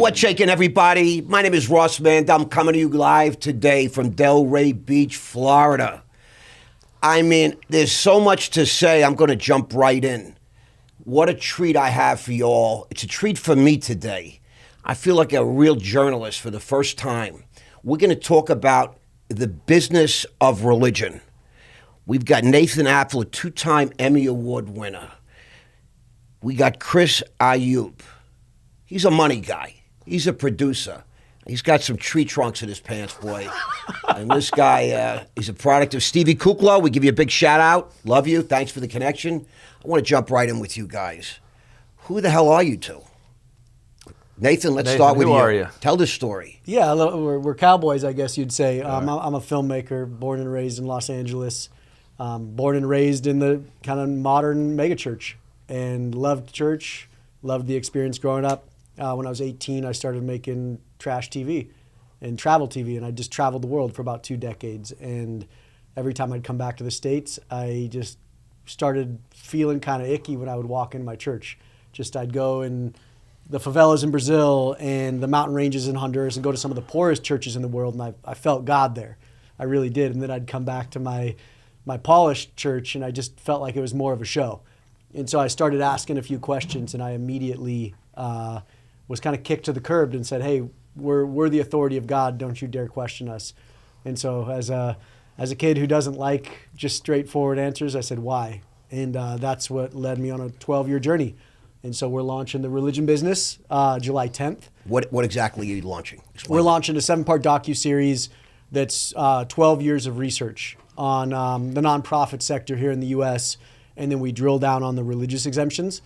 What's shaking, everybody? My name is Ross Mandell. I'm coming to you live today from Delray Beach, Florida. I mean, there's so much to say. I'm going to jump right in. What a treat I have for you all. It's a treat for me today. I feel like a real journalist for the first time. We're going to talk about the business of religion. We've got Nathan Apffel, a two-time Emmy Award winner. We got Chris Ayoub. He's a money guy. He's a producer. He's got some tree trunks in his pants, boy. And this guy, he's a product of Stevie Kukla. We give you a big shout out. Love you. Thanks for the connection. I want to jump right in with you guys. Who the hell are you two? Nathan, let's start with you. Who are you? Tell the story. Yeah, we're cowboys, I guess you'd say. I'm a filmmaker, born and raised in Los Angeles. Born and raised in the kind of modern megachurch, and loved church, loved the experience growing up. When I was 18, I started making trash TV and travel TV, and I just traveled the world for about 2 decades. And every time I'd come back to the States, I just started feeling kind of icky when I would walk in my church. I'd go in the favelas in Brazil and the mountain ranges in Honduras and go to some of the poorest churches in the world, and I felt God there. I really did. And then I'd come back to my polished church, and I just felt like it was more of a show. And so I started asking a few questions, and I immediately was kind of kicked to the curb and said, hey, we're the authority of God. Don't you dare question us. And so as a kid who doesn't like just straightforward answers, I said, why? And that's what led me on a 12-year journey. And so we're launching the religion business July 10th. What exactly are you launching? Explain. We're launching a 7-part docu-series that's 12 years of research on the nonprofit sector here in the U.S., and then we drill down on the religious exemptions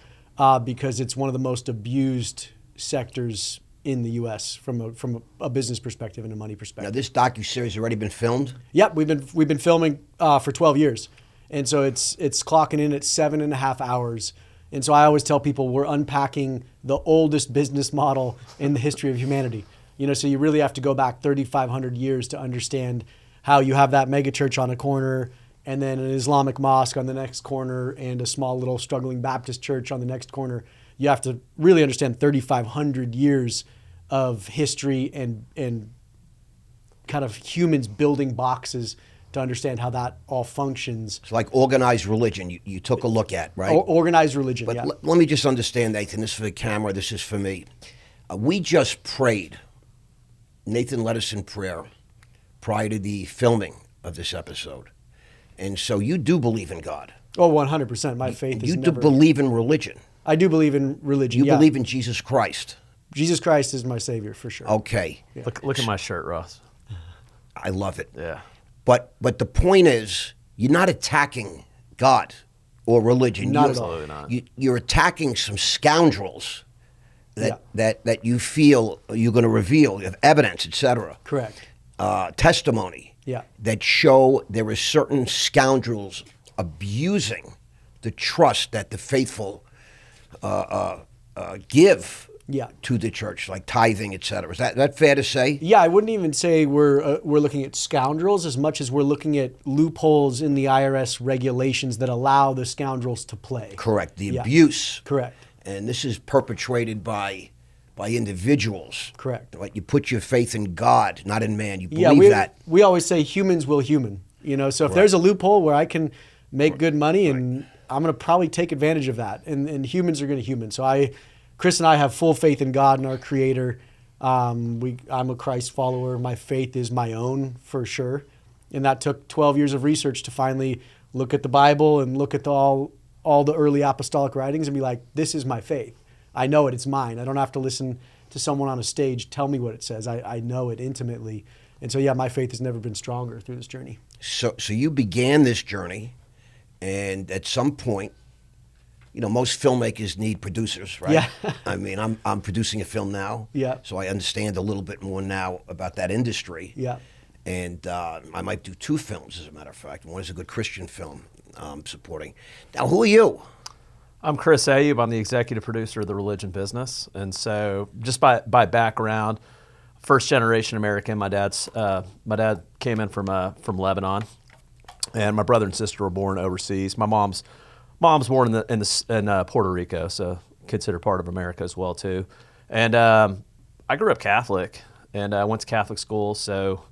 because it's one of the most abused sectors in the U.S. from a business perspective and a money perspective. Now, this docu-series already been filmed? Yep, we've been filming for 12 years, and so it's clocking in at 7.5 hours. And so I always tell people we're unpacking the oldest business model in the history of humanity. So you really have to go back 3,500 years to understand how you have that megachurch on a corner, and then an Islamic mosque on the next corner, and a small little struggling Baptist church on the next corner. You have to really understand 3,500 years of history and kind of humans building boxes to understand how that all functions. It's like organized religion you took a look at, right? Organized religion, but yeah. Let me just understand, Nathan. This is for the camera. This is for me. We just prayed. Nathan led us in prayer prior to the filming of this episode. And so you do believe in God. Oh, 100%. My faith is You do believe in religion. I do believe in religion, You believe in Jesus Christ. Jesus Christ is my Savior, for sure. Okay. Yeah. Look at my shirt, Ross. I love it. Yeah. But the point is, you're not attacking God or religion. Not at all. Absolutely not. You're attacking some scoundrels that you feel you're going to reveal. You have evidence, etc. Correct. Testimony that show there are certain scoundrels abusing the trust that the faithful give to the church, like tithing, etc. Is that fair to say? Yeah, I wouldn't even say we're looking at scoundrels as much as we're looking at loopholes in the IRS regulations that allow the scoundrels to play. Correct. The abuse. Correct. And this is perpetrated by individuals. Correct. Like, you put your faith in God, not in man. You believe that. We always say humans will human. So if there's a loophole where I can make good money, and I'm going to probably take advantage of that, and humans are going to human. So Chris and I have full faith in God and our Creator. I'm a Christ follower. My faith is my own, for sure. And that took 12 years of research to finally look at the Bible and look at all the early apostolic writings and be like, this is my faith. I know it. It's mine. I don't have to listen to someone on a stage tell me what it says. I know it intimately. And so, yeah, my faith has never been stronger through this journey. So you began this journey, and at some point, most filmmakers need producers, right? Yeah. I mean, I'm producing a film now. Yeah. So I understand a little bit more now about that industry. Yeah. And I might do 2 films, as a matter of fact. One is a good Christian film supporting. Now, who are you? I'm Chris Ayoub. I'm the executive producer of the religion business. And so just by background, first generation American. My dad came in from Lebanon, and my brother and sister were born overseas. My mom's born in Puerto Rico, so considered part of America as well too. And I grew up Catholic, and I went to Catholic school. So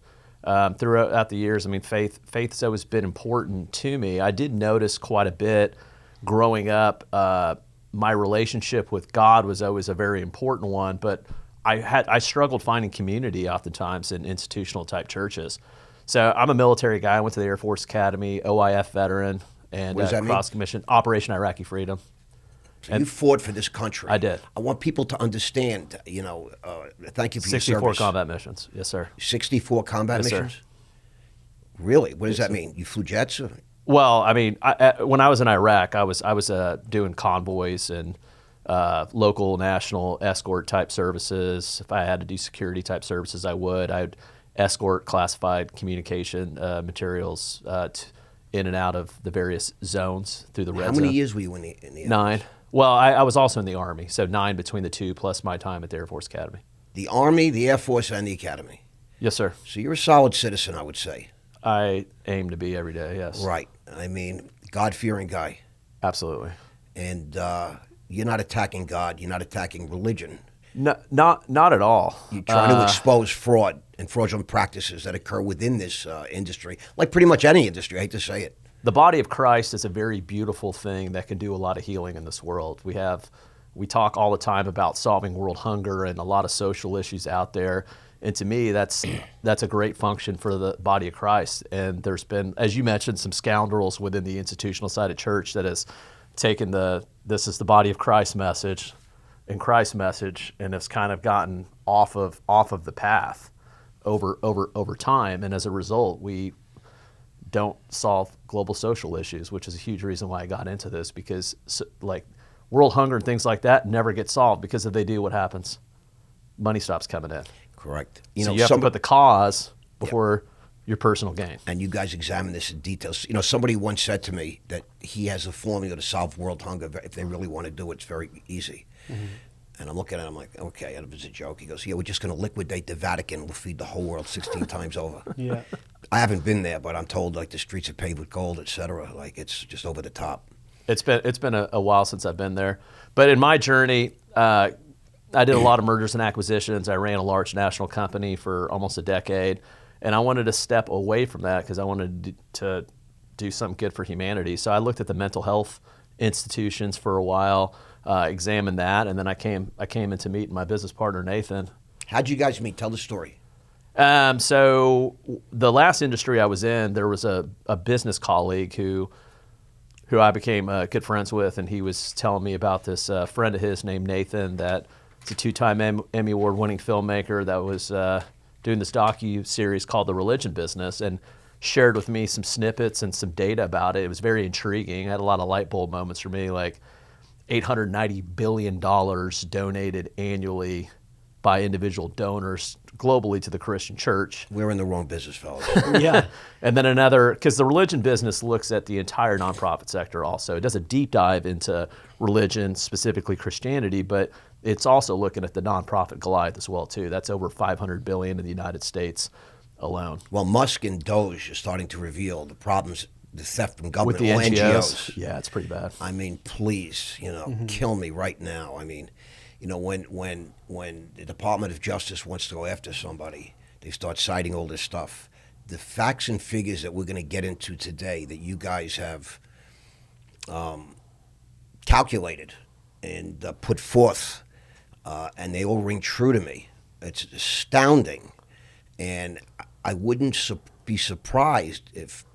throughout the years, I mean, faith's always been important to me. I did notice quite a bit growing up. My relationship with God was always a very important one, but I struggled finding community oftentimes in institutional type churches. So I'm a military guy. I went to the Air Force Academy, OIF veteran, and What does that mean? cross commission, Operation Iraqi Freedom. So you fought for this country. I did. I want people to understand, thank you for your 64 service. combat missions. Yes, sir. 64 combat Yes, sir. missions? Really? What does that mean? You flew jets? Or? Well, I mean, when I was in Iraq, I was doing convoys and local, national escort type services. If I had to do security type services, I would. I'd escort classified communication materials in and out of the various zones through the red zone. How many years were you in the 9. Well, I was also in the Army, so 9 between the two, plus my time at the Air Force Academy. The Army, the Air Force, and the Academy. Yes, sir. So you're a solid citizen, I would say. I aim to be every day, yes. Right. I mean, God-fearing guy. Absolutely. And you're not attacking God. You're not attacking religion. No, not at all. You're trying to expose fraud and fraudulent practices that occur within this industry, like pretty much any industry. I hate to say it. The body of Christ is a very beautiful thing that can do a lot of healing in this world. We talk all the time about solving world hunger and a lot of social issues out there. And to me, that's a great function for the body of Christ. And there's been, as you mentioned, some scoundrels within the institutional side of church that has taken this is the body of Christ message and Christ's message, and has kind of gotten off of the path over time. And as a result, we don't solve global social issues, which is a huge reason why I got into this, because like world hunger and things like that never get solved, because if they do, what happens? Money stops coming in. Correct. So you have to put the cause before your personal gain. And you guys examine this in detail. Somebody once said to me that he has a formula to solve world hunger. If they really want to do it, it's very easy. Mm-hmm. And I'm looking at him like, okay, and it was a joke. He goes, yeah, we're just going to liquidate the Vatican. We'll feed the whole world 16 times over. Yeah. I haven't been there, but I'm told like the streets are paved with gold, et cetera. Like it's just over the top. It's been a while since I've been there. But in my journey, I did a lot of mergers and acquisitions. I ran a large national company for almost a decade. And I wanted to step away from that because I wanted to do something good for humanity. So I looked at the mental health institutions for a while, examined that, and then I came in to meet my business partner, Nathan. How'd you guys meet? Tell the story. So the last industry I was in, there was a business colleague who I became good friends with, and he was telling me about this friend of his named Nathan that is a 2-time Emmy Award-winning filmmaker that was doing this Docu-Series called The Religion Business, and shared with me some snippets and some data about it. It was very intriguing. It had a lot of light bulb moments for me, like $890 billion donated annually by individual donors globally to the Christian church. We're in the wrong business, fellas. Yeah. And then another, because the religion business looks at the entire nonprofit sector also. It does a deep dive into religion, specifically Christianity, but it's also looking at the nonprofit Goliath as well, too. That's over $500 billion in the United States alone. Well, Musk and Doge are starting to reveal the problems, the theft from government, With the all NGOs. Yeah, it's pretty bad. I mean, please, kill me right now. I mean, when the Department of Justice wants to go after somebody, they start citing all this stuff. The facts and figures that we're going to get into today that you guys have calculated and put forth, and they all ring true to me. It's astounding. And I wouldn't be surprised if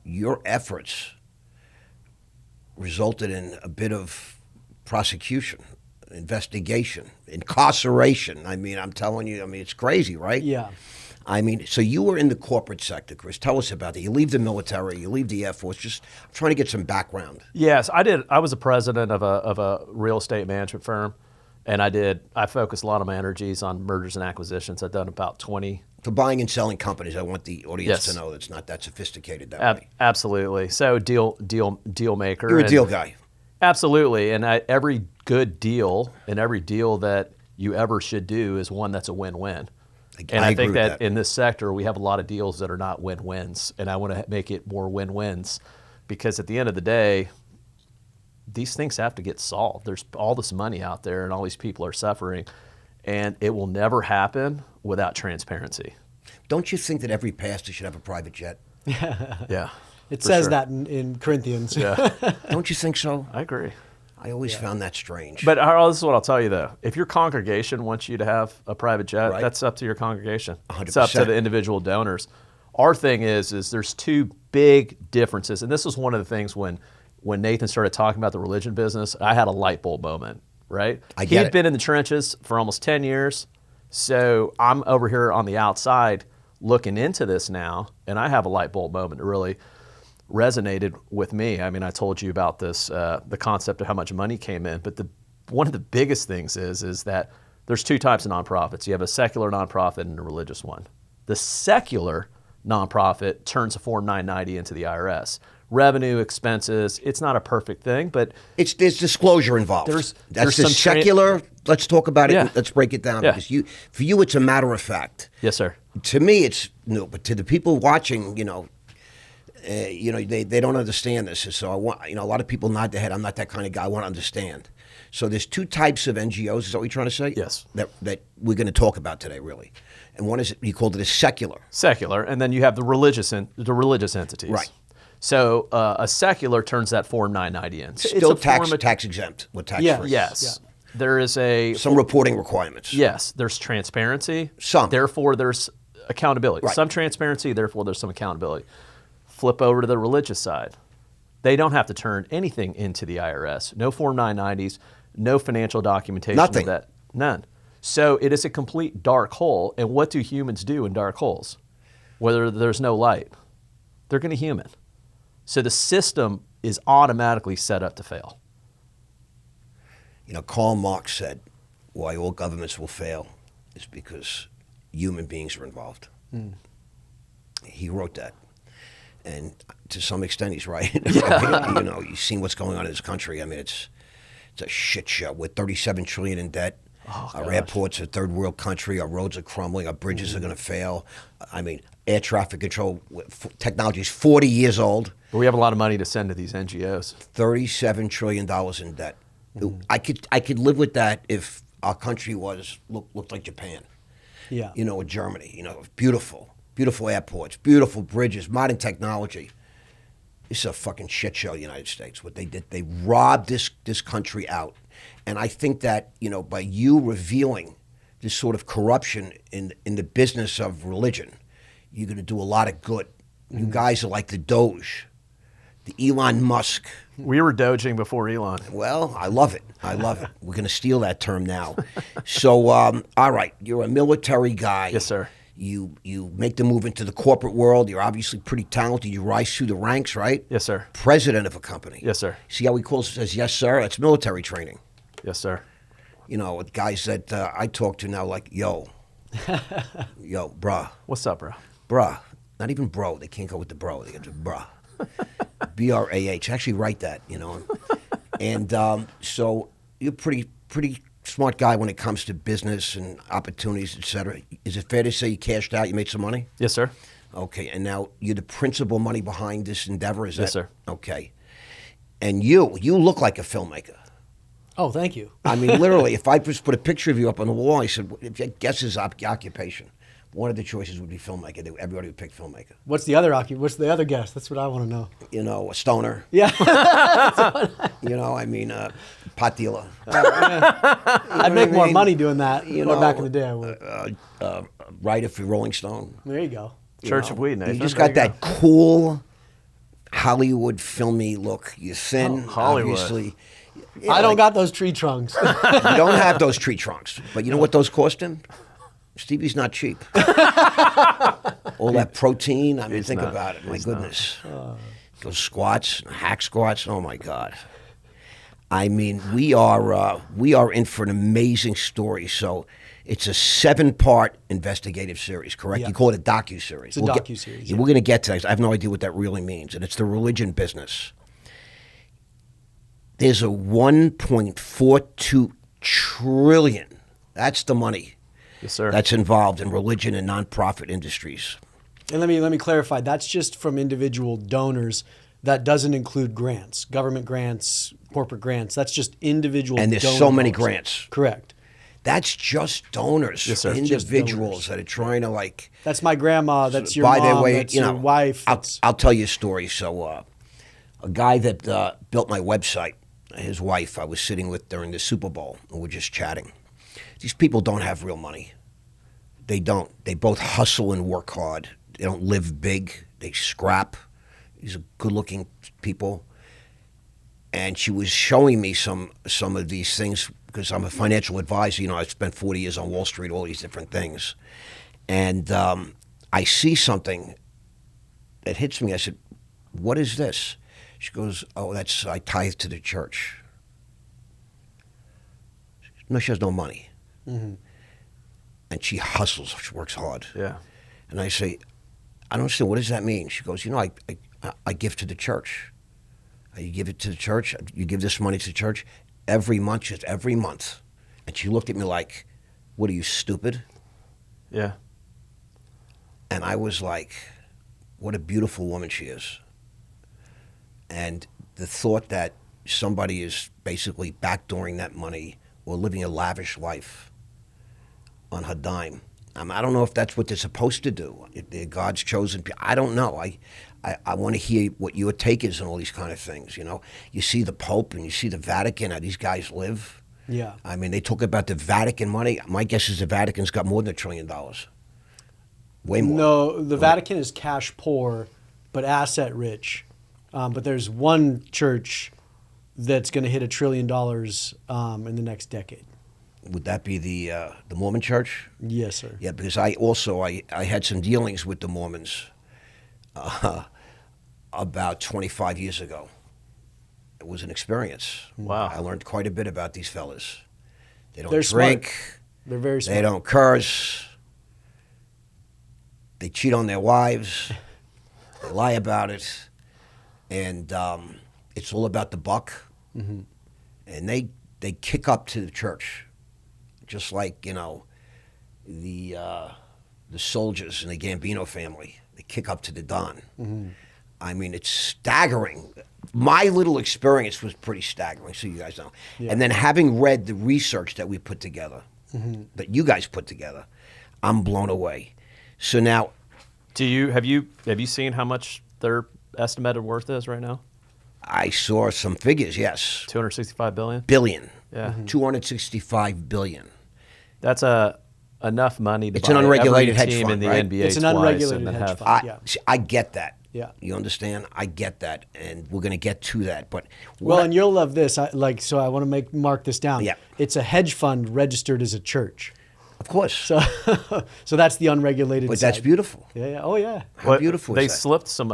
your efforts resulted in a bit of prosecution, investigation, incarceration. I mean, I'm telling you, it's crazy, right? Yeah. I mean, so you were in the corporate sector, Chris. Tell us about that. You leave the military, you leave the Air Force. Just I'm trying to get some background. Yes, I did. I was a president of a real estate management firm, and I focused a lot of my energies on mergers and acquisitions. I've done about 20. For buying and selling companies, I want the audience to know it's not that sophisticated that way. Absolutely. So deal maker. You're a deal guy. Absolutely. And every good deal and every deal that you ever should do is one that's a win-win. And I think that in this sector, we have a lot of deals that are not win-wins. And I want to make it more win-wins because at the end of the day, these things have to get solved. There's all this money out there and all these people are suffering. and it will never happen without transparency. Don't you think that every pastor should have a private jet? Yeah. It for says sure. that in Corinthians. Yeah, Don't you think so? I agree. I always found that strange. But this is what I'll tell you, though. If your congregation wants you to have a private jet, Right. that's up to your congregation. 100%. It's up to the individual donors. Our thing is there's two big differences. And this was one of the things when Nathan started talking about the religion business, I had a light bulb moment, right? I get He'd it. been in the trenches for almost 10 years. So I'm over here on the outside looking into this now, and I have a light bulb moment that really resonated with me. I mean, I told you about this, the concept of how much money came in, but one of the biggest things is that there's two types of nonprofits. You have a secular nonprofit and a religious one. The secular nonprofit turns a Form 990 into the IRS. Revenue, expenses, it's not a perfect thing, but there's disclosure involved. There's That's the some secular. Let's talk about it. Yeah. Let's break it down. Yeah. Because for you, it's a matter of fact. yes, sir. To me, it's no, but to the people watching, they don't understand this. So I want, a lot of people nod their head. I'm not that kind of guy. I want to understand. So there's two types of NGOs. Is that what you're trying to say? Yes. That we're going to talk about today, really. And one is, you called it a secular. Secular, and then you have the religious entities. Right. So a secular turns that Form 990 in. Still it's a form of- tax exempt with tax Yeah. free. Yes. Yeah. There is Some reporting requirements. Yes, there's transparency. Some. Therefore, there's accountability. Right. Some transparency, therefore, there's some accountability. Flip over to the religious side. They don't have to turn anything into the IRS. No Form 990s, no financial documentation Nothing. of that. None. So it is a complete dark hole. And what do humans do in dark holes? Whether there's no light, they're going to human. So the system is automatically set up to fail. Karl Marx said, why all governments will fail is because human beings are involved. He wrote that. And to some extent, he's right. You've seen what's going on in this country. I mean, it's a shit show. We're $37 trillion in debt. Our airports are a third world country. Our roads are crumbling. Our bridges are going to fail. I mean, air traffic control technology is 40 years old. But we have a lot of money to send to these NGOs. $37 trillion in debt. I could live with that if our country looked like Japan. Yeah. Or Germany. Beautiful airports, beautiful bridges, modern technology. This is a fucking shit show, the United States. What they did, they robbed this country out. And I think that, by you revealing this sort of corruption in the business of religion, you're going to do a lot of good. You guys are like the Doge, the Elon Musk. We were doging before Elon. Well, I love it. We're going to steal that term now. So, all right, you're a military guy. Yes, sir. You make the move into the corporate world. You're obviously pretty talented. You rise through the ranks, right? Yes, sir. President of a company. Yes, sir. See how he says, yes, sir? That's military training. Yes, sir. Guys that I talk to now, like, yo, bruh. What's up, bro? Bruh. Not even bro. They can't go with the bro. They go to bruh. B-R-A-H. Actually write that, And so you're pretty smart guy when it comes to business and opportunities, et cetera. Is it fair to say you cashed out, you made some money? Yes, sir. Okay, and now you're the principal money behind this endeavor, is that? Yes, sir. Okay. And you look like a filmmaker. Oh, thank you. I mean, literally, if I just put a picture of you up on the wall, I said, if you guess his occupation, one of the choices would be filmmaker. Everybody would pick filmmaker. What's the other guess? That's what I want to know. A stoner. Yeah. Pot dealer. I'd make more money doing that. Back in the day, I would. Writer for Rolling Stone. There you go. Church of Weed, Nathan. You just There got that cool Hollywood filmy look. You're thin, Hollywood. obviously. I don't got those tree trunks. You don't have those tree trunks. But you know what those cost him? Stevie's not cheap. All that protein. I mean, think about it. My goodness. Those squats, hack squats. Oh, my God. I mean, we are in for an amazing story. So it's a 7-part investigative series, correct? Yeah. You call it a docu-series. It's a docu-series, yeah. We're going to get to that. I have no idea what that really means. And it's the religion business. There's a $1.42 trillion. That's the money. Yes, sir. That's involved in religion and nonprofit industries. And let me clarify. That's just from individual donors. That doesn't include grants, government grants, corporate grants. That's just individual. And there's donor so many dollars. grants. Correct. That's just donors, Yes, sir. individuals that are trying to like. That's my grandma. That's your buy mom. their way, that's your wife. I'll tell you a story. So, a guy that built my website, his wife, I was sitting with during the Super Bowl, and we're just chatting. These people don't have real money. They don't. They both hustle and work hard. They don't live big. They scrap. These are good-looking people. And she was showing me some of these things because I'm a financial advisor. You know, I spent 40 years on Wall Street, all these different things. And I see something that hits me. I said, "What is this?" She goes, "Oh, I tithe to the church." No, she has no money. Mm-hmm. And she hustles. She works hard. Yeah. And I say, "I don't understand. What does that mean?" She goes, I give to the church. You give it to the church. You give this money to the church every month, just every month. And she looked at me like, "What are you, stupid?" Yeah. And I was like, what a beautiful woman she is. And the thought that somebody is basically backdooring that money or living a lavish life on her dime. I don't know if that's what they're supposed to do. If they're God's chosen people. I don't know. I want to hear what your take is on all these kind of things. You know, you see the Pope and you see the Vatican, how these guys live. Yeah. I mean, they talk about the Vatican money. My guess is the Vatican's got more than $1 trillion. Way more. No, the Vatican is cash poor, but asset rich. But there's one church that's going to hit $1 trillion in the next decade. Would that be the Mormon Church? Yes, sir. Yeah, because I had some dealings with the Mormons about 25 years ago. It was an experience. Wow. I learned quite a bit about these fellas. They don't They're drink. smart. They're very smart. They don't curse. They cheat on their wives. They lie about it. And it's all about the buck. Mm-hmm. And they kick up to the church, just like, you know, the soldiers in the Gambino family. They kick up to the Don. Mm-hmm. I mean, it's staggering. My little experience was pretty staggering, so you guys know. Yeah. And then having read the research that we put together, mm-hmm. that you guys put together, I'm blown away. So now, have you seen how much their estimated worth is right now? I saw some figures. Yes, 265 billion. Billion. Yeah, mm-hmm. 265 billion. That's enough money to it's buy an unregulated every hedge team fund, in the right? NBA It's an twice unregulated and then hedge have. fund. Yeah. I get that. Yeah. You understand? I get that, and we're going to get to that. But and you'll love this. So I want to mark this down. Yeah. It's a hedge fund registered as a church. Of course. So that's the unregulated But side. that's beautiful. Yeah. Oh yeah. How beautiful They is that? slipped some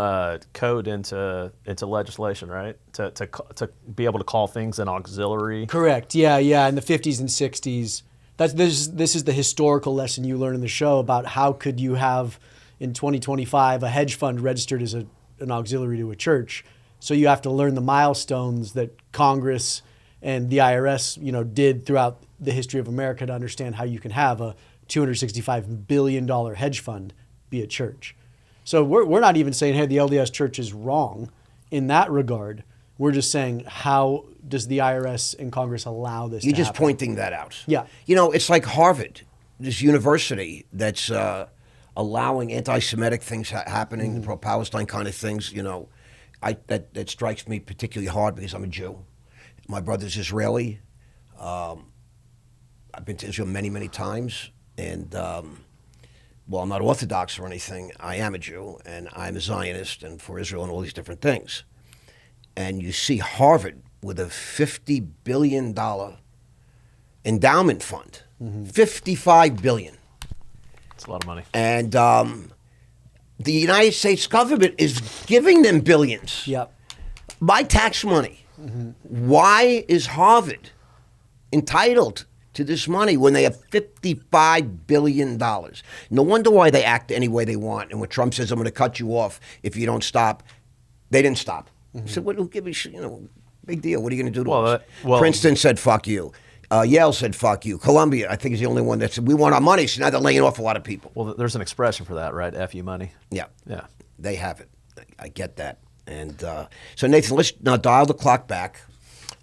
code into legislation, right? To be able to call things an auxiliary. Correct. Yeah. In the 50s and 60s. This is the historical lesson you learn in the show about how could you have in 2025 a hedge fund registered as an auxiliary to a church. So you have to learn the milestones that Congress and the IRS, did throughout the history of America to understand how you can have a $265 billion hedge fund be a church. So we're not even saying, hey, the LDS Church is wrong in that regard. We're just saying, how does the IRS and Congress allow this You're to just happen? pointing that out. Yeah. It's like Harvard, this university that's allowing anti-Semitic things happening, mm-hmm. pro-Palestine kind of things. That strikes me particularly hard because I'm a Jew. My brother's Israeli. I've been to Israel many, many times. And, I'm not Orthodox or anything. I am a Jew, and I'm a Zionist and for Israel and all these different things. And you see Harvard with a $50 billion endowment fund. Mm-hmm. $55 billion. That's a lot of money. And the United States government is giving them billions. Yep. By tax money. Mm-hmm. Why is Harvard entitled to this money when they have $55 billion? No wonder why they act any way they want. And when Trump says, I'm going to cut you off if you don't stop, they didn't stop. Mm-hmm. So what will give you, big deal. What are you going to do to us? Princeton said, fuck you. Yale said, fuck you. Columbia, I think, is the only one that said, we want our money. So now they're laying off a lot of people. Well, there's an expression for that, right? F you money. Yeah. Yeah. They have it. I get that. And so, Nathan, let's now dial the clock back.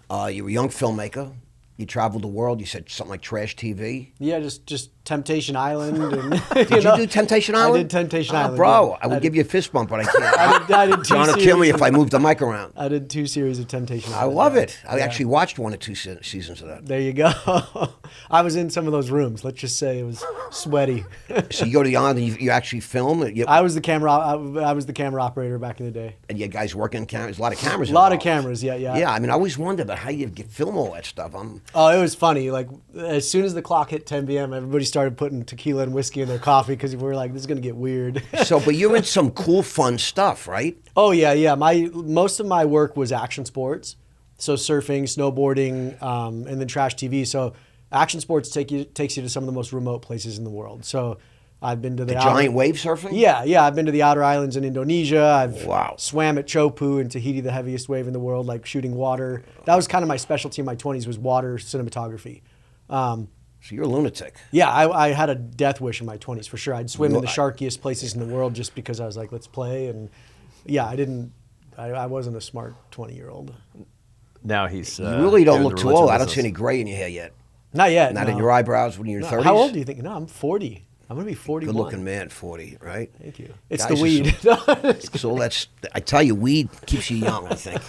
You're a young filmmaker. You traveled the world. You said something like Trash TV. Yeah, just Temptation Island. And, Did you do Temptation Island? I did Temptation Island. Bro, yeah. I would give you a fist bump, but I can't. I did John will kill me if I move the mic around. I did 2 series of Temptation I Island. love yeah. it. I actually watched 1 or 2 seasons of that. There you go. I was in some of those rooms. Let's just say it was sweaty. So you go to the island and you actually film? I was the camera. I was the camera operator back in the day. And you guys working cameras? A lot of cameras. A lot of involved. cameras. Yeah. Yeah, I mean, I always wondered about how you film all that stuff. Oh, it was funny. Like as soon as the clock hit 10 p.m., everybody started putting tequila and whiskey in their coffee because we were like, "This is gonna get weird." So, but you're in some cool, fun stuff, right? Oh yeah. Most of my work was action sports, so surfing, snowboarding, and then trash TV. So action sports takes you to some of the most remote places in the world. So I've been to the giant wave surfing. Yeah. I've been to the outer islands in Indonesia. I've Wow. swam at Chopu in Tahiti, the heaviest wave in the world, like shooting water. That was kind of my specialty in my 20s was water cinematography. So you're a lunatic. Yeah, I had a death wish in my 20s for sure. I'd swim in the sharkiest places in the world just because I was like, let's play. And yeah, I wasn't a smart 20-year-old. Now he's. You really don't doing look the too religion old. I don't business. see any gray in your hair yet. Not yet. Not no. in your eyebrows when you're in your 30s. How old do you think? No, I'm 40. I'm going to be 41. Good looking man, 40, right? Thank you. It's Guys the weed. So that's, I tell you, weed keeps you young, I think.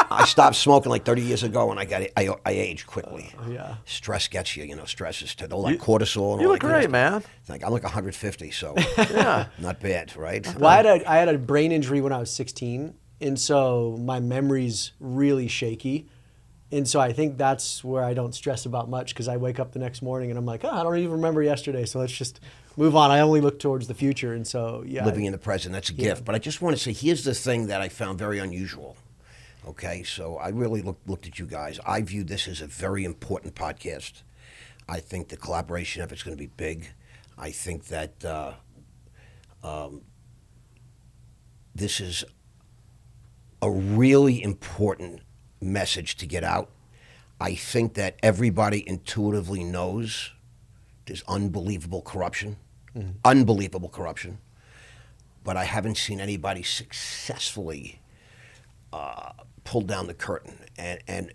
I stopped smoking like 30 years ago and I aged quickly. Yeah. Stress gets you, stress is all like cortisol. And You all look that great, stuff. man. Like, I'm like 150, so Yeah. not bad, right? Well, I had a brain injury when I was 16, and so my memory's really shaky. And so I think that's where I don't stress about much because I wake up the next morning and I'm like, I don't even remember yesterday, so let's just move on. I only look towards the future, and so yeah. Living in the present, that's a gift. But I just want to say, here's the thing that I found very unusual. Okay, so I really looked at you guys. I view this as a very important podcast. I think the collaboration effort's going to be big. I think that this is a really important message to get out. I think that everybody intuitively knows there's unbelievable corruption, unbelievable corruption, but I haven't seen anybody successfully pull down the curtain. And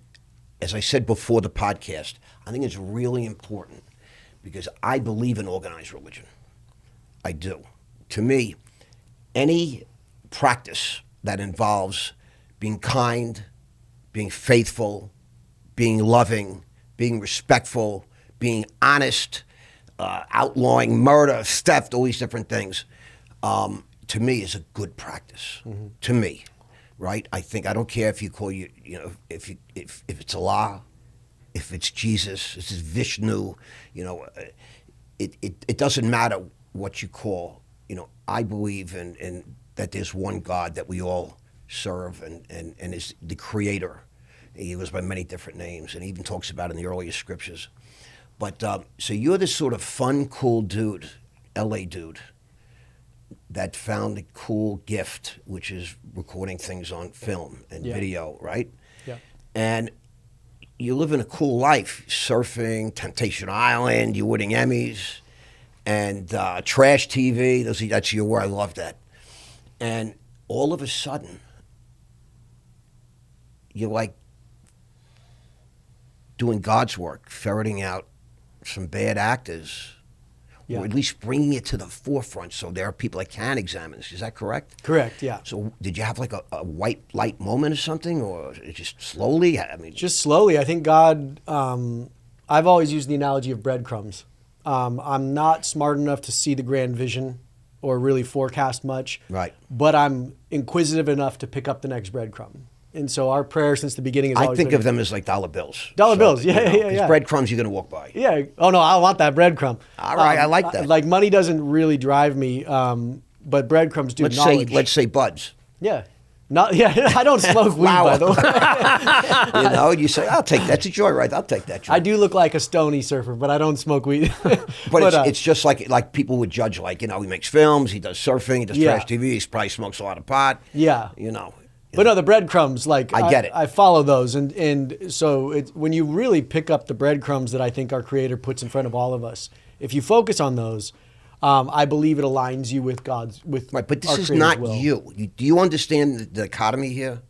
as I said before the podcast, I think it's really important because I believe in organized religion. I do. To me, any practice that involves being kind, being faithful, being loving, being respectful, being honest, outlawing murder, theft, all these different things, to me is a good practice. To me, right? I don't care if you call if it's Allah, if it's Jesus, if it's Vishnu, it doesn't matter what you call. I believe in that there's one God that we all serve and is the creator. He goes by many different names and he even talks about it in the earliest scriptures. But so you're this sort of fun, cool dude, LA dude, that found a cool gift, which is recording things on film and video, right? Yeah. And you live in a cool life, surfing, Temptation Island, you're winning Emmys, and trash TV, that's your word, I love that. And all of a sudden, you're like doing God's work, ferreting out some bad actors, or at least bringing it to the forefront so there are people that can examine this. Is that correct? Correct, yeah. So did you have like a white light moment or something, or it just slowly? I mean, Just slowly. I think God, I've always used the analogy of breadcrumbs. I'm not smart enough to see the grand vision or really forecast much. Right. But I'm inquisitive enough to pick up the next breadcrumb. And so our prayer since the beginning is I always think been, of them as like dollar bills. Dollar bills, yeah, yeah, 'cause yeah. breadcrumbs you're going to walk by. Yeah. Oh, no, I want that breadcrumb. All right, I like that. Like money doesn't really drive me, but breadcrumbs do. Let's say buds. Yeah. Not, yeah, I don't smoke weed, by the way. You say, I'll take that. That's a joy, right? I'll take that joy. I do look like a stony surfer, but I don't smoke weed. But it's just like people would judge, he makes films, he does surfing, he does trash TV, he probably smokes a lot of pot. Yeah. But no, the breadcrumbs, I get it. I follow those. And so when you really pick up the breadcrumbs that I think our Creator puts in front of all of us, if you focus on those, I believe it aligns you with God's, with right, but this our is Creator's not will. you. Do you understand the dichotomy here?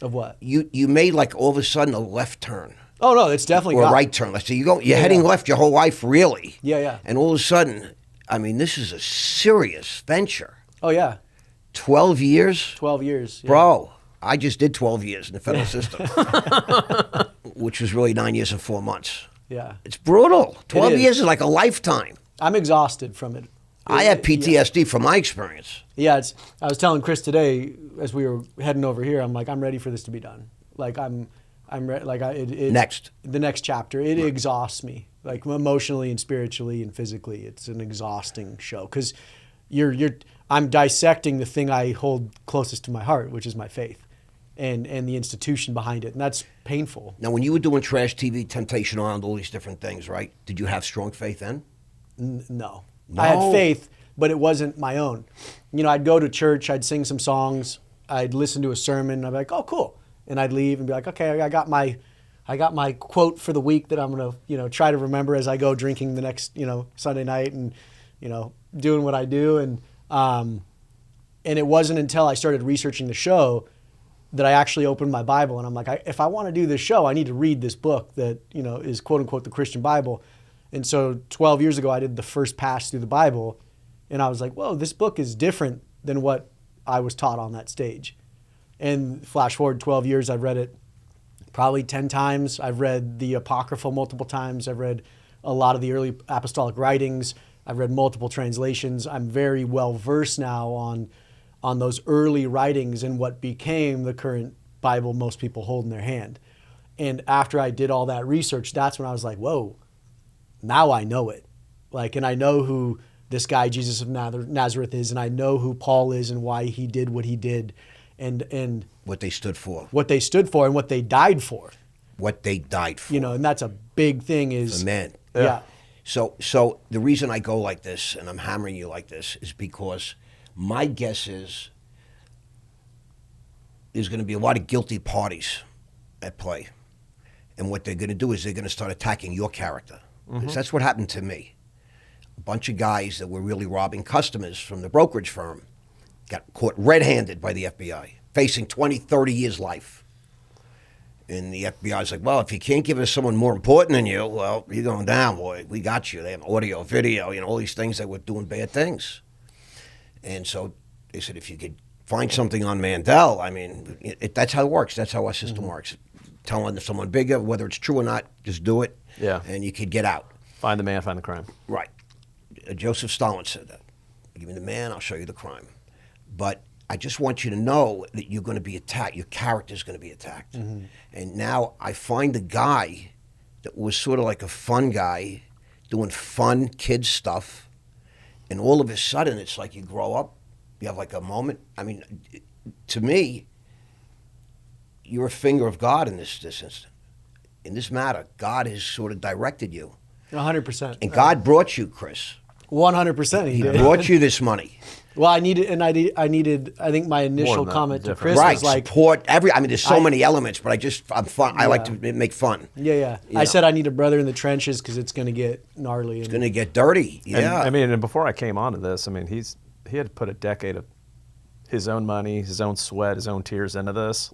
Of what? You made all of a sudden a left turn. Oh no, it's definitely or a got right turn. Let's say you're heading left your whole life, really. Yeah, yeah. And all of a sudden, I mean, this is a serious venture. Oh yeah, 12 years? 12 years. Yeah. Bro, I just did 12 years in the federal system, which was really 9 years and 4 months. Yeah. It's brutal. 12 is. years is like a lifetime. I'm exhausted from it. I have PTSD from my experience. Yeah, I was telling Chris today as we were heading over here. I'm like, I'm ready for this to be done. Like I'm ready. Like Next. The next chapter. It exhausts me, like emotionally and spiritually and physically. It's an exhausting show because I'm dissecting the thing I hold closest to my heart, which is my faith, and the institution behind it, and that's painful. Now, when you were doing trash TV, Temptation Island, all these different things, right? Did you have strong faith then? No. I had faith, but it wasn't my own. You know, I'd go to church, I'd sing some songs, I'd listen to a sermon, I'd be like, oh, cool. And I'd leave and be like, okay, I got my quote for the week that I'm gonna, try to remember as I go drinking the next, Sunday night and, doing what I do. And it wasn't until I started researching the show that I actually opened my Bible and I'm like, if I want to do this show, I need to read this book that, is quote unquote the Christian Bible. And so 12 years ago, I did the first pass through the Bible, and I was like, whoa, this book is different than what I was taught on that stage. And flash forward 12 years, I've read it probably 10 times. I've read the Apocrypha multiple times. I've read a lot of the early apostolic writings. I've read multiple translations. I'm very well versed now on those early writings and what became the current Bible most people hold in their hand. And after I did all that research, that's when I was like, whoa, now I know it. And I know who this guy Jesus of Nazareth is, and I know who Paul is and why he did what he did, and what they stood for. What they stood for and what they died for. What they died for. And that's a big thing is... Amen. Yeah. So the reason I go like this, and I'm hammering you like this, is because my guess is there's going to be a lot of guilty parties at play. And what they're going to do is they're going to start attacking your character. Because that's what happened to me. A bunch of guys that were really robbing customers from the brokerage firm got caught red-handed by the FBI, facing 20, 30 years life. And the FBI's like, well, if you can't give us someone more important than you, well, you're going down, boy. We got you. They have audio, video, all these things that were doing bad things. And so they said, if you could find something on Mandell, I mean, that's how it works. That's how our system works. Telling someone bigger, whether it's true or not, just do it. Yeah. And you could get out. Find the man, find the crime. Right. Joseph Stalin said that. Give me the man, I'll show you the crime. But I just want you to know that you're going to be attacked. Your character's going to be attacked. And now I find a guy that was sort of like a fun guy doing fun kid stuff. And all of a sudden, it's like you grow up, you have like a moment. I mean, to me, you're a finger of God in this instant. In this matter, God has sort of directed you. 100%. And God brought you, Chris. 100% He brought you this money. Well, I think my initial comment to Chris Right, was like... support there's so many elements, but I'm fun. I like to make fun. Yeah. I said I need a brother in the trenches because it's going to get gnarly. It's going to get dirty. Yeah. And before I came onto this, he had put a decade of his own money, his own sweat, his own tears into this.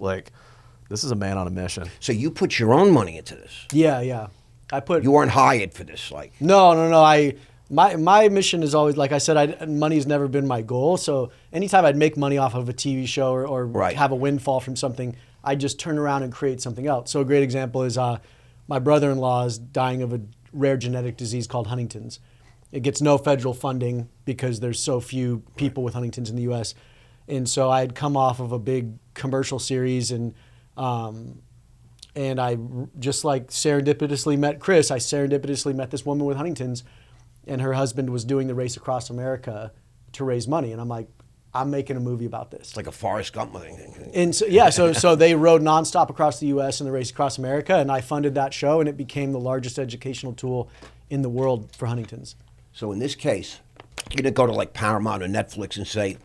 This is a man on a mission. So you put your own money into this. Yeah. You weren't hired for this, No. My mission is always, like I said, money's never been my goal. So anytime I'd make money off of a TV show or have a windfall from something, I'd just turn around and create something else. So a great example is my brother-in-law is dying of a rare genetic disease called Huntington's. It gets no federal funding because there's so few people with Huntington's in the U.S. And so I had come off of a big commercial series and I just serendipitously met Chris. I serendipitously met this woman with Huntington's, and her husband was doing the race across America to raise money. And I'm like, I'm making a movie about this. It's like a Forrest Gump thing. And so they rode nonstop across the U.S. in the race across America, and I funded that show, and it became the largest educational tool in the world for Huntington's. So in this case, you didn't go to Paramount or Netflix and say,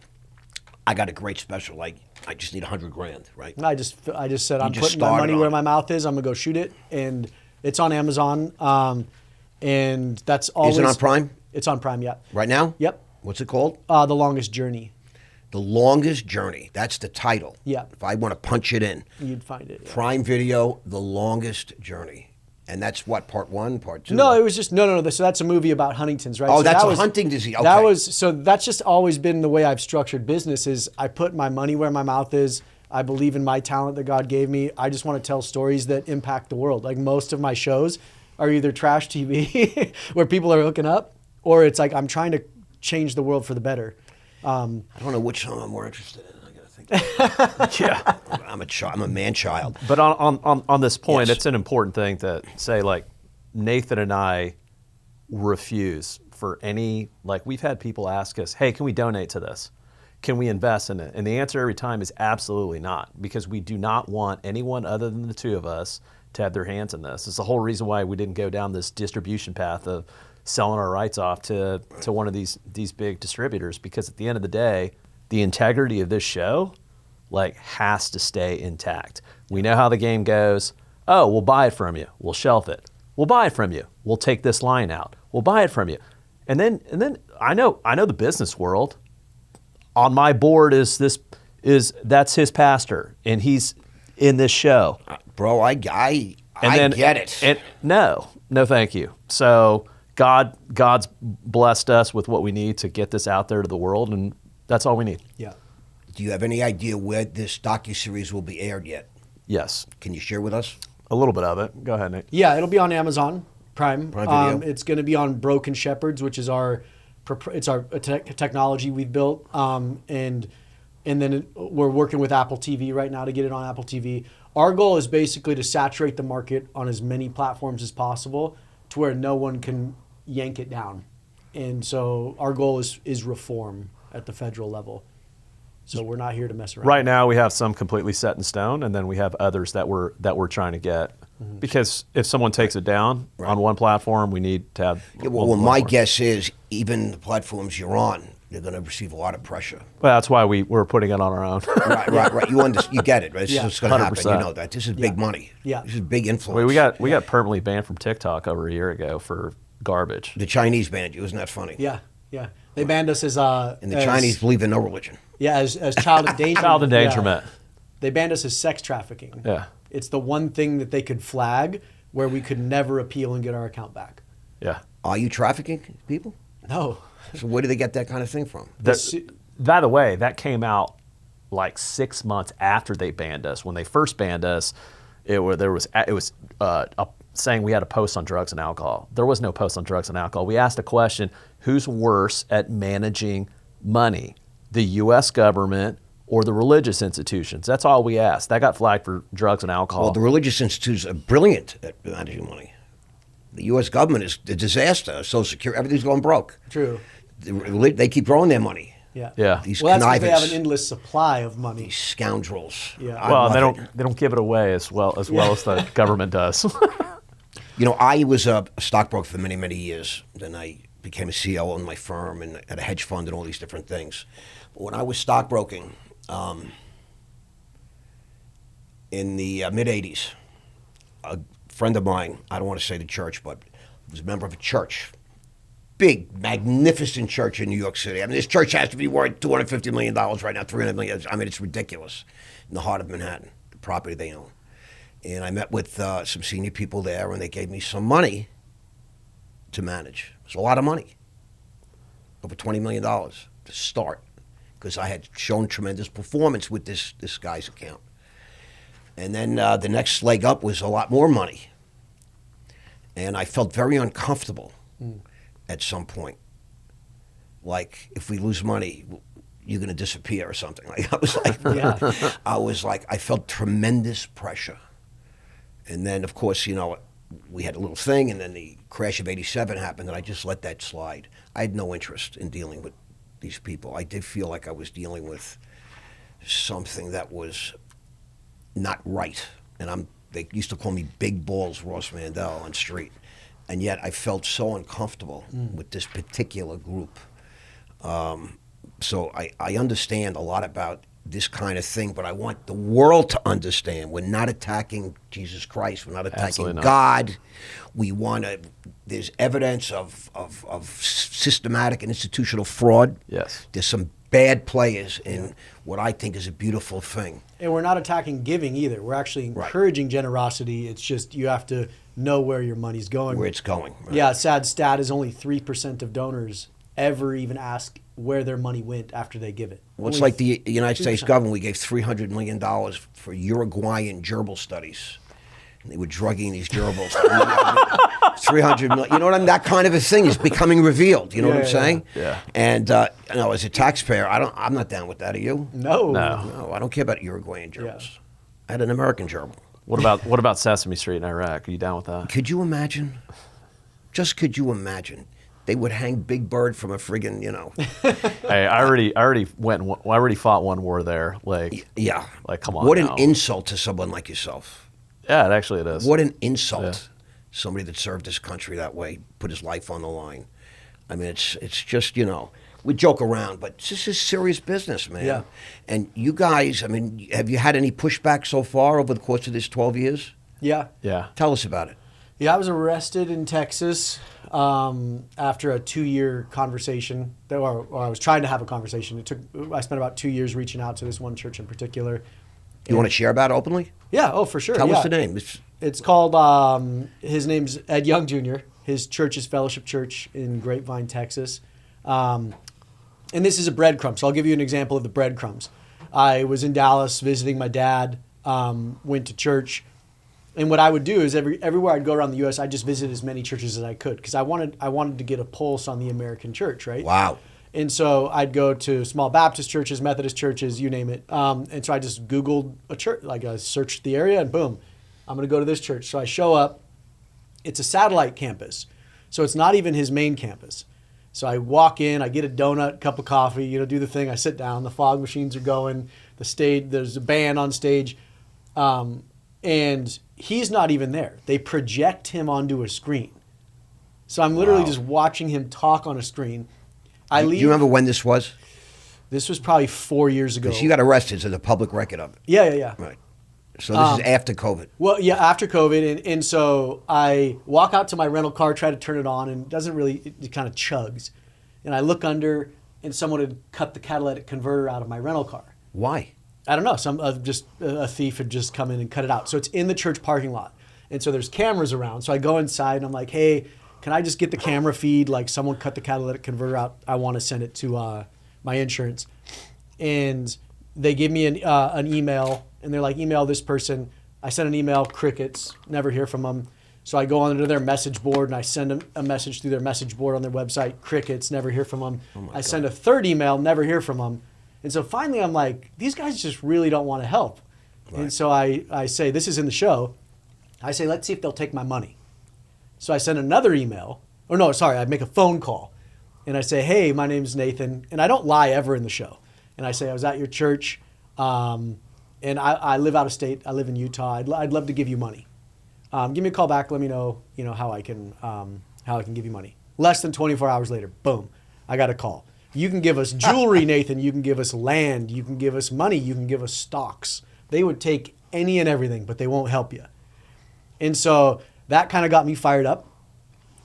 I got a great special, I just need $100,000, right? I just said, I'm putting my money where my mouth is. I'm going to go shoot it, and it's on Amazon. And that's always... Is it on Prime? It's on Prime, yeah. Right now? Yep. What's it called? The Longest Journey. The Longest Journey. That's the title. Yeah. If I want to punch it in. You'd find it. Yeah. Prime Video, The Longest Journey. And that's what, part 1, part 2? No, it was just no. So that's a movie about Huntington's, right? Oh, so that's that a was, hunting disease. Okay. That's just always been the way I've structured business. Is I put my money where my mouth is. I believe in my talent that God gave me. I just want to tell stories that impact the world. Like most of my shows are either trash TV where people are hooking up, or it's like I'm trying to change the world for the better. I don't know which one I'm more interested in. I gotta think. Yeah, I'm a man child. But on this point, Yes. it's an important thing to say. Like Nathan and I refuse for any. Like we've had people ask us, "Hey, can we donate to this? Can we invest in it?" And the answer every time is absolutely not, because we do not want anyone other than the two of us to have their hands in this. It's the whole reason why we didn't go down this distribution path of selling our rights off to one of these big distributors, because at the end of the day, the integrity of this show like has to stay intact. We know how the game goes. Oh, we'll buy it from you. We'll shelf it. We'll buy it from you. We'll take this line out. We'll buy it from you. And then I know the business world. On my board that's his pastor, and he's in this show. Bro, I get it. And no, thank you. So God's blessed us with what we need to get this out there to the world, and that's all we need. Yeah. Do you have any idea where this docu-series will be aired yet? Yes. Can you share with us? A little bit of it. Go ahead, Nick. Yeah, it'll be on Amazon Prime. Prime Video. It's going to be on Broken Shepherds, which is our technology we've built, and then we're working with Apple TV right now to get it on Apple TV. Our goal is basically to saturate the market on as many platforms as possible, to where no one can yank it down. And so our goal is reform at the federal level. So we're not here to mess around. Right now, we have some completely set in stone, and then we have others that we're trying to get. Mm-hmm. Because if someone takes it down on one platform, we need to have. Well, my guess is even the platforms you're on, you're going to receive a lot of pressure. Well, that's why we're putting it on our own. Right. You get it, right? This is what's going to happen. 100%. You know that. This is big money. Yeah. This is big influence. We got permanently banned from TikTok over a year ago for garbage. The Chinese banned you. Isn't that funny? Yeah. They banned us as and the Chinese believe in no religion. Yeah, as child endangerment. Child endangerment. Yeah. They banned us as sex trafficking. Yeah. It's the one thing that they could flag where we could never appeal and get our account back. Yeah. Are you trafficking people? No. So where do they get that kind of thing from? By the way, that came out like 6 months after they banned us. When they first banned us, it was saying we had a post on drugs and alcohol. There was no post on drugs and alcohol. We asked a question: who's worse at managing money, the U.S. government or the religious institutions? That's all we asked. That got flagged for drugs and alcohol. Well, the religious institutions are brilliant at managing money. The U.S. government is a disaster. Social Security, everything's going broke. True. They keep growing their money. Yeah. These Well, that's because they have connivers, an endless supply of money. these scoundrels. Yeah. Well, they don't give it away as well as the government does. You know, I was a stockbroker for many, many years. Then I became a CEO in my firm and had a hedge fund and all these different things. But when I was stockbroking in the mid-'80s, a friend of mine, I don't want to say the church, but was a member of a church, big, magnificent church in New York City. I mean, this church has to be worth $250 million right now, $300 million. I mean, it's ridiculous. In the heart of Manhattan, the property they own. And I met with some senior people there, and they gave me some money to manage. It was a lot of money, over $20 million to start, because I had shown tremendous performance with this guy's account. And then the next leg up was a lot more money. And I felt very uncomfortable at some point. Like, if we lose money, you're going to disappear or something. Like, I was like, I felt tremendous pressure. And then, of course, you know, we had a little thing, and then the crash of '87 happened, and I just let that slide. I had no interest in dealing with these people. I did feel like I was dealing with something that was not right. And they used to call me Big Balls Ross Mandell on street. And yet I felt so uncomfortable with this particular group. So I understand a lot about this kind of thing, but I want the world to understand we're not attacking Jesus Christ. We're not attacking God. We want to. There's evidence of systematic and institutional fraud. Yes. There's some bad players in what I think is a beautiful thing. And we're not attacking giving either. We're actually encouraging generosity. It's just you have to know where your money's going. Where it's going. Right? Yeah, sad stat is only 3% of donors ever even ask where their money went after they give it. Well, it's like the United States government. We gave $300 million for Uruguayan gerbil studies. And they were drugging these gerbils. 300 million. You know what I mean? That kind of a thing is becoming revealed. You know what I'm saying? Yeah. And as a taxpayer, I'm not down with that. Are you? No. No, I don't care about Uruguayan gerbils. Yeah. I had an American gerbil. What about Sesame Street in Iraq? Are you down with that? Could you imagine? Just could you imagine? They would hang Big Bird from a friggin', Hey, I already fought one war there. Like, yeah. Like, come on. What now. an insult to someone like yourself. Yeah, it is. What an insult. Somebody that served this country that way, put his life on the line. I mean, it's just, we joke around, but this is serious business, man. Yeah. And you guys, I mean, have you had any pushback so far over the course of this 12 years? Yeah. Yeah. Tell us about it. Yeah, I was arrested in Texas after a 2-year conversation, or I was trying to have a conversation. I spent about 2 years reaching out to this one church in particular. You want to share about it openly? Yeah, oh, for sure. Tell us the name. It's called, his name's Ed Young Jr. His church is Fellowship Church in Grapevine, Texas. And this is a breadcrumb. So I'll give you an example of the breadcrumbs. I was in Dallas visiting my dad, went to church. And what I would do is everywhere I'd go around the U.S., I'd just visit as many churches as I could because I wanted to get a pulse on the American church, right? Wow. And so I'd go to small Baptist churches, Methodist churches, you name it. And so I just Googled a church, like I searched the area and boom, I'm going to go to this church. So I show up. It's a satellite campus. So it's not even his main campus. So I walk in, I get a donut, cup of coffee, do the thing. I sit down, the fog machines are going, there's a band on stage. And he's not even there. They project him onto a screen. So I'm literally just watching him talk on a screen. Do you remember when this was? This was probably 4 years ago. Because you got arrested, so the public record of it. Yeah. Right. So this is after COVID. Well, yeah, after COVID. And so I walk out to my rental car, try to turn it on, and it kind of chugs. And I look under, and someone had cut the catalytic converter out of my rental car. Why? I don't know. A thief had just come in and cut it out. So it's in the church parking lot. And so there's cameras around. So I go inside, and I'm like, hey, can I just get the camera feed? Like someone cut the catalytic converter out. I want to send it to my insurance. And they give me an email, and they're like, email this person. I send an email, crickets, never hear from them. So I go onto their message board, and I send them a message through their message board on their website, crickets, never hear from them. I send a third email, never hear from them. And so finally I'm like, these guys just really don't want to help. Right. And so I say, this is in the show. I say, let's see if they'll take my money. So I send another email. I make a phone call. And I say, hey, my name's Nathan. And I don't lie ever in the show. And I say, I was at your church, and I live out of state. I live in Utah. I'd love to give you money. Give me a call back. Let me know, how I can give you money. Less than 24 hours later, boom, I got a call. You can give us jewelry, Nathan. You can give us land. You can give us money. You can give us stocks. They would take any and everything, but they won't help you. And so that kind of got me fired up.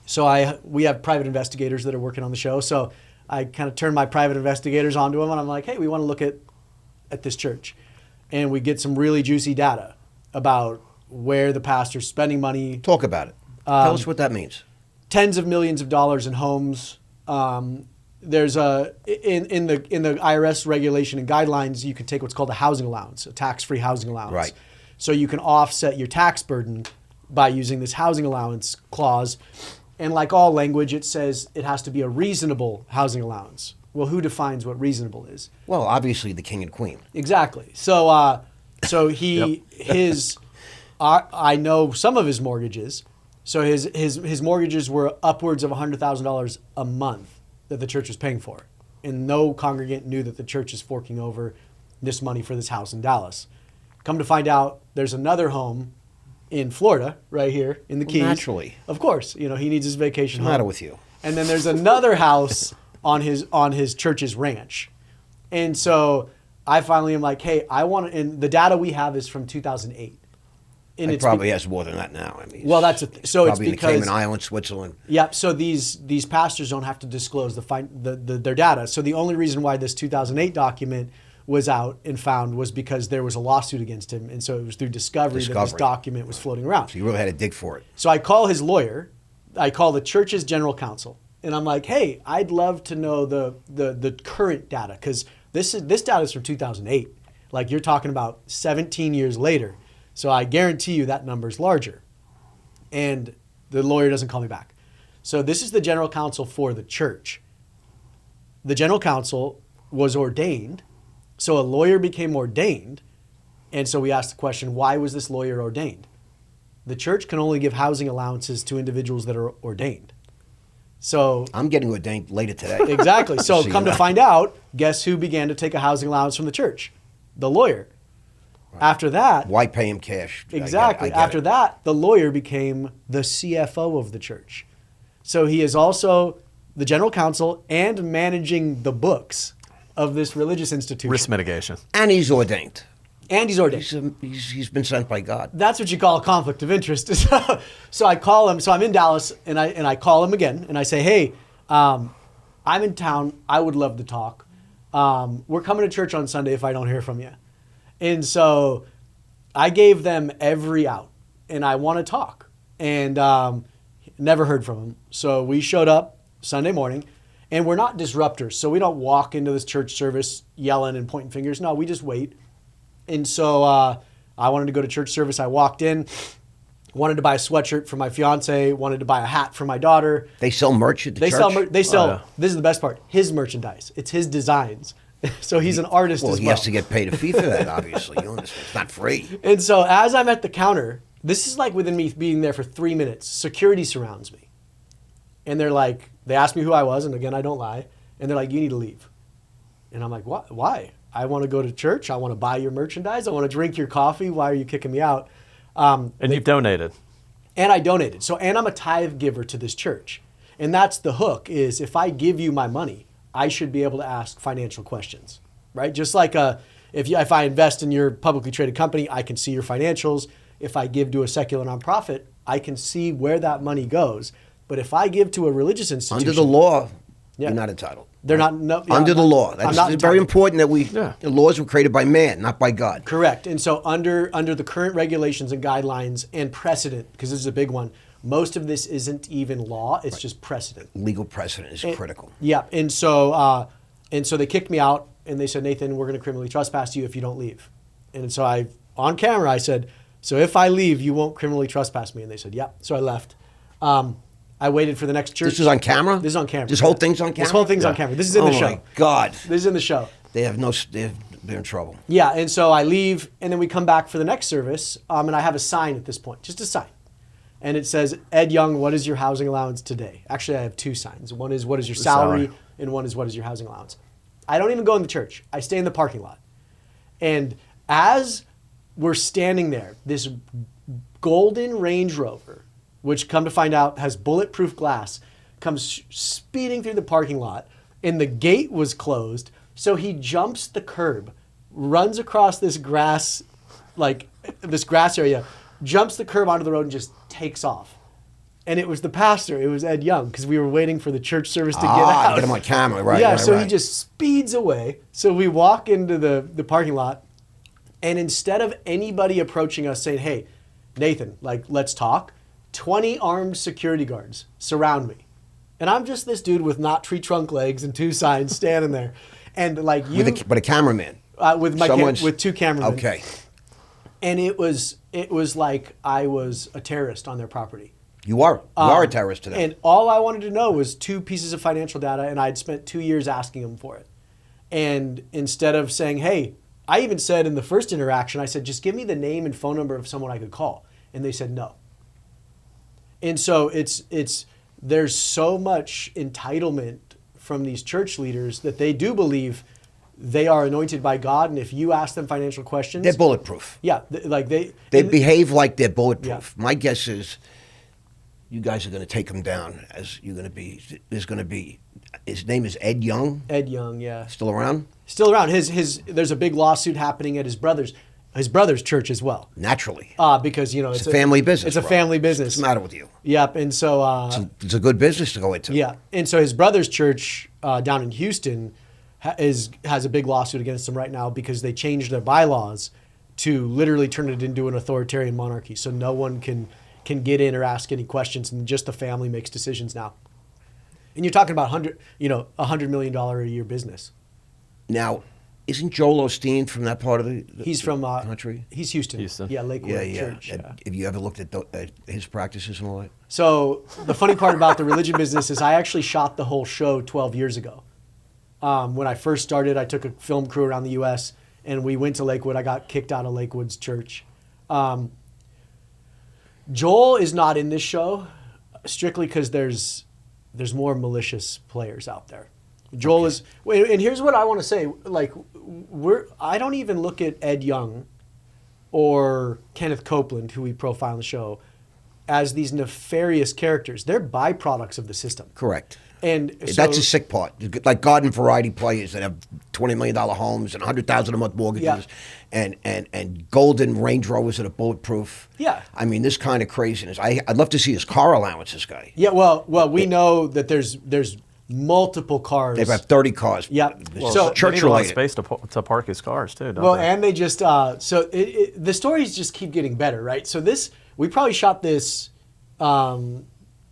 So we have private investigators that are working on the show. So I kind of turned my private investigators onto them, and I'm like, hey, we want to look at this church. And we get some really juicy data about where the pastor's spending money. Talk about it. Tell us what that means. Tens of millions of dollars in homes. There's in the IRS regulation and guidelines, you can take what's called a housing allowance, a tax-free housing allowance. Right. So you can offset your tax burden by using this housing allowance clause. And like all language, it says it has to be a reasonable housing allowance. Well, who defines what reasonable is? Well, obviously the king and queen. Exactly. So I know some of his mortgages. So his mortgages were upwards of $100,000 a month that the church was paying for. And no congregant knew that the church is forking over this money for this house in Dallas. Come to find out, there's another home in Florida, right here in the Keys. Naturally. Of course, he needs his vacation What's the matter with you? And then there's another house on his church's ranch. And so I finally am like, hey, and the data we have is from 2008. And He probably has more than that now. I mean, well, that's so it's probably in the because Cayman Islands, Switzerland. yeah. So these pastors don't have to disclose their data. So the only reason why this 2008 document was out and found was because there was a lawsuit against him, and so it was through discovery that this document was floating around. So you really had to dig for it. So I call his lawyer, I call the church's general counsel, and I'm like, hey, I'd love to know the current data, because this data is from 2008. Like, you're talking about 17 years later. So I guarantee you that number's larger. And the lawyer doesn't call me back. So this is the general counsel for the church. The general counsel was ordained. So a lawyer became ordained. And so we asked the question, why was this lawyer ordained? The church can only give housing allowances to individuals that are ordained. So I'm getting ordained later today. exactly. So come to know. find out, guess who began to take a housing allowance from the church? The lawyer. Right. After that, why pay him cash? Exactly. I get After it. that, the lawyer became the CFO of the church. So he is also the general counsel and managing the books of this religious institution. Risk mitigation. And he's ordained. And he's ordained. He's been sent by God. That's what you call a conflict of interest. So I call him. So I'm in Dallas, and I call him again, and I say, hey, I'm in town. I would love to talk. We're coming to church on Sunday if I don't hear from you. And so I gave them every out, and I want to talk, and never heard from him. So we showed up Sunday morning, and we're not disruptors. So we don't walk into this church service yelling and pointing fingers. No, we just wait. And so I wanted to go to church service. I walked in, wanted to buy a sweatshirt for my fiance, wanted to buy a hat for my daughter. They sell merch at the church? They sell, yeah. This is the best part, his merchandise. It's his designs. So he's an artist Well, as well. he has to get paid a fee for that, obviously. You understand? It's not free. And so as I'm at the counter, this is like within me being there for 3 minutes, security surrounds me. And they're like, they asked me who I was, and again, I don't lie. And they're like, you need to leave. And I'm like, what? Why? I want to go to church. I want to buy your merchandise. I want to drink your coffee. Why are you kicking me out? And you've donated. And I donated. So, and I'm a tithe giver to this church. And that's the hook, is if I give you my money, I should be able to ask financial questions, right? Just like if I invest in your publicly traded company, I can see your financials. If I give to a secular nonprofit, I can see where that money goes. But if I give to a religious institution, Under the law, you're not entitled. they're not. No, yeah, Under I'm the not- law. I'm That's not it's very entitled. important that Yeah. the laws were created by man, not by God. Correct. And so under the current regulations and guidelines and precedent, because this is a big one, most of this isn't even law, it's just precedent. Legal precedent is critical. Yeah. And so they kicked me out, and they said, Nathan, we're going to criminally trespass you if you don't leave. And so on camera, I said, so if I leave, you won't criminally trespass me. And they said, yeah. So I left. I waited for the next church. This is on camera? This is on camera. This whole thing's on camera? This whole thing's on camera. This is in the show. Oh, my God. This is in the show. They're in trouble. Yeah, and so I leave, and then we come back for the next service, and I have a sign at this point, just a sign. And it says, Ed Young, what is your housing allowance today? Actually, I have two signs. One is, what is your salary? And one is, what is your housing allowance? I don't even go in the church. I stay in the parking lot. And as we're standing there, this golden Range Rover, which come to find out has bulletproof glass, comes speeding through the parking lot, and the gate was closed. So he jumps the curb, runs across this grass area, jumps the curb onto the road, and just takes off. And it was the pastor. It was Ed Young, because we were waiting for the church service to get out. Get him on camera, right? Yeah, right, so right. he just speeds away. So we walk into the parking lot, and instead of anybody approaching us saying, hey, Nathan, let's talk, 20 armed security guards surround me. And I'm just this dude with not tree trunk legs and two signs standing there. And But a cameraman. with two cameramen. Okay. And it was like I was a terrorist on their property. You are a terrorist to them. And all I wanted to know was 2 pieces of financial data, and I'd spent 2 years asking them for it. And instead of saying, hey, I even said in the first interaction, I said, just give me the name and phone number of someone I could call. And they said no. And so there's so much entitlement from these church leaders that they do believe they are anointed by God, and if you ask them financial questions, They're bulletproof. yeah, They behave like they're bulletproof. Yeah. My guess is you guys are going to take him down. His name is Ed Young. Ed Young, yeah, Still around? still around. There's a big lawsuit happening at his brother's. his brother's church as well. Naturally. Because, you know, It's a family business, It's a bro. family business. What's the matter with you? Yep. And so, It's a good business to go into. yeah. And so his brother's church down in Houston has a big lawsuit against him right now because they changed their bylaws to literally turn it into an authoritarian monarchy. So no one can get in or ask any questions, and just the family makes decisions now. And you're talking about $100 million a year business. Now, isn't Joel Osteen from that part of the He's from country? He's Houston. Yeah, Lakewood Church. And have you ever looked at his practices and all that? So the funny part about the religion business is I actually shot the whole show 12 years ago. When I first started, I took a film crew around the U.S. and we went to Lakewood. I got kicked out of Lakewood's church. Joel is not in this show strictly because there's more malicious players out there. Joel is, and here's what I want to say: like, I don't even look at Ed Young or Kenneth Copeland, who we profile in the show, as these nefarious characters. They're byproducts of the system. Correct. And so, That's the sick part. Like garden variety players that have $20 million homes and $100,000 a month mortgages, and golden Range Rovers that are bulletproof. Yeah. I mean, this kind of craziness. I'd love to see his car allowance. This guy. yeah, well, we know that there's multiple cars. They have 30 cars. Yeah. Well, So- They church need a lot of related. space to park his cars too, don't Well, they? and they just the stories just keep getting better, right? So we probably shot this.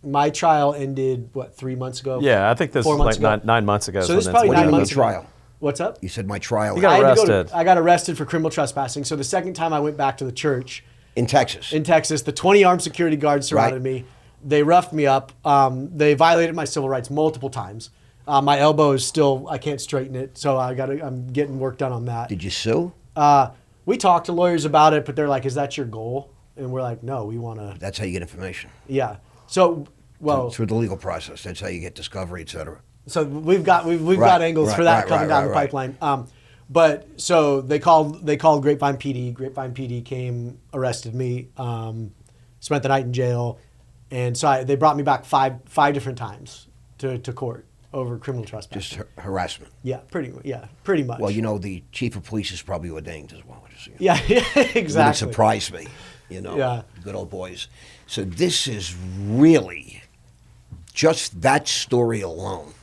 My trial ended 3 months ago? Yeah, I think this 4 is months like ago? nine months ago. So is this is when probably What do you 9 mean months trial? ago. What's up? You said my trial You got I had to go arrested. I got arrested for criminal trespassing. So the second time I went back to the church in Texas. in Texas, the 20 armed security guards surrounded me. They roughed me up. They violated my civil rights multiple times. My elbow is still, I can't straighten it, so I'm getting work done on that. Did you sue? We talked to lawyers about it, but they're like, "Is that your goal?" And we're like, "No, we want to." That's how you get information. Yeah. So, well, Through the legal process. That's how you get discovery, et cetera. so we've got Right, angles for that coming down the right. pipeline. But so they called Grapevine PD. Grapevine PD came, arrested me, spent the night in jail, and so they brought me back five different times to court over criminal trespass. Just harassment. Yeah, pretty much. Well, you know, the chief of police is probably ordained as well. Just, Yeah, exactly. It wouldn't surprise me, you know. Yeah. Good old boys. So this is really, just that story alone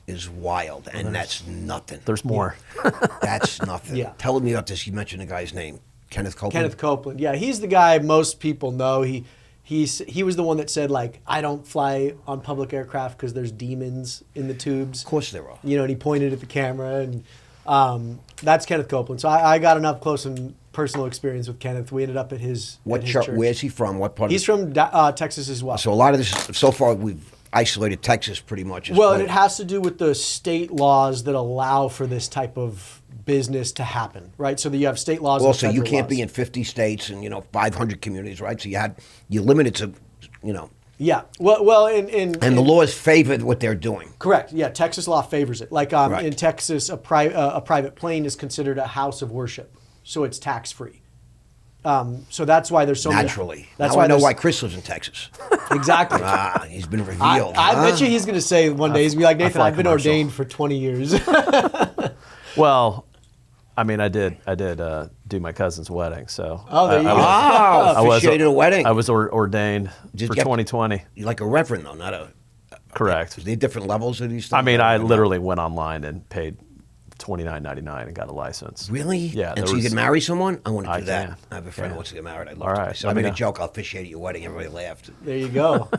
is wild, and that's nothing. There's more. That's nothing. Yeah. Tell me about this. You mentioned the guy's name, Kenneth Copeland. Kenneth Copeland. Yeah, he's the guy most people know. He was the one that said, like, I don't fly on public aircraft because there's demons in the tubes. Of course there are. You know, and he pointed at the camera, and that's Kenneth Copeland. So I got an up close and personal experience with Kenneth. We ended up at his church. Where's he from? What part? He's from Texas as well. So a lot of this, so far we've isolated Texas pretty much. Well, and it has to do with the state laws that allow for this type of business to happen, right? So that you have state laws. Also, and you federal can't laws. be in 50 states and 500 communities, right? So you're limited to, Yeah. Well, and and the law is favored what they're doing. correct. Yeah, Texas law favors it. Like Right. in Texas, a private plane is considered a house of worship, so it's tax free. So that's why there's so Naturally. many. That's now why I know there's- why Chris lives in Texas. Exactly. He's been revealed. I bet you he's going to say one day, he's going to be like, Nathan, feel like I've been commercial. ordained for 20 years. Well, I mean, I did do my cousin's wedding, so. Oh, there you go. Wow, officiated a wedding. I was ordained Did for you have- 2020. You're like a reverend, though, not a. Correct. Is there different levels of these things? I mean, I literally went online and paid $29.99 and got a license. Really? Yeah. And there so you was- can marry someone? I want to I do that. can. I have a friend who Yeah. wants to get married. I'd love All to. right. So I Let made me a know. joke. I'll officiate at your wedding. Everybody laughed. There you go.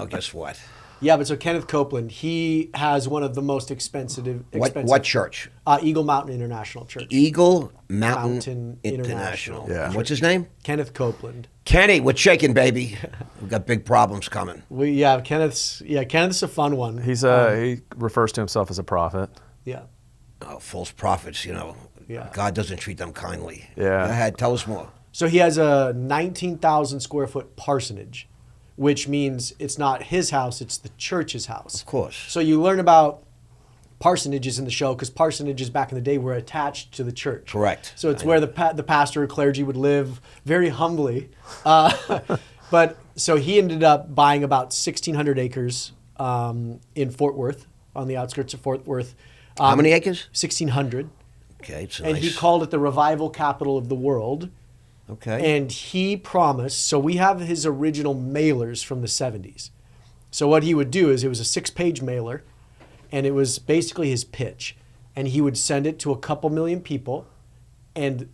Guess what? Yeah, but so Kenneth Copeland, he has one of the most expensive. What church? Eagle Mountain International Church. Eagle Mountain, Mountain International. International. Yeah. And what's his name? Kenneth Copeland. Kenny, we're shaking, baby. We've got big problems coming. Kenneth's a fun one. He's he refers to himself as a prophet. Yeah. Oh, false prophets, Yeah. God doesn't treat them kindly. Yeah. Go ahead, tell us more. So he has a 19,000 square foot parsonage, which means it's not his house, it's the church's house. Of course. So you learn about parsonages in the show because parsonages back in the day were attached to the church. Correct. So it's where the pastor or clergy would live very humbly. But so he ended up buying about 1,600 acres in Fort Worth, on the outskirts of Fort Worth. How many acres? 1,600. Okay, it's And nice. he called it the revival capital of the world Okay. And he promised, so we have his original mailers from the 70s. So what he would do is it was a 6-page mailer, and it was basically his pitch. And he would send it to a couple million people and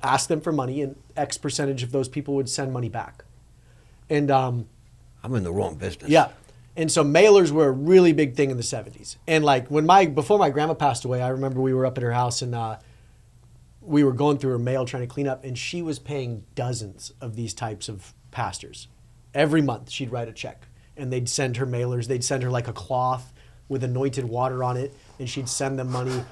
ask them for money, and X percentage of those people would send money back. And I'm in the wrong business. yeah. And so mailers were a really big thing in the 70s. And like before my grandma passed away, I remember we were up at her house and we were going through her mail trying to clean up, and she was paying dozens of these types of pastors. Every month she'd write a check and they'd send her mailers. They'd send her like a cloth with anointed water on it, and she'd send them money.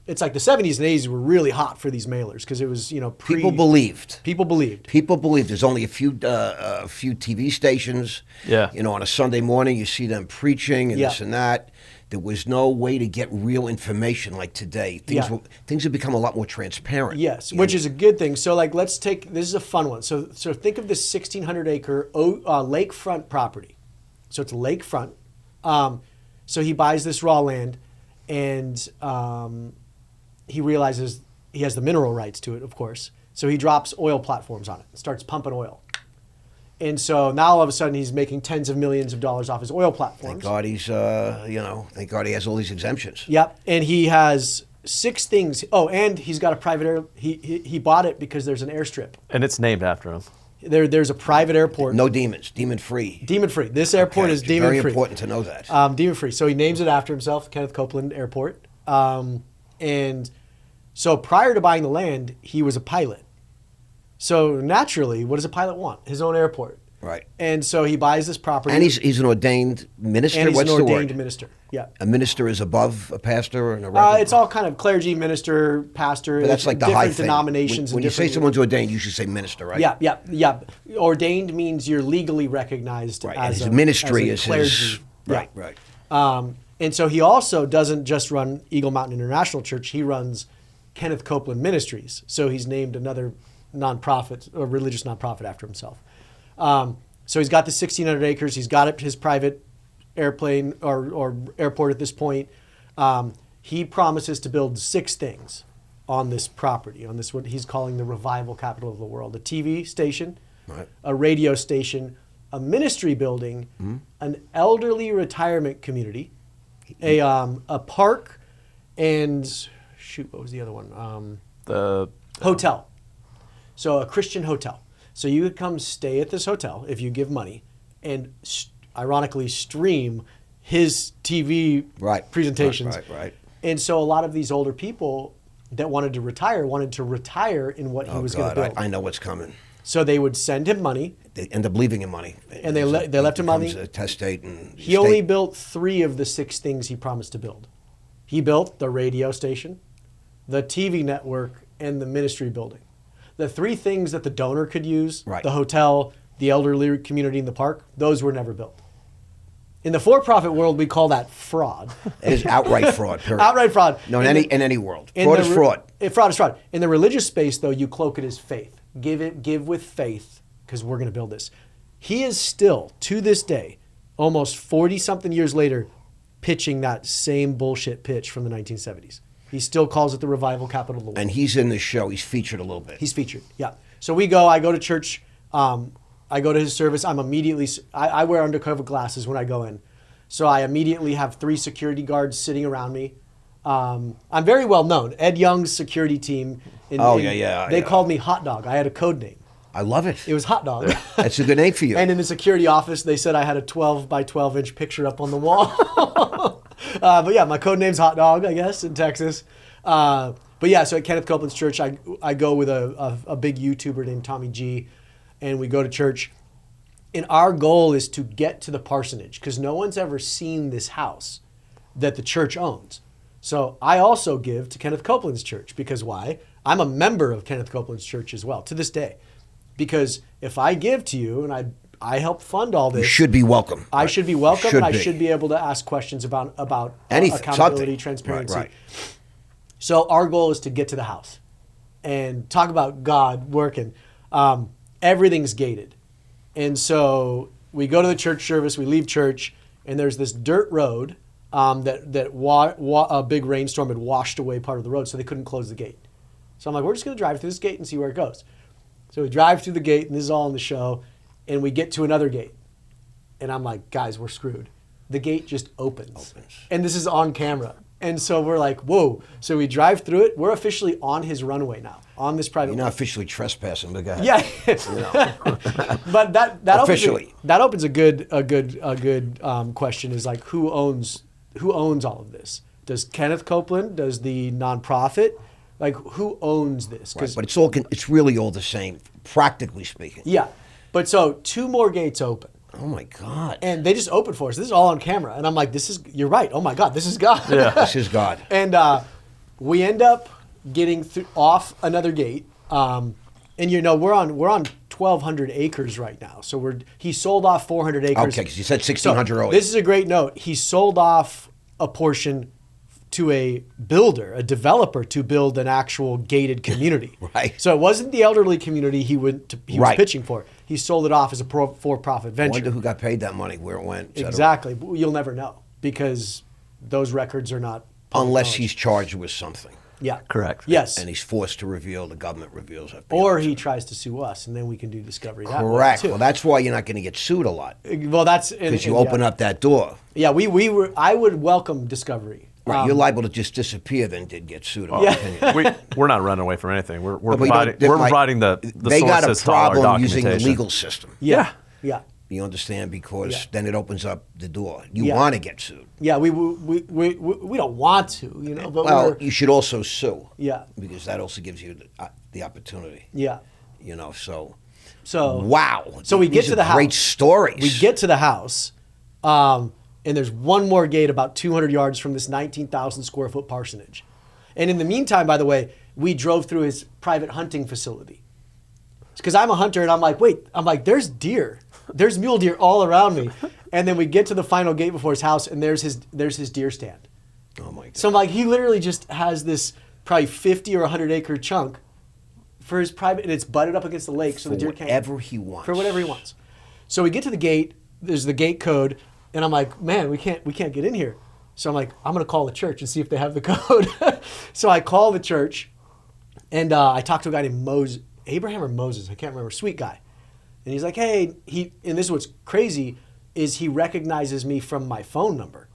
It's like the 70s and 80s were really hot for these mailers because it was, People believed. People believed. People believed. There's only a few TV stations. Yeah. On a Sunday morning, you see them preaching and this and that. There was no way to get real information like today. Things have become a lot more transparent. Yes, which is a good thing. So like, this is a fun one. So think of this 1,600-acre lakefront property. So it's lakefront. So he buys this raw land, and he realizes he has the mineral rights to it, of course. So he drops oil platforms on it and starts pumping oil. And so now all of a sudden he's making tens of millions of dollars off his oil platforms. Thank God he's, thank God he has all these exemptions. Yep. And he has 6 things. Oh, and he's got a private air. He bought it because there's an airstrip. And it's named after him. There's a private airport. No demons, demon-free. Demon-free. This airport is demon-free. Very important to know that. Demon-free. So he names it after himself, Kenneth Copeland Airport. And so prior to buying the land, he was a pilot. So naturally, what does a pilot want? His own airport. Right. And so he buys this property. And he's an ordained minister? And he's What's an the word? ordained minister. Yeah. A minister is above a pastor and a reverend? It's all kind of clergy, minister, pastor. But that's like the different high thing. Denominations. When you say someone's ordained, you should say minister, right? Yeah. Ordained means you're legally recognized Right. as His a ministry as a is clergy. his... Yeah. Right. And so he also doesn't just run Eagle Mountain International Church. He runs Kenneth Copeland Ministries. So he's named another nonprofit, or religious nonprofit, after himself. So he's got the 1,600 acres. He's got his private airplane or airport at this point. He promises to build 6 things on this property, on this what he's calling the revival capital of the world: a TV station, Right. a radio station, a ministry building, an elderly retirement community, a park, and what was the other one? The Hotel. So a Christian hotel. So you could come stay at this hotel if you give money, and ironically stream his TV presentations. Right. And so a lot of these older people that wanted to retire in what he was going to build. I know what's coming. So they would send him money. They end up leaving him money. And they left him money. A testate and He only built 3 of the 6 things he promised to build. He built the radio station, the TV network, and the ministry building. The 3 things that the donor could use, Right. the hotel, the elderly community, and the park, those were never built. In the for-profit world, we call that fraud. It is outright fraud. Period. Outright fraud. No, in any world, fraud is fraud. Fraud is fraud. In the religious space, though, you cloak it as faith. Give with faith, because we're going to build this. He is still, to this day, almost 40-something years later, pitching that same bullshit pitch from the 1970s. He still calls it the revival capital of the world. And he's in the show. He's featured a little bit. He's featured, yeah. So I go to church. I go to his service. I wear undercover glasses when I go in. So I immediately have 3 security guards sitting around me. I'm very well known. Ed Young's security team. They called me Hot Dog. I had a code name. I love it. It was Hot Dog. That's a good name for you. And in the security office, they said I had a 12 by 12 inch picture up on the wall. But yeah, my code name's Hot Dog, I guess, in Texas. But yeah, so at Kenneth Copeland's church, I go with a big YouTuber named Tommy G, and we go to church. And our goal is to get to the parsonage, because no one's ever seen this house that the church owns. So I also give to Kenneth Copeland's church, because why? I'm a member of Kenneth Copeland's church as well, to this day. Because if I give to you and I help fund all this, you should be welcome. I should be welcome, and I should be able to ask questions about anything, accountability, transparency. Right. So our goal is to get to the house and talk about God working. Everything's gated. And so we go to the church service, we leave church, and there's this dirt road that a big rainstorm had washed away part of the road, so they couldn't close the gate. So I'm like, we're just going to drive through this gate and see where it goes. So we drive through the gate, and this is all in the show, and we get to another gate. And I'm like, guys, we're screwed. The gate just opens. And this is on camera. And so we're like, whoa. So we drive through it. We're officially on his runway now, on this private You're way. not officially trespassing, but go ahead. Yeah. But that Officially. opens a good question is like, who owns all of this? Does Kenneth Copeland? Does the nonprofit? Like, who owns this? Right, but it's really all the same, practically speaking. Yeah. But so 2 more gates open. Oh my God. And they just opened for us. This is all on camera. And I'm like, you're right. Oh my God, this is God. Yeah. This is God. And we end up getting off another gate. And we're on 1,200 acres right now. So he sold off 400 acres. Okay, because you said 1,600 earlier. This is a great note. He sold off a portion to a builder, a developer, to build an actual gated community. Right. So it wasn't the elderly community he was pitching for. He sold it off as a for-profit I venture. wonder who got paid that money, where it went. et cetera. Exactly. But you'll never know because those records are not public Unless knowledge. he's charged with something. Yeah. Correct. Yes. And he's forced to reveal, the government reveals FBI. Or he tries to sue us, and then we can do discovery that way, Correct. too. Well, that's why you're not going to get sued a lot. Well, that's Because you open up that door. Yeah, I would welcome discovery. Right, you're liable to just disappear, then did get sued. In my opinion. We're not running away from anything. We're But we don't- providing the They sources got a to all our problem using the documentation. legal system. Yeah. Yeah. You understand? Because Yeah. then it opens up the door. You Yeah. want to get sued. Yeah, we don't want to, but Well, you should also sue. Yeah. Because that also gives you the opportunity. yeah. So So wow. So we get These to are the house. Great stories. We get to the house, and there's one more gate about 200 yards from this 19,000 square foot parsonage. And in the meantime, by the way, we drove through his private hunting facility. Because I'm a hunter, and I'm like, there's deer. There's mule deer all around me. And then we get to the final gate before his house, and there's his deer stand. Oh my God. So I'm like, he literally just has this probably 50 or 100 acre chunk for his private, and it's butted up against the lake, so the deer can't. Whatever he wants. For whatever he wants. So we get to the gate. There's the gate code, and I'm like, man, we can't get in here. So I'm like, I'm gonna call the church and see if they have the code. So I call the church, and I talked to a guy named Abraham or Moses, I can't remember, sweet guy. And he's like, hey, and this is what's crazy, is he recognizes me from my phone number.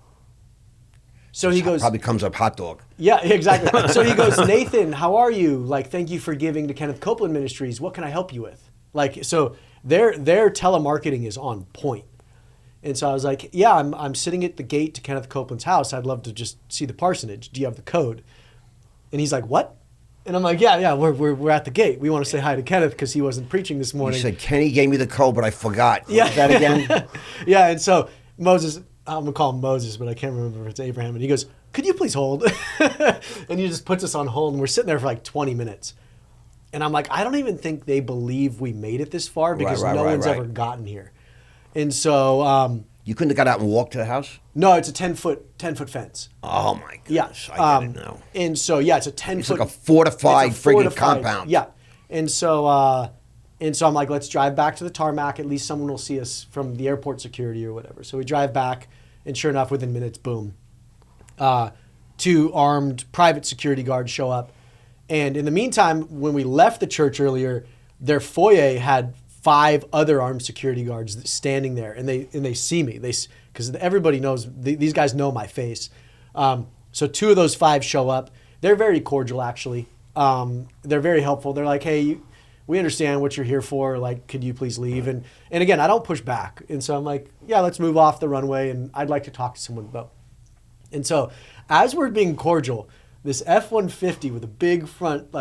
So he goes, Probably comes up hot dog. yeah, exactly. So he goes, Nathan, how are you? Like, thank you for giving to Kenneth Copeland Ministries. What can I help you with? Like, so their telemarketing is on point. And so I was like, yeah, I'm sitting at the gate to Kenneth Copeland's house. I'd love to just see the parsonage. Do you have the code? And he's like, what? And I'm like, yeah, we're at the gate. We want to say hi to Kenneth because he wasn't preaching this You morning. said Kenny gave me the code, but I forgot. Yeah. What was that again? Yeah, and so Moses, I'm gonna call him Moses, but I can't remember if it's Abraham. And he goes, could you please hold? And he just puts us on hold, and we're sitting there for like 20 minutes. And I'm like, I don't even think they believe we made it this far because no one's ever gotten here. And so You couldn't have got out and walked to the house? no, it's a 10-foot fence. Oh my Yeah, goodness. I get it now. And so yeah, it's a 10-foot. It's like a fortified friggin' compound. Yeah, and so I'm like, let's drive back to the tarmac. At least someone will see us from the airport security or whatever. So we drive back, and sure enough, within minutes, boom, 2 armed private security guards show up. And in the meantime, when we left the church earlier, their foyer had 5 other armed security guards standing there, and they see me. Because everybody knows these guys know my face. So 2 of those 5 show up. They're very cordial, actually. They're very helpful. They're like, hey, we understand what you're here for. Like, could you please leave? And again, I don't push back. And so I'm like, yeah, let's move off the runway, and I'd like to talk to someone about. And so as we're being cordial, this F-150 with a big front,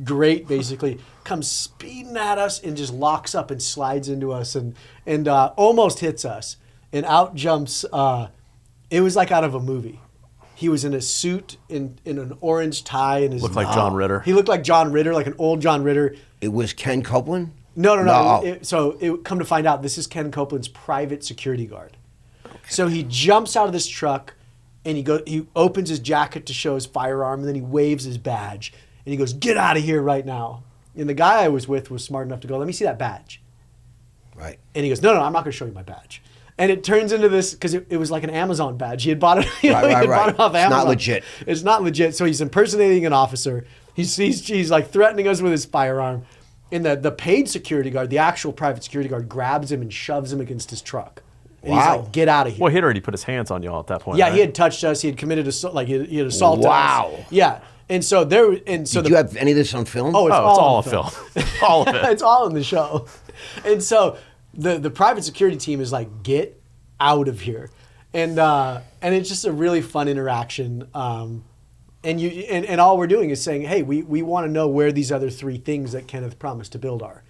grate basically, comes speeding at us and just locks up and slides into us and almost hits us. And out jumps, it was like out of a movie. He was in a suit, in an orange tie. And Looked like John Ritter. He looked like John Ritter, like an old John Ritter. It was Ken Copeland? No. So come to find out, this is Ken Copeland's private security guard. Okay. So he jumps out of this truck, and he opens his jacket to show his firearm, and then he waves his badge, and he goes, get out of here right now. And the guy I was with was smart enough to go, let me see that badge. Right. And he goes, no, I'm not going to show you my badge. And it turns into this, because it was like an Amazon badge. He had bought it, bought it off Amazon. It's not legit. It's not legit. So he's impersonating an officer. He's like threatening us with his firearm. And the paid security guard, the actual private security guard, grabs him and shoves him against his truck. And he's Wow. like, get out of here. Well, he'd already put his hands on y'all at that point. Yeah, right? he had touched us. He had committed assault. Like he had assaulted Wow. us. Yeah, and so there. And so Did you have any of this on film? Oh, It's all on film. All of it. it's all in the show. And so the private security team is like, get out of here, and it's just a really fun interaction. And all we're doing is saying, hey, we want to know where these other 3 things that Kenneth promised to build are.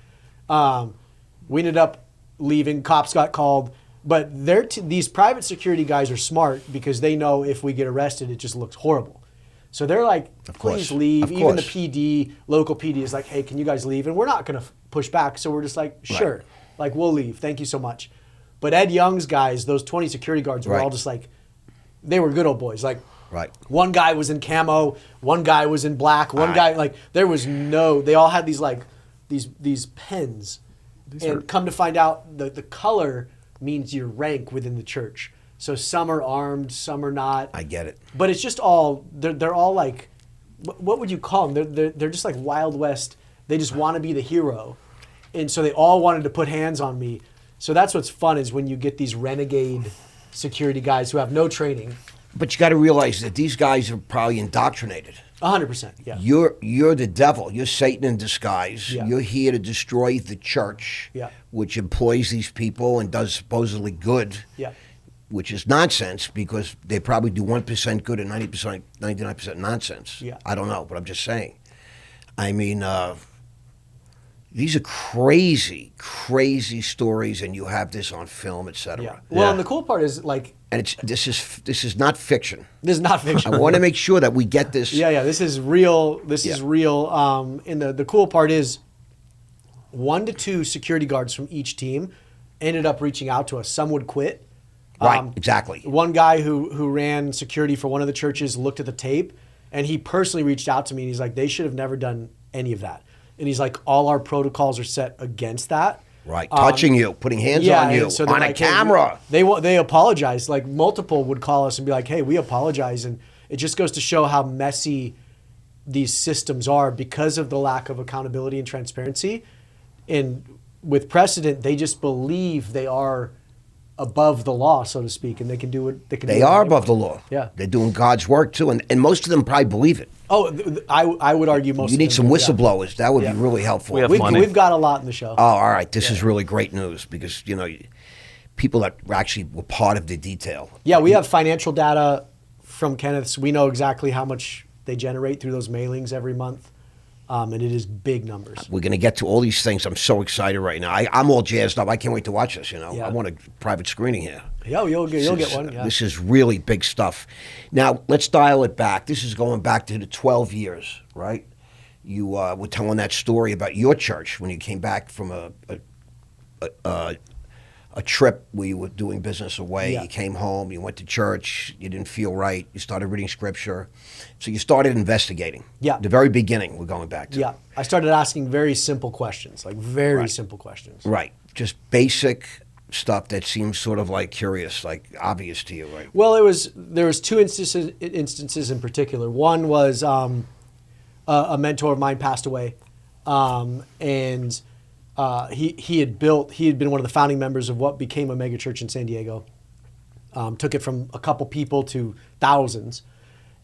We ended up leaving. Cops got called. But these private security guys are smart because they know if we get arrested, it just looks horrible. So they're like, please leave. Even the PD, local PD is like, hey, can you guys leave? And we're not going to push back. So we're just like, sure. Right. Like, we'll leave. Thank you so much. But Ed Young's guys, those 20 security guards were Right. all just like, they were good old boys. Like, Right. one guy was in camo, one guy was in black, one guy, like, there was they all had these, like, these pens. And come to find out, the color means your rank within the church. So some are armed, some are not. I get it. But it's just all, they're all like, what would you call them? They're just like Wild West. They just want to be the hero. And so they all wanted to put hands on me. So that's what's fun is when you get these renegade security guys who have no training. But you got to realize that these guys are probably indoctrinated. 100%, yeah. You're the devil. You're Satan in disguise. Yeah. You're here to destroy the church, Yeah. which employs these people and does supposedly good, Yeah. which is nonsense because they probably do 1% good and 99% nonsense. Yeah. I don't know, but I'm just saying. I mean, these are crazy, crazy stories, and you have this on film, etc. Yeah. Well, Yeah. and the cool part is like, And this is not fiction. this is not fiction. I want to make sure that we get this. Yeah, this is real. This is Yeah. real. And the cool part is 1 to 2 security guards from each team ended up reaching out to us. Some would quit. Right, exactly. One guy who ran security for one of the churches looked at the tape, and he personally reached out to me, and he's like, they should have never done any of that. And he's like, all our protocols are set against that. Right, touching you, putting hands on you, and so they're on a like, hey, camera. they apologize. Like multiple would call us and be like, "Hey, we apologize," and it just goes to show how messy these systems are because of the lack of accountability and transparency. And with precedent, they just believe they are above the law, so to speak, and they can do it. They are above the law. Yeah. They're doing God's work too, and most of them probably believe it. Oh, I would argue most. You of need them some do, yeah. whistleblowers. That would Yeah. be really helpful. We have We've, money. we've got a lot in the show. Oh, all right. This is really great news because people that actually were part of the detail. Yeah, we have financial data from Kenneth's. We know exactly how much they generate through those mailings every month, and it is big numbers. We're going to get to all these things. I'm so excited right now. I'm all jazzed up. I can't wait to watch this. Yeah. I want a private screening here. Yeah, you'll get one. Yeah. This is really big stuff. Now, let's dial it back. This is going back to the 12 years, right? You were telling that story about your church when you came back from a trip where you were doing business away. Yeah. You came home, you went to church, you didn't feel right, you started reading scripture. So you started investigating. Yeah. The very beginning we're going back to. Yeah, I started asking very simple questions, like very Right. simple questions. Right. Just basic stuff that seems sort of like curious, like obvious to you, right? Well, there was 2 instances in particular. One was a mentor of mine passed away, and he had been one of the founding members of what became a mega church in San Diego. Took it from a couple people to thousands,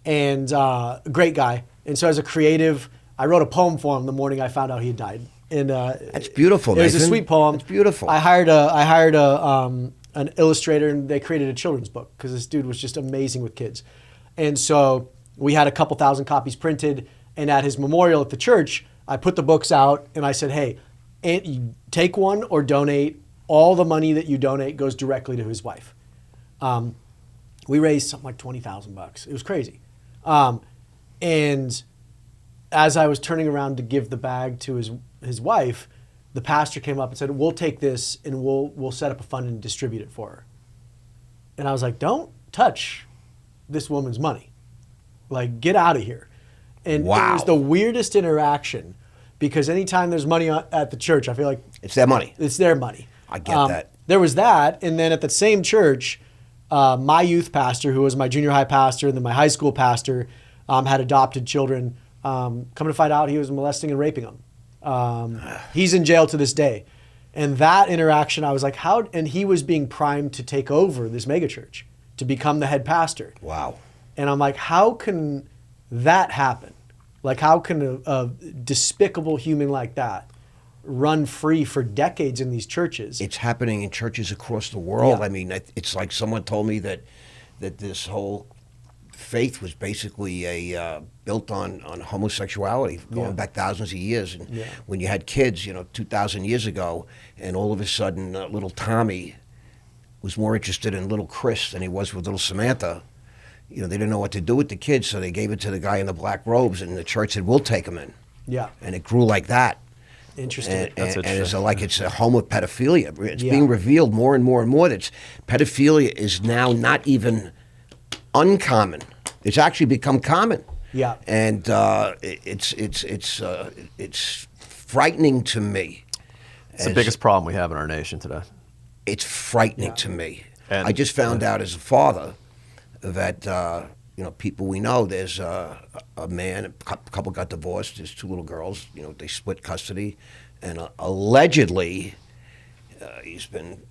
and a great guy. And so as a creative, I wrote a poem for him the morning I found out he had died. And That's beautiful, It was a Nathan. sweet poem. It's beautiful. I hired an illustrator, and they created a children's book because this dude was just amazing with kids. And so we had a couple thousand copies printed, and at his memorial at the church, I put the books out, and I said, hey, you take one or donate. All the money that you donate goes directly to his wife. We raised something like $20,000. It was crazy. And as I was turning around to give the bag to his wife, the pastor came up and said, we'll take this and we'll set up a fund and distribute it for her. And I was like, don't touch this woman's money. Like, get out of here. And it Wow. was the weirdest interaction because anytime there's money at the church, I feel like It's their money. it's their money. I get that. There was that. And then at the same church, my youth pastor, who was my junior high pastor, and then my high school pastor, had adopted children. Coming to find out he was molesting and raping them. He's in jail to this day. And that interaction, I was like, how? And he was being primed to take over this megachurch, to become the head pastor. Wow. And I'm like, how can that happen? Like, how can a despicable human like that run free for decades in these churches? It's happening in churches across the world. Yeah. I mean, it's like someone told me that this whole faith was basically built on homosexuality going back thousands of years. And when you had kids, 2,000 years ago, and all of a sudden little Tommy was more interested in little Chris than he was with little Samantha. They didn't know what to do with the kids, so they gave it to the guy in the black robes, and the church said, "We'll take him in." Yeah. And it grew like that. Interesting. And it's a home of pedophilia. It's being revealed more and more and more that pedophilia is now not even uncommon. It's actually become common. Yeah. And it's frightening to me. It's the biggest problem we have in our nation today. It's frightening to me. And I just found out as a father that people we know. There's a man, a couple got divorced. There's two little girls. They split custody, and allegedly he's been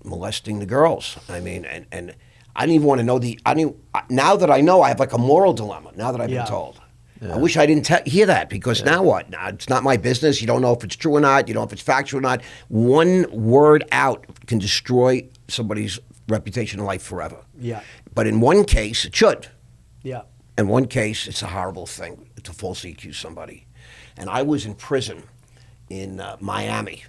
molesting the girls. I mean, and I didn't even want to know now that I know, I have like a moral dilemma. Now that I've been told. I wish I didn't hear that, because now what? Now it's not my business. You don't know if it's true or not. You don't know if it's factual or not. One word out can destroy somebody's reputation in life forever. Yeah. But in one case, it should. Yeah. In one case, it's a horrible thing to falsely accuse somebody. And I was in prison in Miami,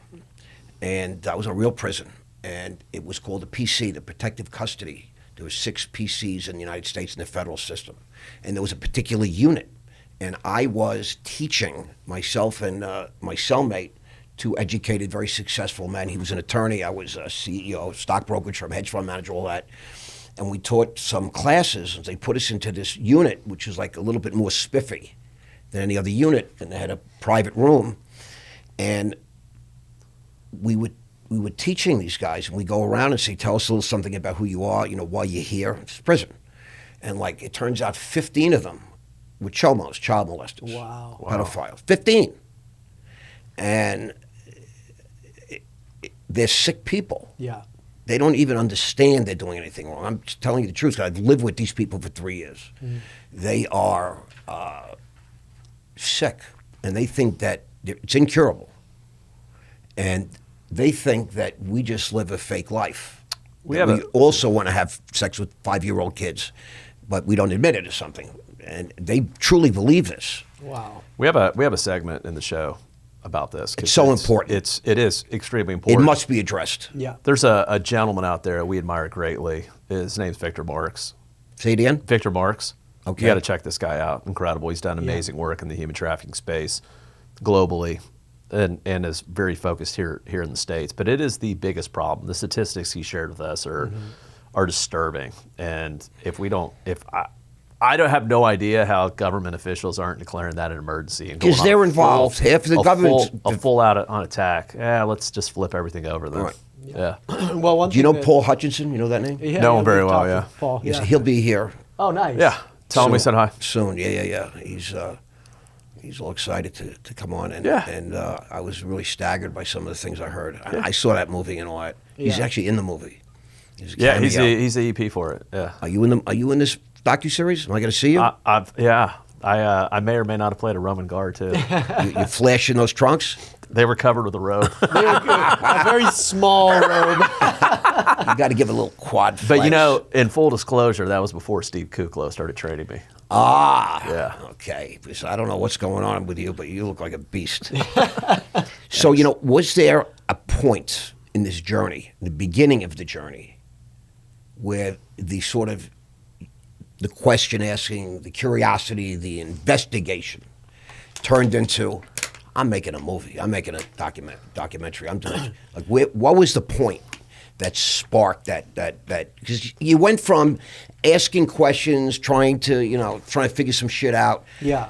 and I was in a real prison, and it was called the PC, the Protective Custody. There were 6 PCs in the United States in the federal system, and there was a particular unit. And I was teaching myself and my cellmate, 2 educated, very successful men. He was an attorney. I was a CEO, stockbroker, firm, hedge fund manager, all that. And we taught some classes, and they put us into this unit, which was like a little bit more spiffy than any other unit, and they had a private room. And we were teaching these guys, and we go around and say, tell us a little something about who you are, why you're here. It's prison. And it turns out 15 of them were chomos, child molesters. Wow. Pedophiles. 15. And they're sick people. Yeah. They don't even understand they're doing anything wrong. I'm just telling you the truth. I've lived with these people for 3 years. They are sick, and they think that it's incurable. And they think that we just live a fake life. We also want to have sex with 5-year-old kids, but we don't admit it as something. And they truly believe this. Wow. We have a segment in the show about this. It's so important. It is extremely important. It must be addressed. Yeah. There's a gentleman out there we admire greatly. His name's Victor Marks. Say it again? Victor Marks. Okay. You got to check this guy out. Incredible. He's done amazing work in the human trafficking space globally, and is very focused here in the States. But it is the biggest problem. The statistics he shared with us are disturbing. And I don't have no idea how government officials aren't declaring that an emergency. Because they're involved. Half the government. A full out on attack. Yeah, let's just flip everything over then. Right. Yeah. Well, Do you know Paul Hutchinson? You know that name? Yeah, Know him very well, yeah. Paul. Yes, Yeah. he'll be here Oh, nice. Yeah. Tell him we said hi. soon. Yeah. He's all excited to come on. And I was really staggered by some of the things I heard. I saw that movie and all that. He's Yeah. actually in the movie. He's a Yeah, cameo. he's the EP for it. Yeah. Are you in this docu-series? Am I going to see you? I may or may not have played a Roman guard too. You flash in those trunks? They were covered with a robe. A very small robe. You got to give a little quad flex. But in full disclosure, that was before Steve Kuklo started training me. Yeah. Okay. Because I don't know what's going on with you, but you look like a beast. So, was there a point in this journey, the beginning of the journey, where the sort of the question asking, the curiosity, the investigation turned into, I'm making a movie, I'm making a documentary, I'm doing what was the point that sparked that because you went from asking questions, trying to figure some shit out,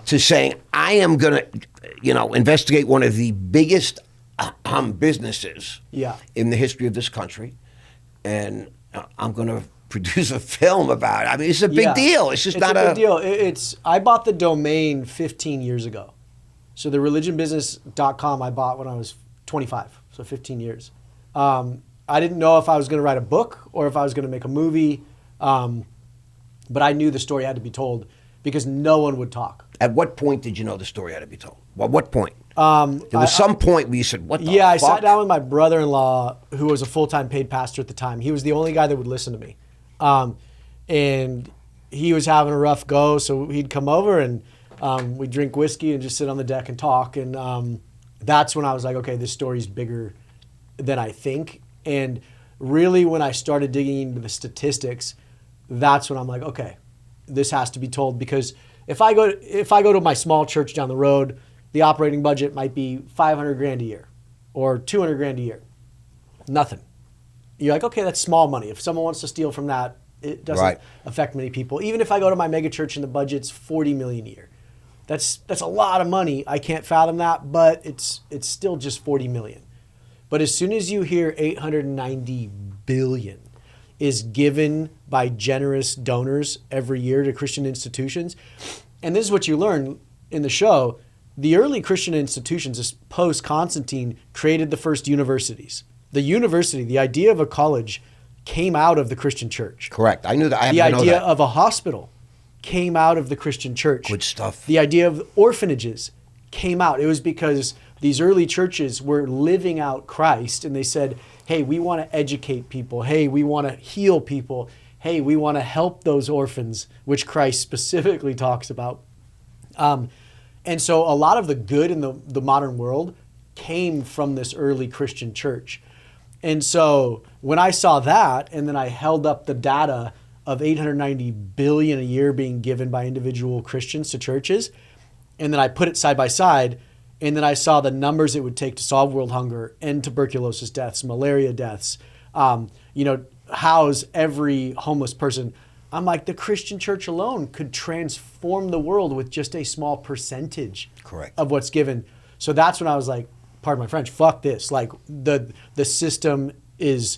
to saying, I am gonna investigate one of the biggest businesses in the history of this country, and I'm gonna produce a film about it. I mean, it's a big deal. It's just not a big deal. I bought the domain 15 years ago. So the religionbusiness.com I bought when I was 25, so 15 years. I didn't know if I was going to write a book or if I was going to make a movie, but I knew the story had to be told because no one would talk. At what point did you know the story had to be told? Well, what point? There was some point where you said, what the fuck? I sat down with my brother-in-law, who was a full-time paid pastor at the time. He was the only guy that would listen to me. And he was having a rough go, so he'd come over and we'd drink whiskey and just sit on the deck and talk. And that's when I was like, okay, this story's bigger than I think. And really when I started digging into the statistics, that's when I'm like, okay, this has to be told. Because if I go to my small church down the road, the operating budget might be $500,000 a year or $200,000 a year. Nothing. You're like, okay, that's small money. If someone wants to steal from that, it doesn't affect many people. Even if I go to my mega church and the budget's $40 million a year, that's a lot of money. I can't fathom that, but it's still just $40 million. But as soon as you hear $890 billion is given by generous donors every year to Christian institutions, and this is what you learn in the show. The early Christian institutions, post-Constantine, created the first universities. The university, the idea of a college, came out of the Christian church. Correct. I knew that. The idea of a hospital came out of the Christian church. Good stuff. The idea of orphanages came out. It was because these early churches were living out Christ, and they said, hey, we want to educate people. Hey, we want to heal people. Hey, we want to help those orphans, which Christ specifically talks about. And so a lot of the good in the modern world came from this early Christian church. And so when I saw that, and then I held up the data of $890 billion a year being given by individual Christians to churches, and then I put it side by side, and then I saw the numbers it would take to solve world hunger, end tuberculosis deaths, malaria deaths, house every homeless person. I'm like, the Christian church alone could transform the world with just a small percentage of what's given. So that's when I was like, pardon my French, fuck this. Like the system has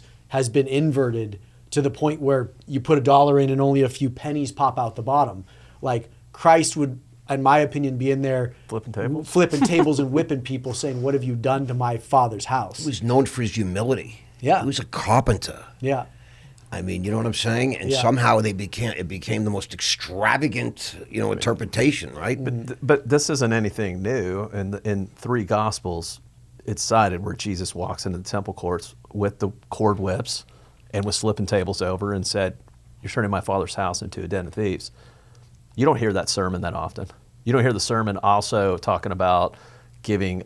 been inverted to the point where you put $1 in and only a few pennies pop out the bottom. Like Christ would, in my opinion, be in there flipping tables and whipping people, saying, what have you done to my Father's house? He was known for his humility. Yeah. He was a carpenter. Yeah. I mean, you know what I'm saying? And somehow it became the most extravagant, interpretation, right? But this isn't anything new. In 3 Gospels, it's cited where Jesus walks into the temple courts with the cord whips and was flipping tables over and said, you're turning my Father's house into a den of thieves. You don't hear that sermon that often. You don't hear the sermon also talking about giving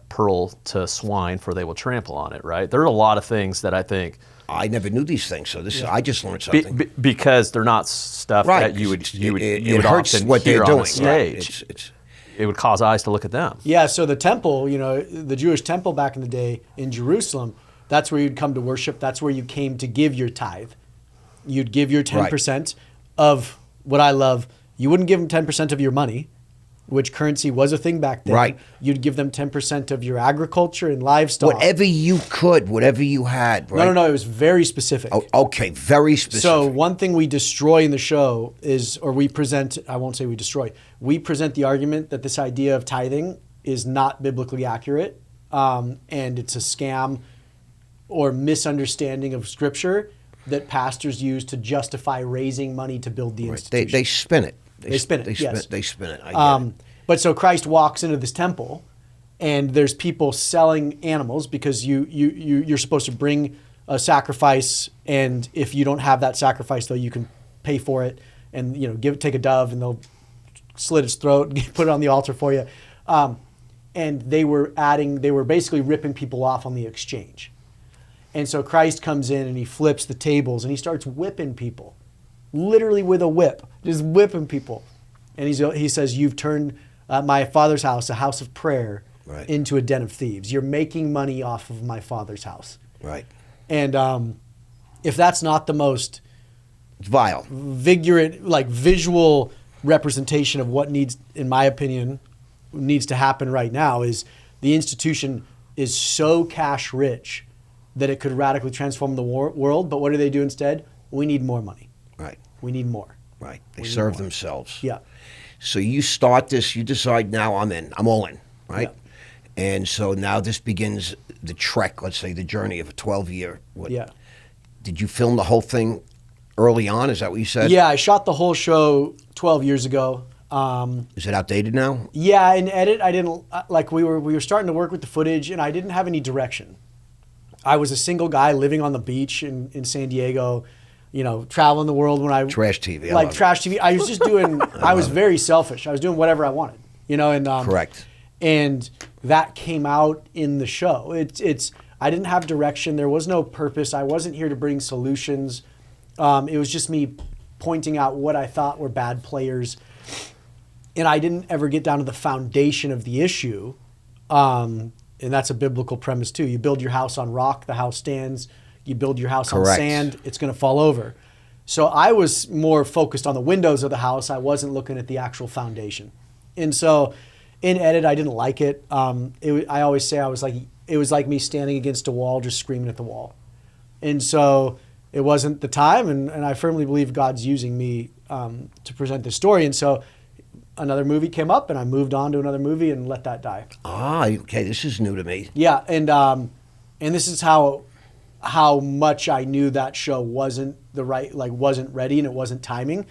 pearl to swine for they will trample on it, right? There are a lot of things that I think... I never knew these things, so I just learned something. Because they're not stuff that you would often what hear they're on doing. a stage. Right. It would cause eyes to look at them. Yeah, so the temple, the Jewish temple back in the day in Jerusalem, that's where you'd come to worship. That's where you came to give your tithe. You'd give your 10% of what I love. You wouldn't give them 10% of your money, which currency was a thing back then. Right. You'd give them 10% of your agriculture and livestock. Whatever you could, whatever you had, right? No, it was very specific. Oh, okay, very specific. So one thing we destroy in the show we present the argument that this idea of tithing is not biblically accurate, and it's a scam or misunderstanding of Scripture that pastors use to justify raising money to build the institution. They spin it. They spin it. Yes. They spin it. I get it. But so Christ walks into this temple, and there's people selling animals because you're supposed to bring a sacrifice, and if you don't have that sacrifice, though, you can pay for it, and take a dove, and they'll slit its throat and put it on the altar for you. And they were basically ripping people off on the exchange. And so Christ comes in and he flips the tables and he starts whipping people. Literally with a whip, just whipping people. And he says, you've turned my Father's house, a house of prayer, into a den of thieves. You're making money off of my Father's house. Right. And if that's not the most vile, vigorous, visual representation of what needs, in my opinion, needs to happen right now, is the institution is so cash rich that it could radically transform the world. But what do they do instead? We need more money. Right. We need more. Right. They serve themselves. Yeah. So you start this, you decide now I'm in. I'm all in. right? And so now this begins the trek, let's say the journey of a 12-year. Yeah. Did you film the whole thing early on? Is that what you said? Yeah, I shot the whole show 12 years ago. Is it outdated now? Yeah, in edit, I didn't, like we were starting to work with the footage and I didn't have any direction. I was a single guy living on the beach in San Diego, you know, traveling the world when I... Trash TV. Like trash TV. I was just doing, I was very selfish. I was doing whatever I wanted, you know, and... Correct. And that came out in the show. I didn't have direction. There was no purpose. I wasn't here to bring solutions. It was just me pointing out what I thought were bad players. And I didn't ever get down to the foundation of the issue. And that's a biblical premise too. You build your house on rock, the house stands. You build your house on sand, it's going to fall over. So I was more focused on the windows of the house. I wasn't looking at the actual foundation. And so in edit, I didn't like it. I always say it was like me standing against a wall, just screaming at the wall. And so it wasn't the time, and I firmly believe God's using me to present this story. And so another movie came up, and I moved on to another movie and let that die. Ah, okay, this is new to me. Yeah, and this is how much I knew that show wasn't wasn't ready and it wasn't timing,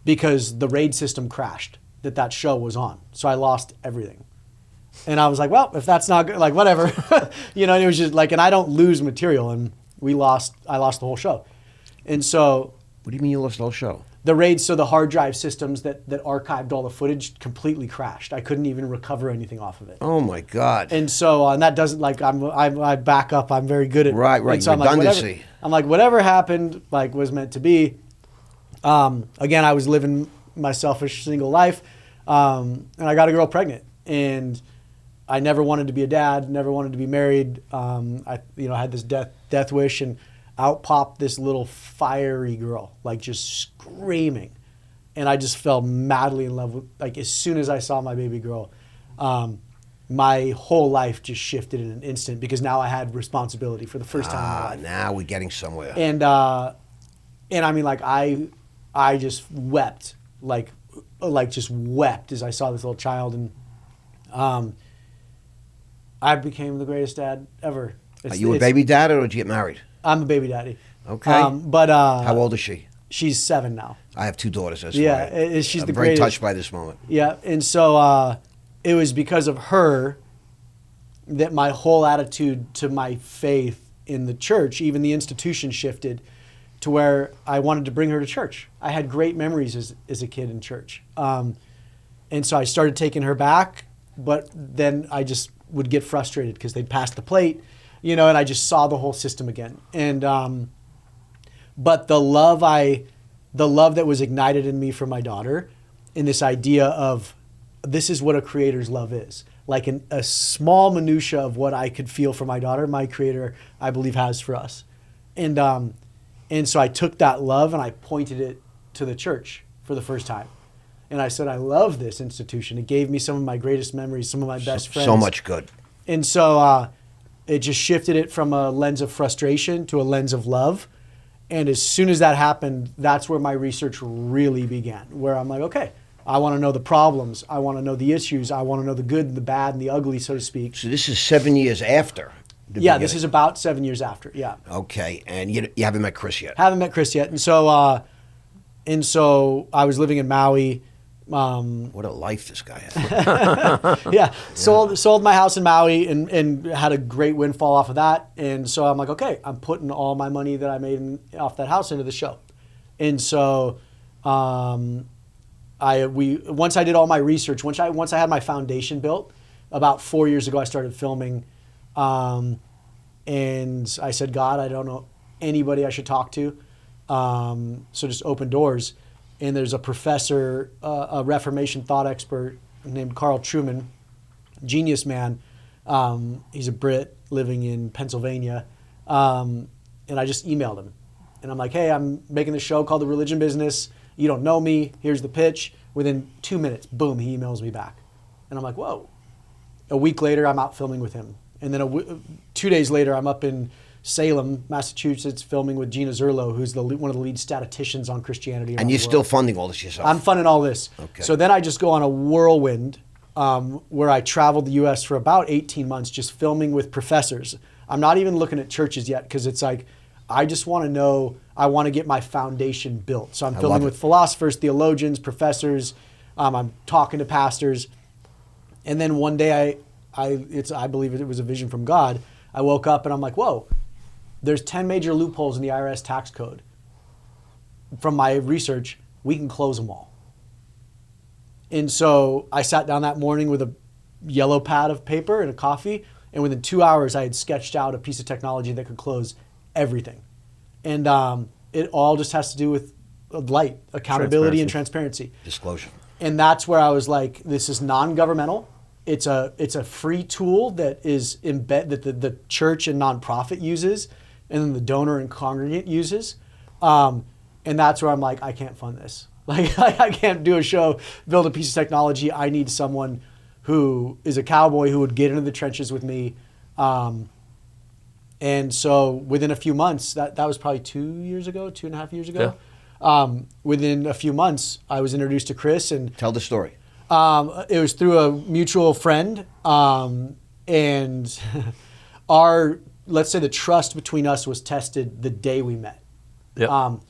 because the raid system crashed that show was on. So I lost everything. And I was like, well, if that's not good, like whatever, you know, and it was just like, and I don't lose material, and I lost the whole show. And so. What do you mean you lost the whole show? The raids, so the hard drive systems that archived all the footage completely crashed. I couldn't even recover anything off of it. Oh my God. And so, and that doesn't, like, I back up, I'm very good at. Right, and so redundancy. I'm like, whatever happened, like, was meant to be. Again, I was living my selfish single life. And I got a girl pregnant, and I never wanted to be a dad, never wanted to be married. I had this death wish, and out popped this little fiery girl, like just screaming. And I just fell madly in love with, like, as soon as I saw my baby girl, my whole life just shifted in an instant, because now I had responsibility for the first time in my life. Now we're getting somewhere. And I mean, like, I just wept, like just wept as I saw this little child, and I became the greatest dad ever. Are you a baby dad, or did you get married? I'm a baby daddy. Okay. How old is she? She's 7 now. I have 2 daughters. That's yeah, why she's I'm the very greatest. touched by this moment. Yeah, and so it was because of her that my whole attitude to my faith in the church, even the institution, shifted to where I wanted to bring her to church. I had great memories as a kid in church. And so I started taking her back, but then I just would get frustrated because they'd pass the plate, you know, and I just saw the whole system again. And but the love that was ignited in me for my daughter, in this idea of this is what a creator's love is. Like a small minutia of what I could feel for my daughter, my creator, I believe, has for us. And so I took that love and I pointed it to the church for the first time. And I said, I love this institution. It gave me some of my greatest memories, some of my best friends. So much good. And so it just shifted it from a lens of frustration to a lens of love. And as soon as that happened, that's where my research really began, where I'm like, okay, I want to know the problems. I want to know the issues. I want to know the good, the bad, and the ugly, so to speak. So this is 7 years after the Yeah, beginning. this is about 7 years after, yeah. Okay, and you haven't met Chris yet? Haven't met Chris yet. And so I was living in Maui. What a life this guy had. Yeah, sold my house in Maui and had a great windfall off of that. And so I'm like, okay, I'm putting all my money that I made off that house into the show. And so once I did all my research, once I had my foundation built, about 4 years ago I started filming, and I said, God, I don't know anybody I should talk to, so just open doors. And there's a professor, a Reformation thought expert named Carl Trueman, genius man. He's a Brit living in Pennsylvania. And I just emailed him. And I'm like, hey, I'm making this show called The Religion Business. You don't know me. Here's the pitch. Within 2 minutes, boom, he emails me back. And I'm like, whoa. A week later, I'm out filming with him. And then 2 days later, I'm up in Salem, Massachusetts, filming with Gina Zerlo, who's one of the lead statisticians on Christianity. And you're still funding all this yourself? I'm funding all this. Okay. So then I just go on a whirlwind where I traveled the U.S. for about 18 months just filming with professors. I'm not even looking at churches yet because it's like, I just want to know, I want to get my foundation built. So I'm filming with philosophers, theologians, professors. I'm talking to pastors. And then one day I believe it was a vision from God. I woke up and I'm like, whoa, there's 10 major loopholes in the IRS tax code. From my research, we can close them all. And so I sat down that morning with a yellow pad of paper and a coffee, and within 2 hours I had sketched out a piece of technology that could close everything. And it all just has to do with light, accountability, and transparency. Disclosure. And that's where I was like, this is non-governmental. It's a free tool that is that the church and nonprofit uses, and then the donor and congregate uses. And that's where I'm like, I can't fund this. Like, I can't do a show, build a piece of technology. I need someone who is a cowboy who would get into the trenches with me. And so within a few months, that was probably 2.5 years ago. Yeah. Within a few months, I was introduced to Chris. And tell the story. It was through a mutual friend. And let's say the trust between us was tested the day we met. Yep.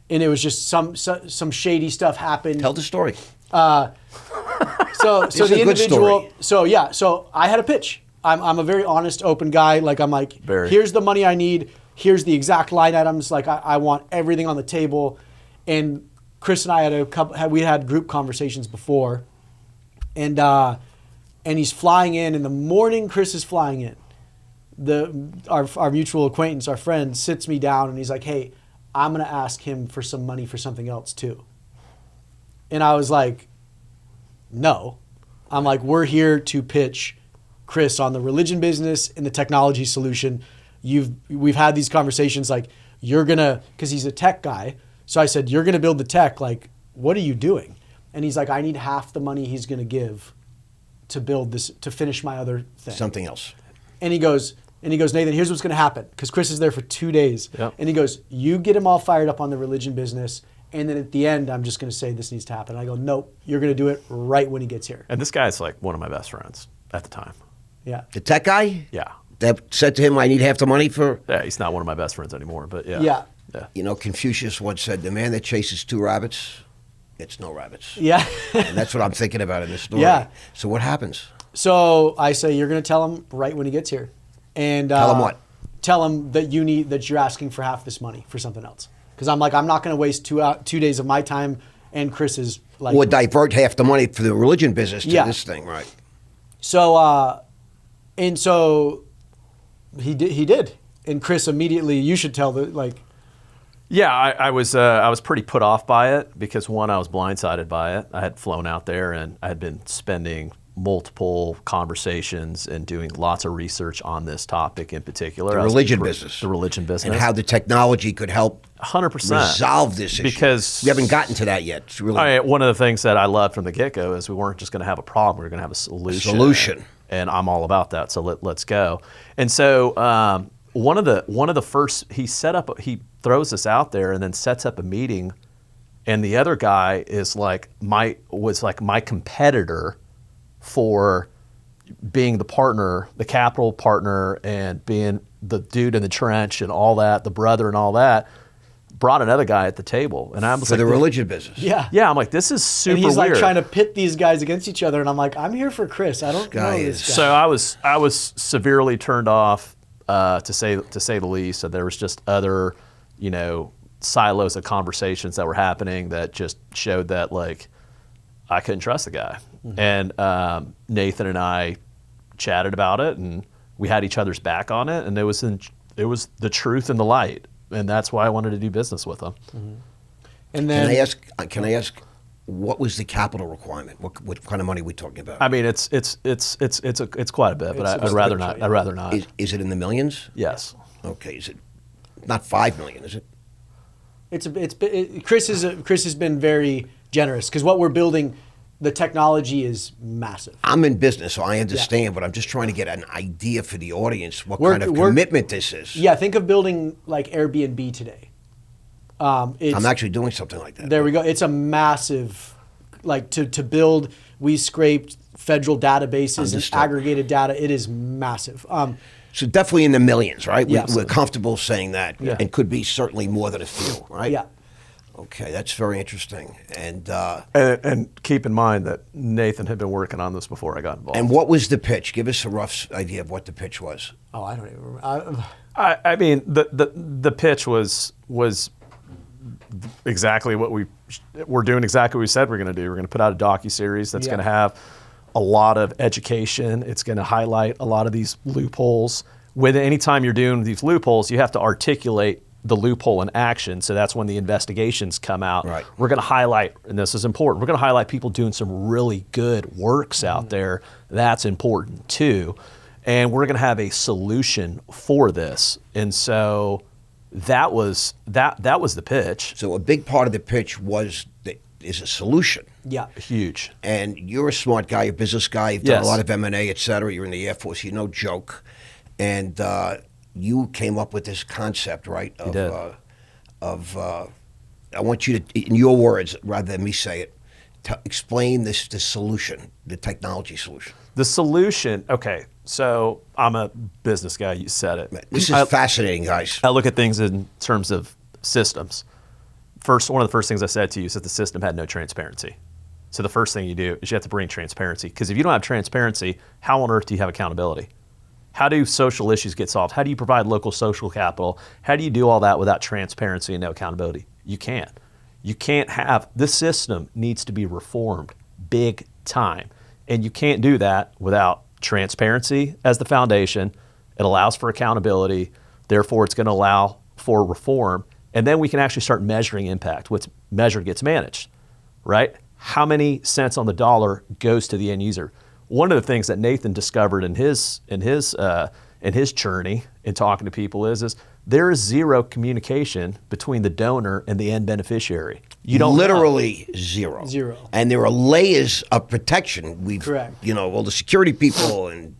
And it was just some shady stuff happened. Tell the story. So the individual. Story. So I had a pitch. I'm a very honest, open guy. Like, I'm like, here's the money I need. Here's the exact line items. Like, I want everything on the table. And Chris and I we had group conversations before, and he's flying in the morning. Chris is flying in. Our mutual acquaintance, our friend, sits me down and he's like, hey, I'm going to ask him for some money for something else too. And I was like, no. I'm like, we're here to pitch Chris on the religion business and the technology solution. We've had these conversations, like, you're going to, because he's a tech guy. So I said, you're going to build the tech. Like, what are you doing? And he's like, I need half the money he's going to give to build this, to finish my other thing. Something else. And he goes, Nathan, here's what's going to happen. Because Chris is there for 2 days. Yep. And he goes, you get him all fired up on the religion business. And then at the end, I'm just going to say this needs to happen. And I go, nope, you're going to do it right when he gets here. And this guy's like one of my best friends at the time. Yeah. The tech guy? Yeah. That said to him, I need half the money for... Yeah, he's not one of my best friends anymore, but yeah. Yeah. Yeah. You know, Confucius once said, the man that chases 2 rabbits gets no rabbits. Yeah. And that's what I'm thinking about in this story. Yeah. So what happens? So I say, you're going to tell him right when he gets here. And tell him what? Tell him that you're asking for half this money for something else. Because I'm like, I'm not going to waste 2 days of my time and Chris's. Like, or divert half the money for the religion business to this thing, right? So, and so he did. And Chris immediately, you should tell Yeah, I was pretty put off by it because, one, I was blindsided by it. I had flown out there and I had been spending multiple conversations and doing lots of research on this topic in particular. The religion business. The religion business. And how the technology could help 100% resolve this issue. Because we haven't gotten to that yet. It's really one of the things that I loved from the get-go is we weren't just going to have a problem. We were going to have a solution. And I'm all about that, so let's go. And so one of the first, he throws this out there and then sets up a meeting, and the other guy is was my competitor for being the partner, the capital partner, and being the dude in the trench and all that, the brother and all that, brought another guy at the table. And I was for the religion business. Yeah. Yeah, I'm like, this is super weird. And he's like trying to pit these guys against each other, and I'm like, I'm here for Chris. I don't know this guy. So I was severely turned off, to say the least. So there was just other, silos of conversations that were happening that just showed that, like, I couldn't trust the guy. Mm-hmm. And Nathan and I chatted about it, and we had each other's back on it, and it was the truth and the light, and that's why I wanted to do business with him. Mm-hmm. And then can I ask, what was the capital requirement? What kind of money are we talking about? I mean, it's quite a bit, but I'd rather not. I'd rather not. Is it in the millions? Yes. Okay. Is it not 5 million? Is it? Chris has been very generous because what we're building, the technology is massive. I'm in business, so I understand, but I'm just trying to get an idea for the audience what kind of commitment this is. Yeah, think of building like Airbnb today. I'm actually doing something like that. There we go. It's a massive, to build We scraped federal databases Understood. and aggregated data. It is massive. So definitely in the millions, right? Yeah. We're comfortable saying that, Yeah. and could be certainly more than a few, right? Yeah. Okay, that's very interesting. And keep in mind that Nathan had been working on this before I got involved. And what was the pitch? Give us a rough idea of what the pitch was. Oh, I don't even remember. I mean, the pitch was exactly what we're doing. Exactly what we said we're going to do. We're going to put out a docu-series that's going to have a lot of education. It's going to highlight a lot of these loopholes. With anytime you're doing these loopholes, you have to articulate the loophole in action. So that's when the investigations come out. Right. We're going to highlight, and this is important, we're going to highlight people doing some really good works out there. That's important too. And we're going to have a solution for this. And so that was the pitch. So a big part of the pitch is a solution. Yeah. Huge. And you're a smart guy, a business guy. You've done Yes. a lot of M&A, et cetera. You're in the Air Force. You're no joke. And you came up with this concept, right? I want you to, in your words, rather than me say it, explain this solution, the technology solution. The solution, okay, so I'm a business guy, you said it. This is fascinating, guys. I look at things in terms of systems. One of the first things I said to you is that the system had no transparency. So the first thing you do is you have to bring transparency. Because if you don't have transparency, how on earth do you have accountability? How do social issues get solved? How do you provide local social capital? How do you do all that without transparency and no accountability? You can't. You can't have, this system needs to be reformed big time. And you can't do that without transparency as the foundation. It allows for accountability. Therefore, it's going to allow for reform. And then we can actually start measuring impact. What's measured gets managed, right? How many cents on the dollar goes to the end user? One of the things that Nathan discovered in his journey in talking to people is there is zero communication between the donor and the end beneficiary. You don't literally zero. Zero. And there are layers of protection. Correct. All the security people and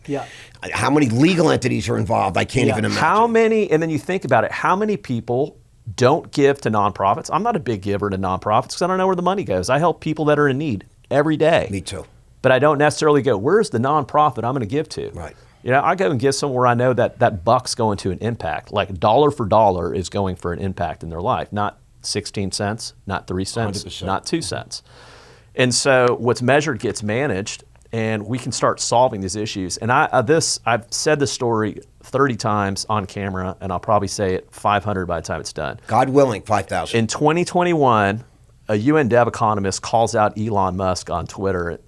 how many legal entities are involved. I can't even imagine. How many, and then you think about it, how many people don't give to nonprofits? I'm not a big giver to nonprofits because I don't know where the money goes. I help people that are in need every day. Me too. But I don't necessarily go, where's the nonprofit I'm going to give to? Right. I go and give somewhere I know that buck's going to an impact. Like dollar for dollar is going for an impact in their life, not 16 cents, not 3 cents, 100%. not 2 cents. And so what's measured gets managed, and we can start solving these issues. And I've said this story 30 times on camera, and I'll probably say it 500 by the time it's done. God willing, 5,000. In 2021, a UN dev economist calls out Elon Musk on Twitter,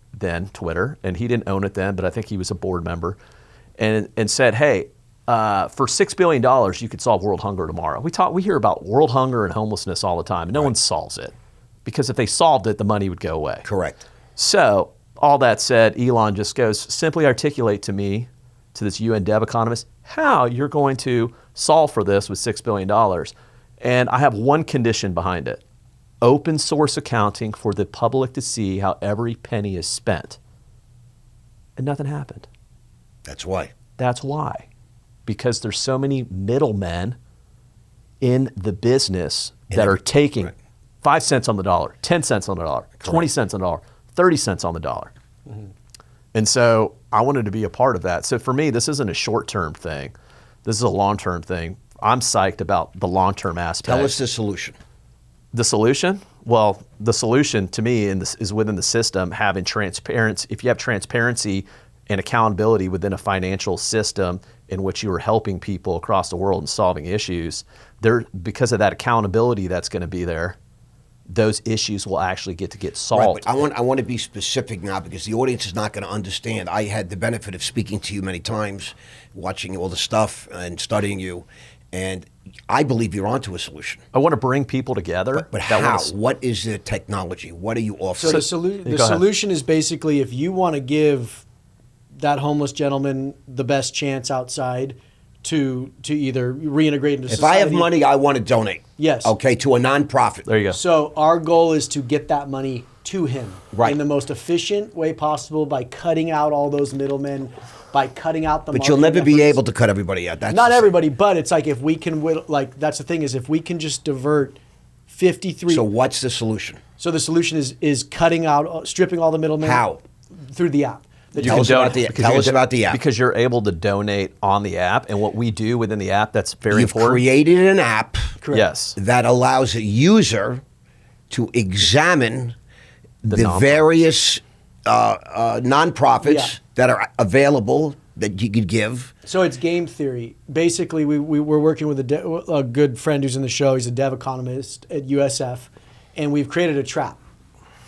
and he didn't own it then, but I think he was a board member, and said, hey, for $6 billion, you could solve world hunger tomorrow. We hear about world hunger and homelessness all the time, and no one solves it. Because if they solved it, the money would go away. Correct. So all that said, Elon just goes, simply articulate to me, to this UN dev economist, how you're going to solve for this with $6 billion. And I have one condition behind it. Open source accounting for the public to see how every penny is spent. And nothing happened. That's why. That's why. Because there's so many middlemen in the business that are taking 5 cents on the dollar, 10 cents on the dollar, 20 cents on the dollar, 30 cents on the dollar. Mm-hmm. And so I wanted to be a part of that. So for me, this isn't a short-term thing. This is a long-term thing. I'm psyched about the long-term aspect. Tell us the solution. The solution? Well, the solution to me is within the system, having transparency. If you have transparency and accountability within a financial system in which you are helping people across the world and solving issues, because of that accountability that's going to be there, those issues will actually get solved. Right, but I want to be specific now because the audience is not going to understand. I had the benefit of speaking to you many times, watching all the stuff and studying you, and I believe you're onto a solution. I want to bring people together. But how? What is the technology? What are you offering? So the solution is basically if you want to give that homeless gentleman the best chance outside to either reintegrate into society. If I have money, I want to donate. Yes. Okay, to a nonprofit. There you go. So our goal is to get that money to him in the most efficient way possible by cutting out all those middlemen, by cutting out the But you'll never be able to cut everybody out. Not everybody, but it's like if we can, that's the thing is if we can just divert 53. So what's the solution? So the solution is cutting out, stripping all the middlemen. How? through the app. Tell us about the app. Because you're able to donate on the app, and what we do within the app, that's very You've important. created an app Yes. that allows a user to examine the nonprofits. various nonprofits Yeah. that are available that you could give. So it's game theory. Basically, we're working with a good friend who's in the show. He's a dev economist at USF, and we've created a trap.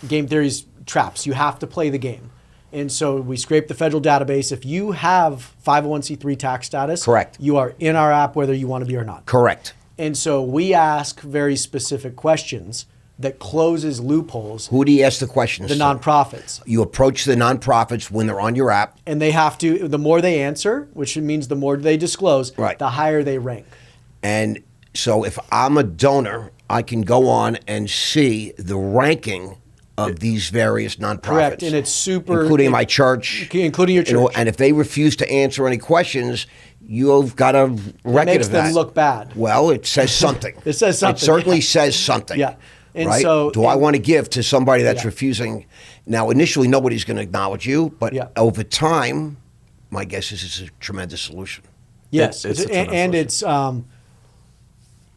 Game theory's traps. You have to play the game. And so we scrape the federal database. If you have 501c3 tax status, Correct. you are in our app whether you want to be or not. Correct. And so we ask very specific questions that closes loopholes. Who do you ask the questions The to? nonprofits. You approach the nonprofits when they're on your app. And they have to, the more they answer, which means the more they disclose, Right. the higher they rank. And so if I'm a donor, I can go on and see the ranking of these various nonprofits. Correct, and it's super... Including my church. Including your church. And if they refuse to answer any questions, you've got a record makes of that. them look bad. Well, it says something. It says something, It certainly yeah. says something. Yeah. And right? so- Do I and- want to give to somebody that's Yeah. refusing? Now, initially, nobody's going to acknowledge you, but Yeah. over time, my guess is it's a tremendous solution. Yes, It's a and tremendous it's...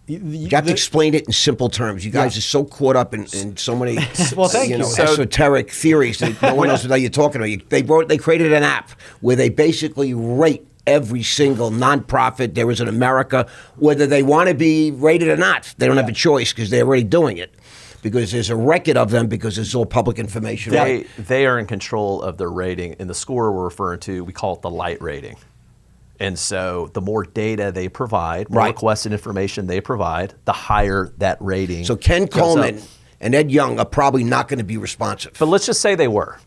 You have to explain it in simple terms. You guys Yeah. are so caught up in so many Well, thank you. So- esoteric theories that no one knows what you're talking about. They created an app where they basically rate every single nonprofit there is in America, whether they want to be rated or not. They don't have a choice because they're already doing it. Because there's a record of them because it's all public information. They are in control of their rating. And the score we're referring to, we call it the light rating. And so the more data they provide, more Right. requested information they provide, the higher that rating. So Ken goes up. Coleman and Ed Young are probably not going to be responsive. But let's just say they were.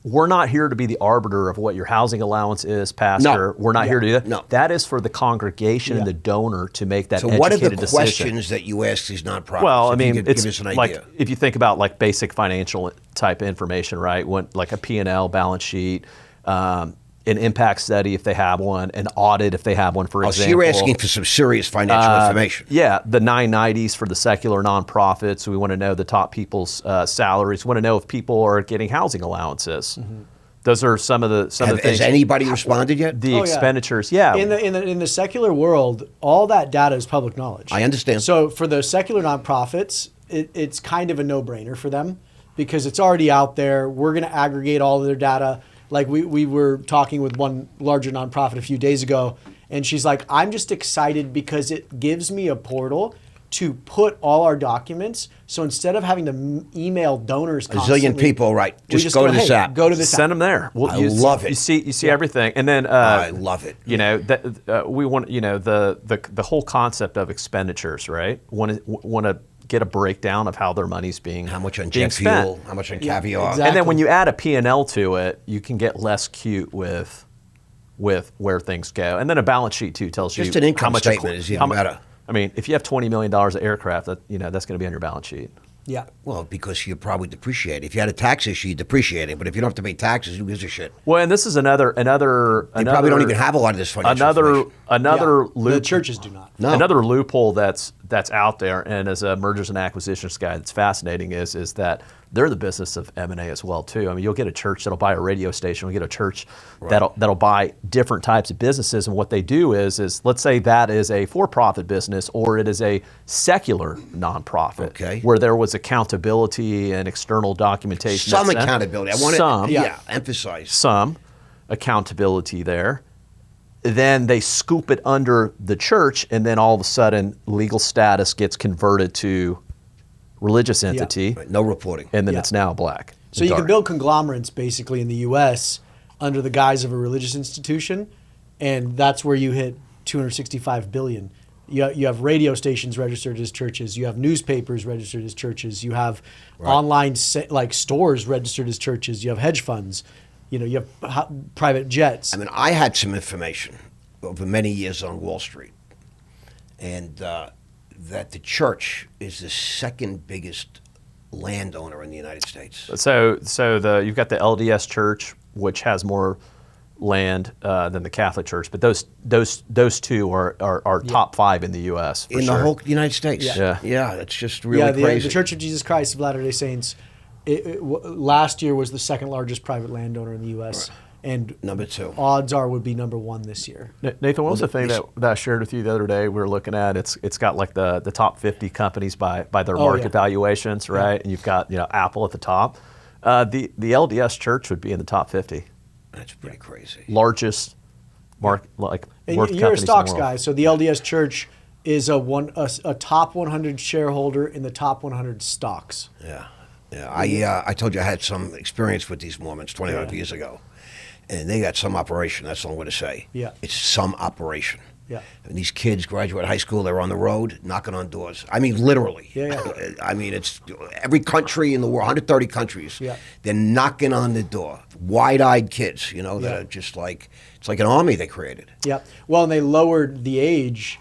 We're not here to be the arbiter of what your housing allowance is, Pastor. No. We're not here to do that. No. That is for the congregation and the donor to make that So educated what are the decision. questions that you ask these nonprofits? Well, I If you mean, could it's give us an like idea. if you think about like basic financial type information, right? When like a P&L balance sheet, an impact study if they have one, an audit if they have one, for So example. you're asking for some serious financial information. Yeah, the 990s for the secular nonprofits. We want to know the top people's salaries. We want to know if people are getting housing allowances. Those are some of the things. Has anybody responded yet? The Oh, yeah. expenditures, yeah. In the secular world, all that data is public knowledge. I understand. So for the secular nonprofits, it's kind of a no-brainer for them because it's already out there. We're going to aggregate all of their data. Like we were talking with one larger nonprofit a few days ago, and she's like, I'm just excited because it gives me a portal to put all our documents. So instead of having to email donors A constantly, zillion people, right? we Just go to this hey, app. Go to this Send app. them there. Well, I love it. You see everything, and then I love it. You know that we want the whole concept of expenditures, right? Want to get a breakdown of how their money's being How much on being jet spent. fuel? How much on Yeah, caviar? exactly. And then when you add a P&L to it, you can get less cute with where things go. And then a balance sheet too tells Just you an income how much statement is even better. I mean, if you have $20 million of aircraft, that's going to be on your balance sheet. Yeah. Well, because you probably depreciate. If you had a tax issue, you depreciate it. But if you don't have to pay taxes, who gives a shit? Well, and this is another. They probably don't even have a lot of this financial information. Another Yeah. loop. The churches do not. No. Another loophole that's out there, and as a mergers and acquisitions guy, that's fascinating is that they're the business of M&A as well too. I mean, you'll get a church that'll buy a radio station. You'll get a church that'll buy different types of businesses, and what they do is let's say that is a for-profit business or it is a secular nonprofit, Okay. where there was accountability and external documentation. Some that's sent. accountability. I want Some, to emphasize. some accountability there. Then they scoop it under the church, and then all of a sudden, legal status gets converted to religious entity, Right, no reporting. and then Yeah. it's now black. So you Dark. can build conglomerates basically in the U.S. under the guise of a religious institution, and that's where you hit 265 billion. You have radio stations registered as churches. You have newspapers registered as churches. You have online like stores registered as churches. You have hedge funds. You have private jets. I mean, I had some information over many years on Wall Street, and that the church is the second biggest landowner in the United States. So you've got the LDS Church, which has more land than the Catholic Church, but those two are top 5 in the U.S. for In sure. the whole United States. Yeah. Yeah, that's just really the crazy. Church of Jesus Christ of Latter-day Saints Last year was the second largest private landowner in the U.S. And number 2. odds are would be number 1 this year. Nathan, what was the thing that I shared with you the other day? We were looking at it's got like the top 50 companies by their market valuations, right? Yeah. And you've got Apple at the top. The LDS Church would be in the top 50. That's pretty crazy. Largest market and worth you're a stocks in the world. guy, so the LDS Church is a top 100 shareholder in the top 100 stocks. Yeah. I told you I had some experience with these Mormons 25 years ago. And they got some operation. That's all I'm going to say. Yeah. It's some operation. Yeah. And these kids graduate high school, they're on the road, knocking on doors. I mean, literally. Yeah. I mean, it's every country in the world, 130 countries. Yeah. They're knocking on the door. Wide-eyed kids, that are just like, it's like an army they created. Yeah. Well, and they lowered the age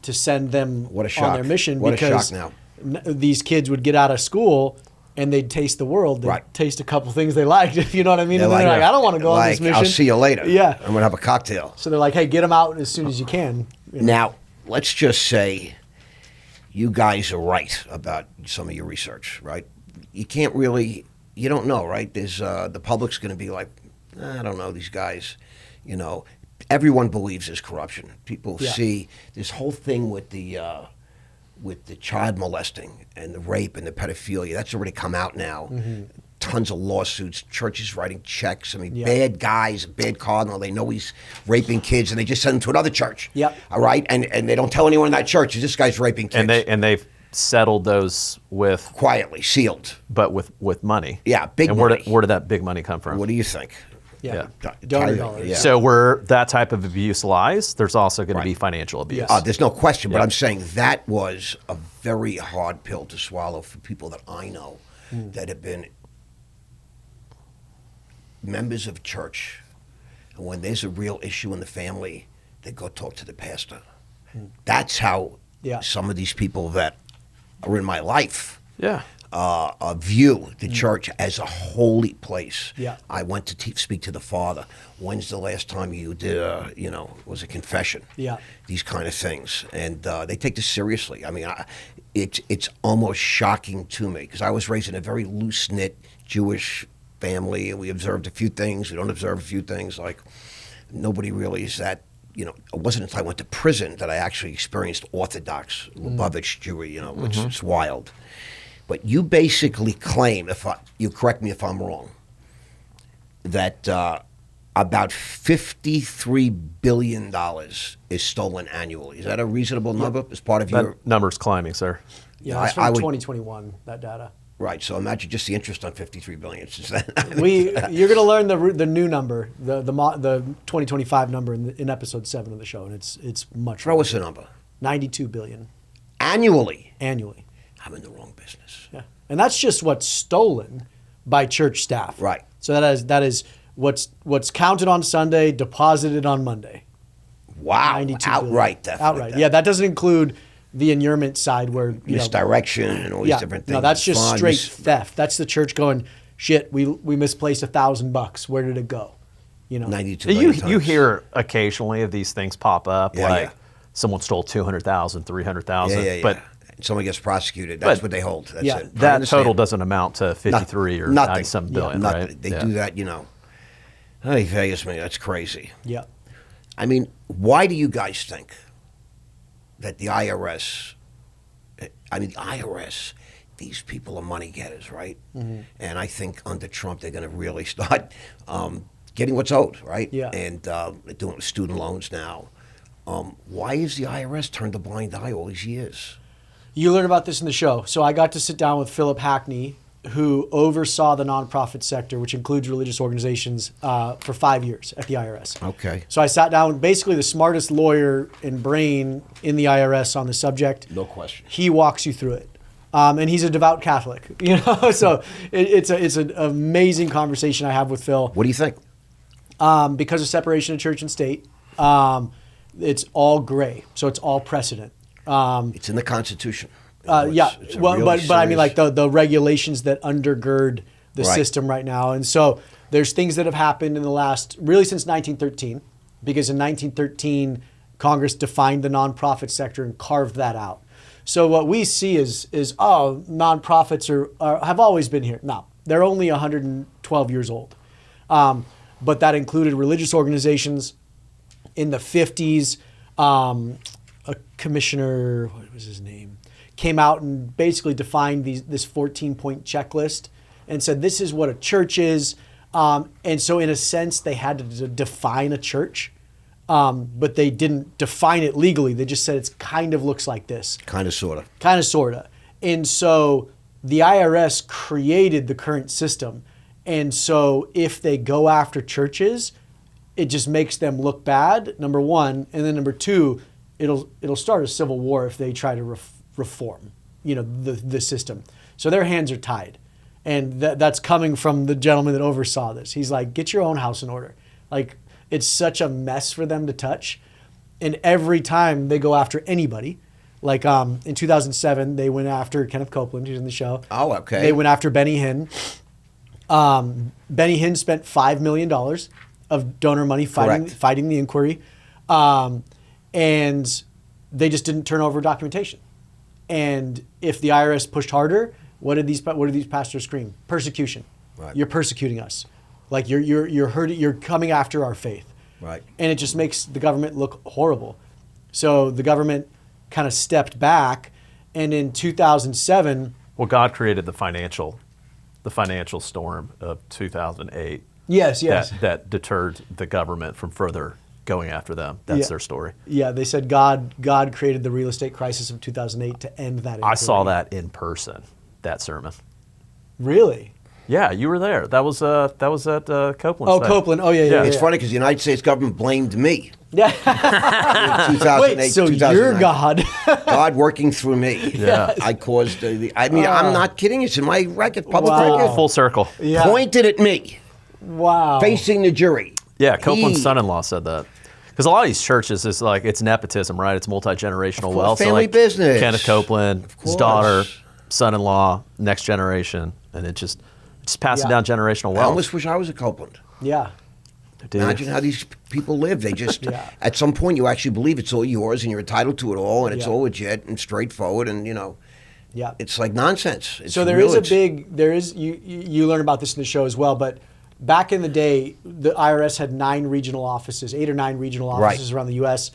to send them What a shock. on their mission What because a shock now. These kids would get out of school and they'd taste the world. They'd taste a couple things they liked, if you know what I mean. And they're like, I don't want to go on this mission. I'll see you later. Yeah. I'm going to have a cocktail. So they're like, hey, get them out as soon as you can. Now, let's just say you guys are right about some of your research, right? You can't really, you don't know, right? There's the public's going to be like, I don't know, these guys, everyone believes there's corruption. People see this whole thing with the child molesting and the rape and the pedophilia. That's already come out now. Mm-hmm. Tons of lawsuits, churches writing checks. I mean, bad guys, a bad cardinal, they know he's raping kids and they just send him to another church. Yep. All right? And they don't tell anyone in that church, this guy's raping kids. And they've settled those with... Quietly, sealed. But with money. Yeah, big money. And where did that big money come from? What do you think? Yeah. Donor dollars. Yeah. So where that type of abuse lies, there's also going to be financial abuse. There's no question, but I'm saying that was a very hard pill to swallow for people that I know that have been members of church. And when there's a real issue in the family, they go talk to the pastor. That's how some of these people that are in my life view the church as a holy place. Yeah. I went to speak to the father. When's the last time you did was a confession? Yeah. These kind of things. And they take this seriously. I mean, it's almost shocking to me because I was raised in a very loose-knit Jewish family and we observed a few things. We don't observe a few things. Like nobody really is that, it wasn't until I went to prison that I actually experienced Orthodox Lubavitch Jewry, which is wild. But you basically claim, you correct me if I'm wrong, that about $53 billion is stolen annually. Is that a reasonable number as part of your... That number's climbing, sir. Yeah, it's from 2021, that data. Right, so imagine just the interest on $53 billion. You're going to learn the new number, the 2025 number in episode 7 of the show, and it's much. Throw us a number. $92 billion. Annually? Annually. I'm in the wrong business. Yeah, and that's just what's stolen by church staff. Right. So that is what's counted on Sunday, deposited on Monday. Wow! Outright theft. Outright. Yeah, that doesn't include the inurement side where misdirection and all these different things. No, that's just straight theft. That's the church going, shit. We misplaced $1,000. Where did it go? 92 million times. You hear occasionally of these things pop up, someone stole 200,000, 300,000, but. Someone gets prosecuted. That's what they hold. That's it. That total doesn't amount to 53 or 97 billion, nothing. Right? They do that, Hey, Vegas, man, that's crazy. Yeah. I mean, why do you guys think that the IRS, these people are money getters, right? Mm-hmm. And I think under Trump, they're going to really start getting what's owed, right? Yeah. And they're doing it with student loans now. Why has the IRS turned a blind eye all these years? You learn about this in the show. So I got to sit down with Philip Hackney, who oversaw the nonprofit sector, which includes religious organizations, for 5 years at the IRS. Okay. So I sat down with basically the smartest lawyer and brain in the IRS on the subject. No question. He walks you through it. And he's a devout Catholic, so it's an amazing conversation I have with Phil. What do you think? Because of separation of church and state, it's all gray. So it's all precedent. It's in the Constitution. It's but I mean, like the regulations that undergird the system right now. And so there's things that have happened in the last, really since 1913, because in 1913, Congress defined the nonprofit sector and carved that out. So what we see is nonprofits have always been here. No, They're only 112 years old. But that included religious organizations. In the 50s, a commissioner, what was his name, came out and basically defined this 14-point checklist and said, this is what a church is. And so in a sense, they had to define a church, but they didn't define it legally. They just said it kind of looks like this. Kind of, sort of. Kind of, sort of. And so the IRS created the current system. And so if they go after churches, it just makes them look bad, number one. And then number two, it'll start a civil war if they try to reform, the system. So their hands are tied. And that's coming from the gentleman that oversaw this. He's like, get your own house in order. Like, it's such a mess for them to touch. And every time they go after anybody, like in 2007, they went after Kenneth Copeland, who's in the show. Oh, okay. They went after Benny Hinn. Benny Hinn spent $5 million of donor money fighting the inquiry. And they just didn't turn over documentation. And if the IRS pushed harder, what did these pastors scream? Persecution. Right. You're persecuting us. Like you're hurting, you're coming after our faith. Right. And it just makes the government look horrible. So the government kind of stepped back, and in 2007, well, God created the financial storm of 2008. Yes. That deterred the government from further going after them. That's their story. Yeah, they said God created the real estate crisis of 2008 to end that inquiry. I saw that in person, that sermon. Really? Yeah, you were there. That was at Copeland. Oh, Copeland. Oh, yeah. It's funny because the United States government blamed me. Yeah. In 2008, Wait, so 2009. you're God. God working through me. Yeah. I caused I'm not public Wow. record. Full circle. Yeah. Pointed at me, Wow. facing the jury. Yeah, Copeland's son-in-law said that. Because a lot of these churches is like, it's nepotism, right? It's multi-generational wealth. family so like business. Kenneth Copeland, his course. daughter, son-in-law, next generation, and it's just passing down generational I wealth. almost wish I was a Copeland. Yeah. Dude. Imagine how these people live. They just, Yeah. at some point, you actually believe it's all yours and you're entitled to it all, and it's Yeah. all legit and straightforward, and Yeah. it's like nonsense. It's So you learn about this in the show as well, but back in the day, the IRS had 8 or 9 regional offices around the U.S.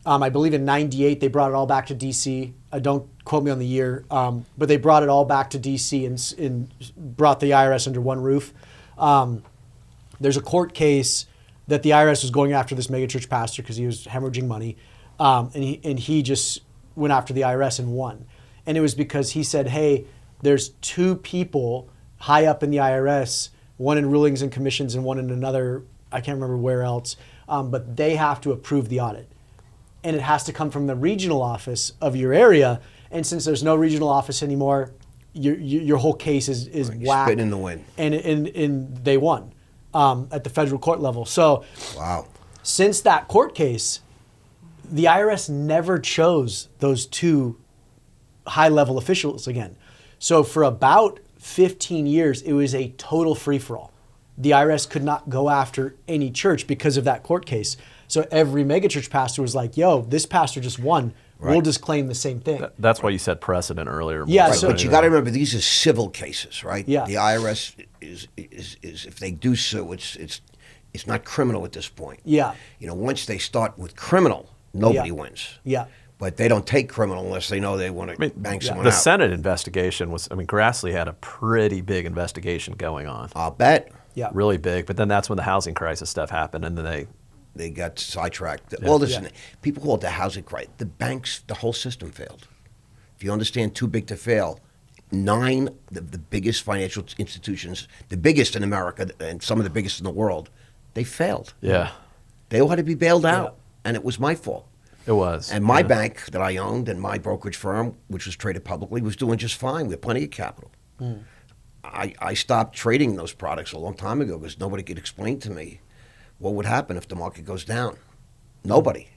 I believe in '98 they brought it all back to D.C. Don't quote me on the year, but they brought it all back to D.C. and brought the IRS under one roof. There's a court case that the IRS was going after this megachurch pastor because he was hemorrhaging money, and he just went after the IRS and won. And it was because he said, hey, there's 2 people high up in the IRS, one in rulings and commissions and one in another, I can't remember where else, but they have to approve the audit. And it has to come from the regional office of your area. And since there's no regional office anymore, your whole case is whacked. Spit in the wind. And they won at the federal court level. So Wow. since that court case, the IRS never chose those 2 high-level officials again. So for about 15 years, it was a total free-for-all. The IRS could not go after any church because of that court case. So every megachurch pastor was like, yo, this pastor just won. We'll just claim the same thing. That's why you said precedent earlier. Yeah, Right, so- but you got to remember, these are civil cases, right? Yeah. The IRS is if they do sue, it's not criminal at this point. Yeah. Once they start with criminal, nobody Yeah. wins. Yeah. But they don't take criminal unless they know they want to bang someone The out. Senate investigation Grassley had a pretty big investigation going on. I'll bet. Yeah. Really big. But then that's when the housing crisis stuff happened, and then They got sidetracked. Well, listen, people call it the housing crisis. The banks, the whole system failed. If you understand too big to fail, 9 the biggest financial institutions, the biggest in America and some of the biggest in the world, they failed. Yeah. They all had to be bailed out, and it was my fault. It was. And my bank that I owned and my brokerage firm, which was traded publicly, was doing just fine. We had plenty of capital. I stopped trading those products a long time ago because nobody could explain to me what would happen if the market goes down. Nobody.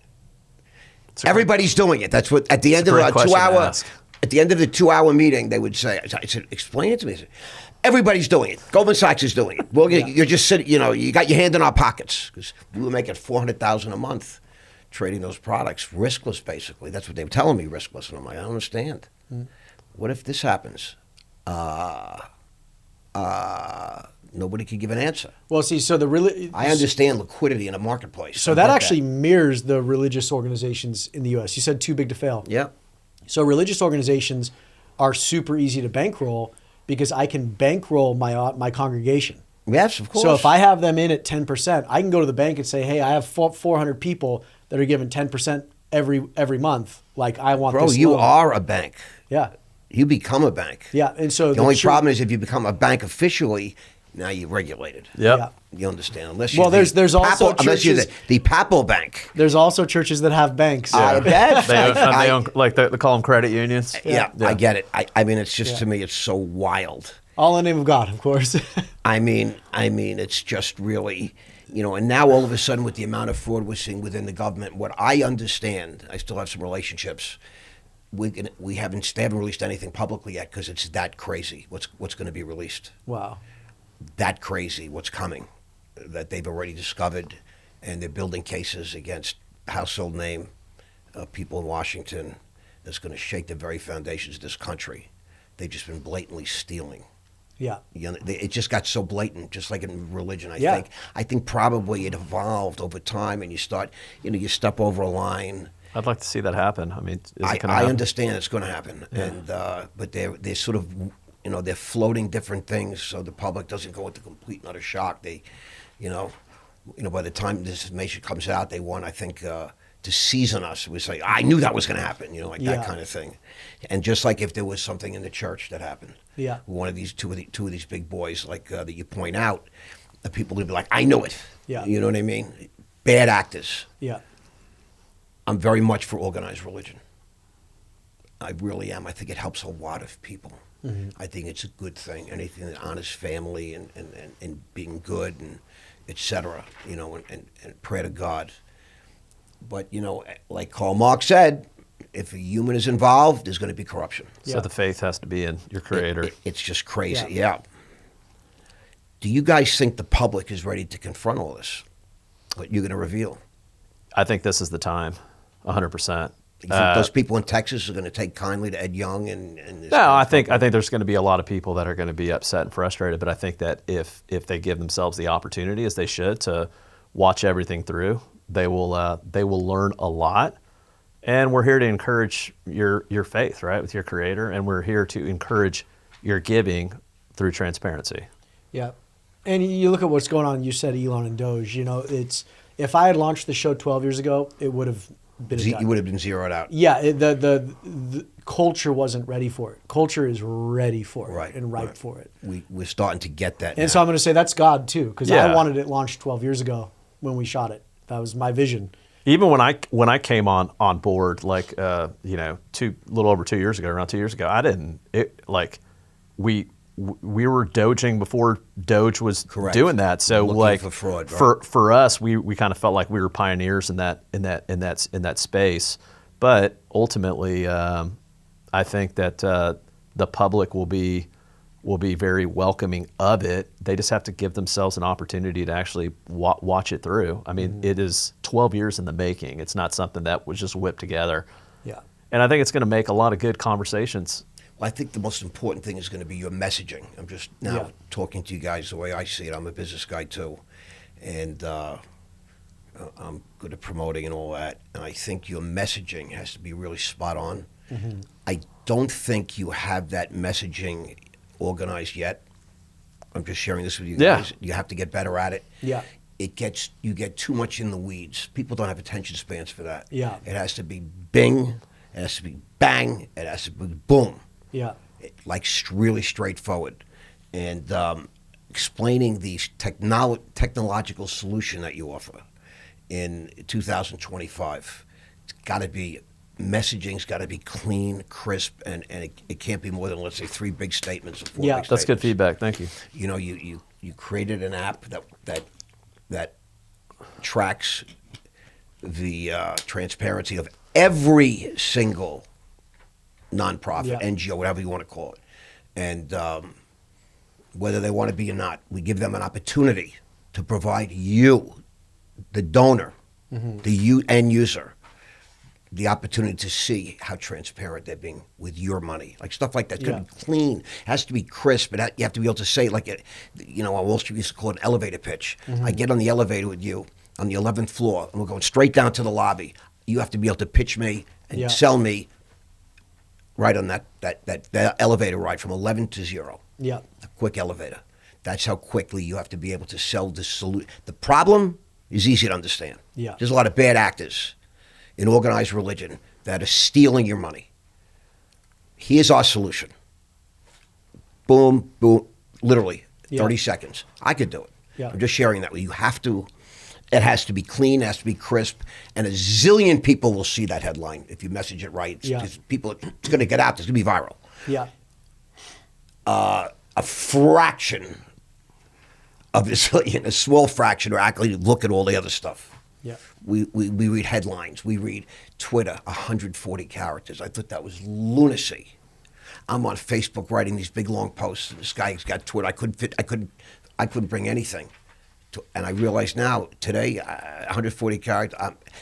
Everybody's doing it. That's what at the end of a 2 hour. At the end of the 2 hour meeting, they would say, I said, explain it to me. I said, everybody's doing it. Goldman Sachs is doing it. Well, you're just sitting, you got your hand in our pockets because we were making $400,000 a month trading those products, riskless, basically. That's what they were telling me, riskless. And I'm like, I don't understand. What if this happens? nobody could give an answer. Well, see, so I understand liquidity in a marketplace. So that actually mirrors the religious organizations in the U.S. You said too big to fail. Yeah. So religious organizations are super easy to bankroll because I can bankroll my congregation. Yes, of course. So if I have them in at 10%, I can go to the bank and say, hey, I have 400 people that are given 10% every month. Like, I want Bro, this you loan. are a bank. Yeah. You become a bank. Yeah. And so The only problem is if you become a bank officially, now you're regulated. Yep. Yeah. You understand? Unless Well, you're there's also unless you're churches- the papal bank. There's also churches that have banks. I bet. They own, like they call them credit unions. Yeah, I get it. I mean, it's just, to me, it's so wild. All in the name of God, of course. I mean, it's just really, and now all of a sudden with the amount of fraud we're seeing within the government, what I understand, I still have some relationships. They haven't released anything publicly yet because it's that crazy. What's going to be released? Wow. That crazy. What's coming? That they've already discovered, and they're building cases against household name people in Washington that's going to shake the very foundations of this country. They've just been blatantly stealing. Yeah. It just got so blatant, just like in religion. I think probably it evolved over time, and you start, you step over a line. I'd like to see that happen. I mean, is it going to I happen? understand it's going to happen, and but they're sort of, they're floating different things so the public doesn't go into complete and utter shock. They, by the time this information comes out, they want, I think, to season us. We say, I knew that was going to happen, that kind of thing. And just like if there was something in the church that happened, one of these two of these big boys, like that you point out, the people would be like, I knew it. Yeah. You know what I mean? Bad actors. Yeah. I'm very much for organized religion. I really am. I think it helps a lot of people. Mm-hmm. I think it's a good thing. Anything that honors family and being good and et cetera, and prayer to God. But, like Karl Marx said, if a human is involved, there's going to be corruption. So the faith has to be in your creator. It's just crazy, yeah. Do you guys think the public is ready to confront all this? What you're going to reveal? I think this is the time, 100%. You think those people in Texas are going to take kindly to Ed Young and this No, I think there's going to be a lot of people that are going to be upset and frustrated. But I think that if they give themselves the opportunity, as they should, to watch everything through, they will learn a lot. And we're here to encourage your faith, right, with your Creator, and we're here to encourage your giving through transparency. Yeah, and you look at what's going on. You said Elon and Doge. It's if I had launched the show 12 years ago, it would have been you would have been zeroed out. Yeah, the culture wasn't ready for it. Culture is ready for it and ripe for it. We're starting to get that. And so I'm going to say that's God too, because I wanted it launched 12 years ago when we shot it. That was my vision. Even when I came on board, like little over 2 years ago, around 2 years ago, we were doging before Doge was doing that. So looking for fraud, right? for us, we kind of felt like we were pioneers in that space. But ultimately, I think that the public will be very welcoming of it. They just have to give themselves an opportunity to actually watch it through. I mean, it is 12 years in the making. It's not something that was just whipped together. Yeah. And I think it's going to make a lot of good conversations. Well, I think the most important thing is going to be your messaging. I'm just now talking to you guys the way I see it. I'm a business guy too, and I'm good at promoting and all that. And I think your messaging has to be really spot on. Mm-hmm. I don't think you have that messaging organized yet. I'm just sharing this with you guys. You have to get better at it. Yeah. You get too much in the weeds. People don't have attention spans for that. Yeah. It has to be bing. It has to be bang. It has to be boom. Yeah. Like really straightforward. And explaining the technological solution that you offer in 2025. It's got to be, messaging's got to be clean, crisp, and it can't be more than, let's say, 3 big statements or 4 big statements. That's good feedback. Thank you. You created an app that tracks the transparency of every single nonprofit, NGO, whatever you want to call it. And whether they want to be or not, we give them an opportunity to provide you, the donor, the end user, the opportunity to see how transparent they're being with your money, like stuff like that. It's Yeah. going to be clean, it has to be crisp, but you have to be able to say, like, on Wall Street we used to call it an elevator pitch. I get on the elevator with you on the 11th floor, and we're going straight down to the lobby. You have to be able to pitch me and sell me right on that elevator ride from 11 to 0. Yeah. A quick elevator. That's how quickly you have to be able to sell this solution. The problem is easy to understand. Yeah. There's a lot of bad actors in organized religion that are stealing your money. Here's our solution. Boom, boom, literally 30 seconds. I could do it. Yeah. I'm just sharing that with you. It has to be clean, it has to be crisp, and a zillion people will see that headline if you message it right. It's going to get out. It's going to be viral. Yeah. A fraction of a zillion, a small fraction, are actually look at all the other stuff. Yeah. We read headlines. We read Twitter, 140 characters. I thought that was lunacy. I'm on Facebook writing these big long posts. This guy's got Twitter. I couldn't bring anything. And I realize now, today, 140 characters,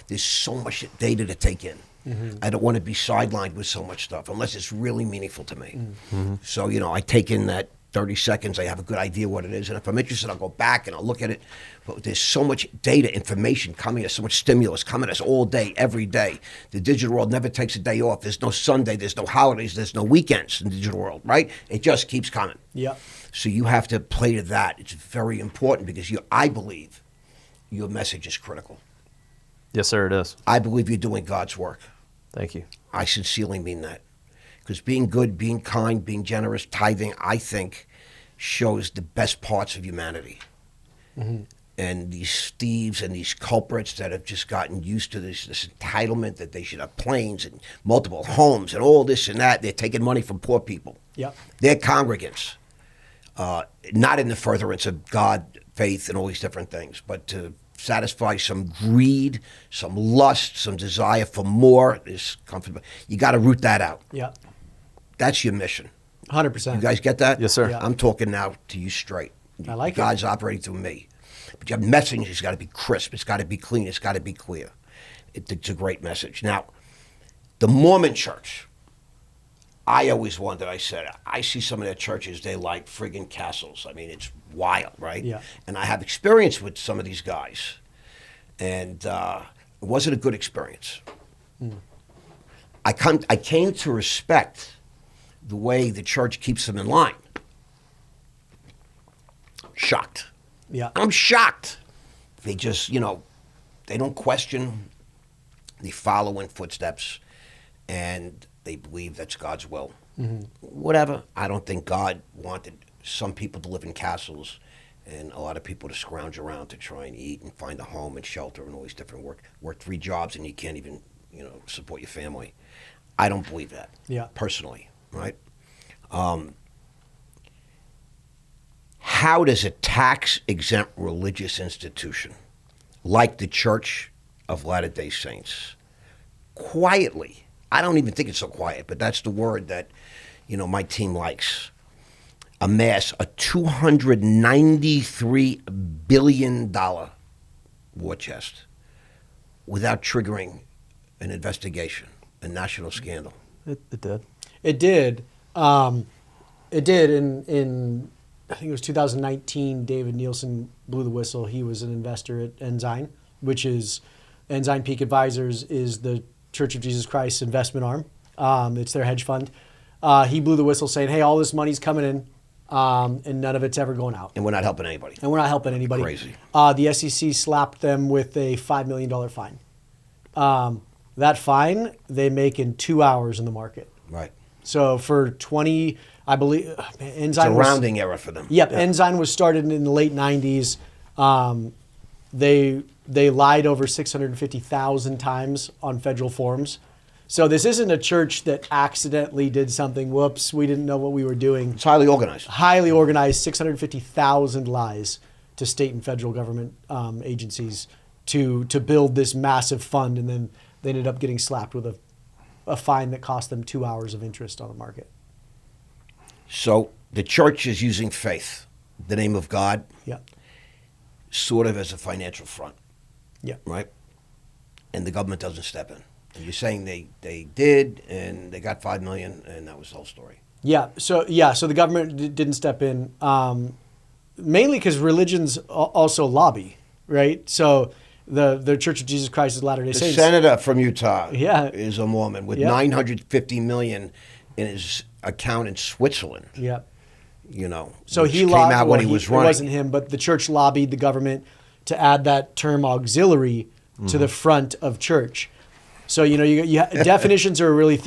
there's so much data to take in. Mm-hmm. I don't want to be sidelined with so much stuff unless it's really meaningful to me. Mm-hmm. So, I take in that 30 seconds. I have a good idea what it is. And if I'm interested, I'll go back and I'll look at it. But there's so much data, information coming at us, so much stimulus coming at us all day, every day. The digital world never takes a day off. There's no Sunday. There's no holidays. There's no weekends in the digital world, right? It just keeps coming. Yeah. So you have to play to that. It's very important because I believe your message is critical. Yes, sir, it is. I believe you're doing God's work. Thank you. I sincerely mean that. Because being good, being kind, being generous, tithing, I think, shows the best parts of humanity. Mm-hmm. And these thieves and these culprits that have just gotten used to this entitlement that they should have planes and multiple homes and all this and that, they're taking money from poor people. Yep. They're congregants. Not in the furtherance of God, faith, and all these different things, but to satisfy some greed, some lust, some desire for more. This comfort. You got to root that out. Yeah. That's your mission. 100%. You guys get that? Yes, sir. Yeah. I'm talking now to you straight. I like God's operating through me. But your message has got to be crisp. It's got to be clean. It's got to be clear. It's a great message. Now, the Mormon Church, I always wondered, I said, I see some of their churches, they like friggin' castles. I mean, it's wild, right? Yeah. And I have experience with some of these guys. And it wasn't a good experience. Mm. I came to respect the way the church keeps them in line. Shocked. Yeah. I'm shocked. They just, they don't question. They follow in footsteps. And they believe that's God's will. Mm-hmm. Whatever. I don't think God wanted some people to live in castles and a lot of people to scrounge around to try and eat and find a home and shelter and all these different work 3 jobs and you can't even, support your family. I don't believe that. Yeah. Personally, right? How does a tax-exempt religious institution like the Church of Latter-day Saints quietly, I don't even think it's so quiet, but that's the word that, my team likes, amass a $293 billion war chest without triggering an investigation, a national scandal? It did. It did. It did. In I think it was 2019, David Nielsen blew the whistle. He was an investor at Ensign, which is Ensign Peak Advisors is the Church of Jesus Christ investment arm. It's their hedge fund. He blew the whistle saying, hey, all this money's coming in and none of it's ever going out. And we're not helping anybody. Crazy. The SEC slapped them with a $5 million fine. That fine, they make in 2 hours in the market. Right. So for 20, I believe, Ensign it's a rounding error for them. Yep, yeah. Ensign was started in the late 90s. They lied over 650,000 times on federal forms. So this isn't a church that accidentally did something, whoops, we didn't know what we were doing. It's highly organized. Highly organized, 650,000 lies to state and federal government agencies to build this massive fund, and then they ended up getting slapped with a fine that cost them 2 hours of interest on the market. So the church is using faith, the name of God, sort of as a financial front. Yeah. Right? And the government doesn't step in. You're saying they did, and they got $5 million, and that was the whole story. Yeah. So the government didn't step in, mainly because religions also lobby, right? So the Church of Jesus Christ of Latter-day The Saints. senator from Utah Yeah. is a Mormon with Yeah. $950 million in his account in Switzerland. Yeah. You know, So which he came out when he was running. It wasn't him, but the church lobbied the government to add that term auxiliary to the front of church. So definitions are a really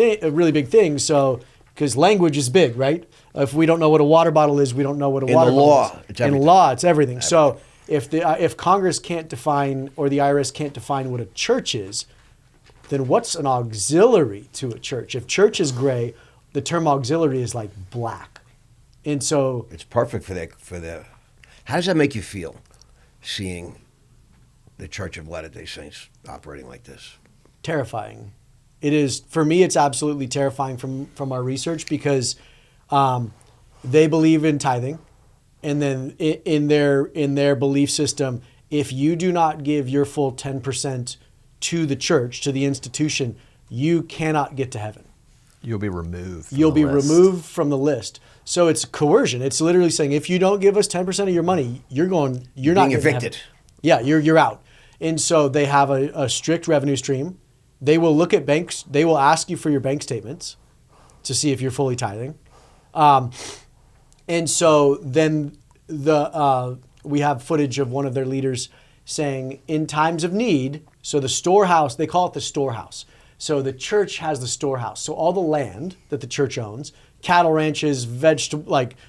big thing. So because language is big, right? If we don't know what a water bottle is, we don't know what a water bottle is. It's In everything. law, it's everything. So if Congress can't define or the IRS can't define what a church is, then what's an auxiliary to a church? If church is gray, the term auxiliary is like black. And so It's perfect for their. How does that make you feel, seeing the Church of Latter-day Saints operating like this? terrifying. It is, for me, it's absolutely terrifying from our research because they believe in tithing, and then in their belief system, if you do not give your full 10% to the church, to the institution, you cannot get to heaven. You'll be removed. You'll be removed from the list. So it's coercion. It's literally saying, if you don't give us 10% of your money, you're not Being getting to heaven. evicted. Yeah, you're out. And so they have a strict revenue stream. They will look at banks. They will ask you for your bank statements to see if you're fully tithing. And so then we have footage of one of their leaders saying, in times of need, so the storehouse, they call it the storehouse. So the church has the storehouse. So all the land that the church owns, cattle ranches,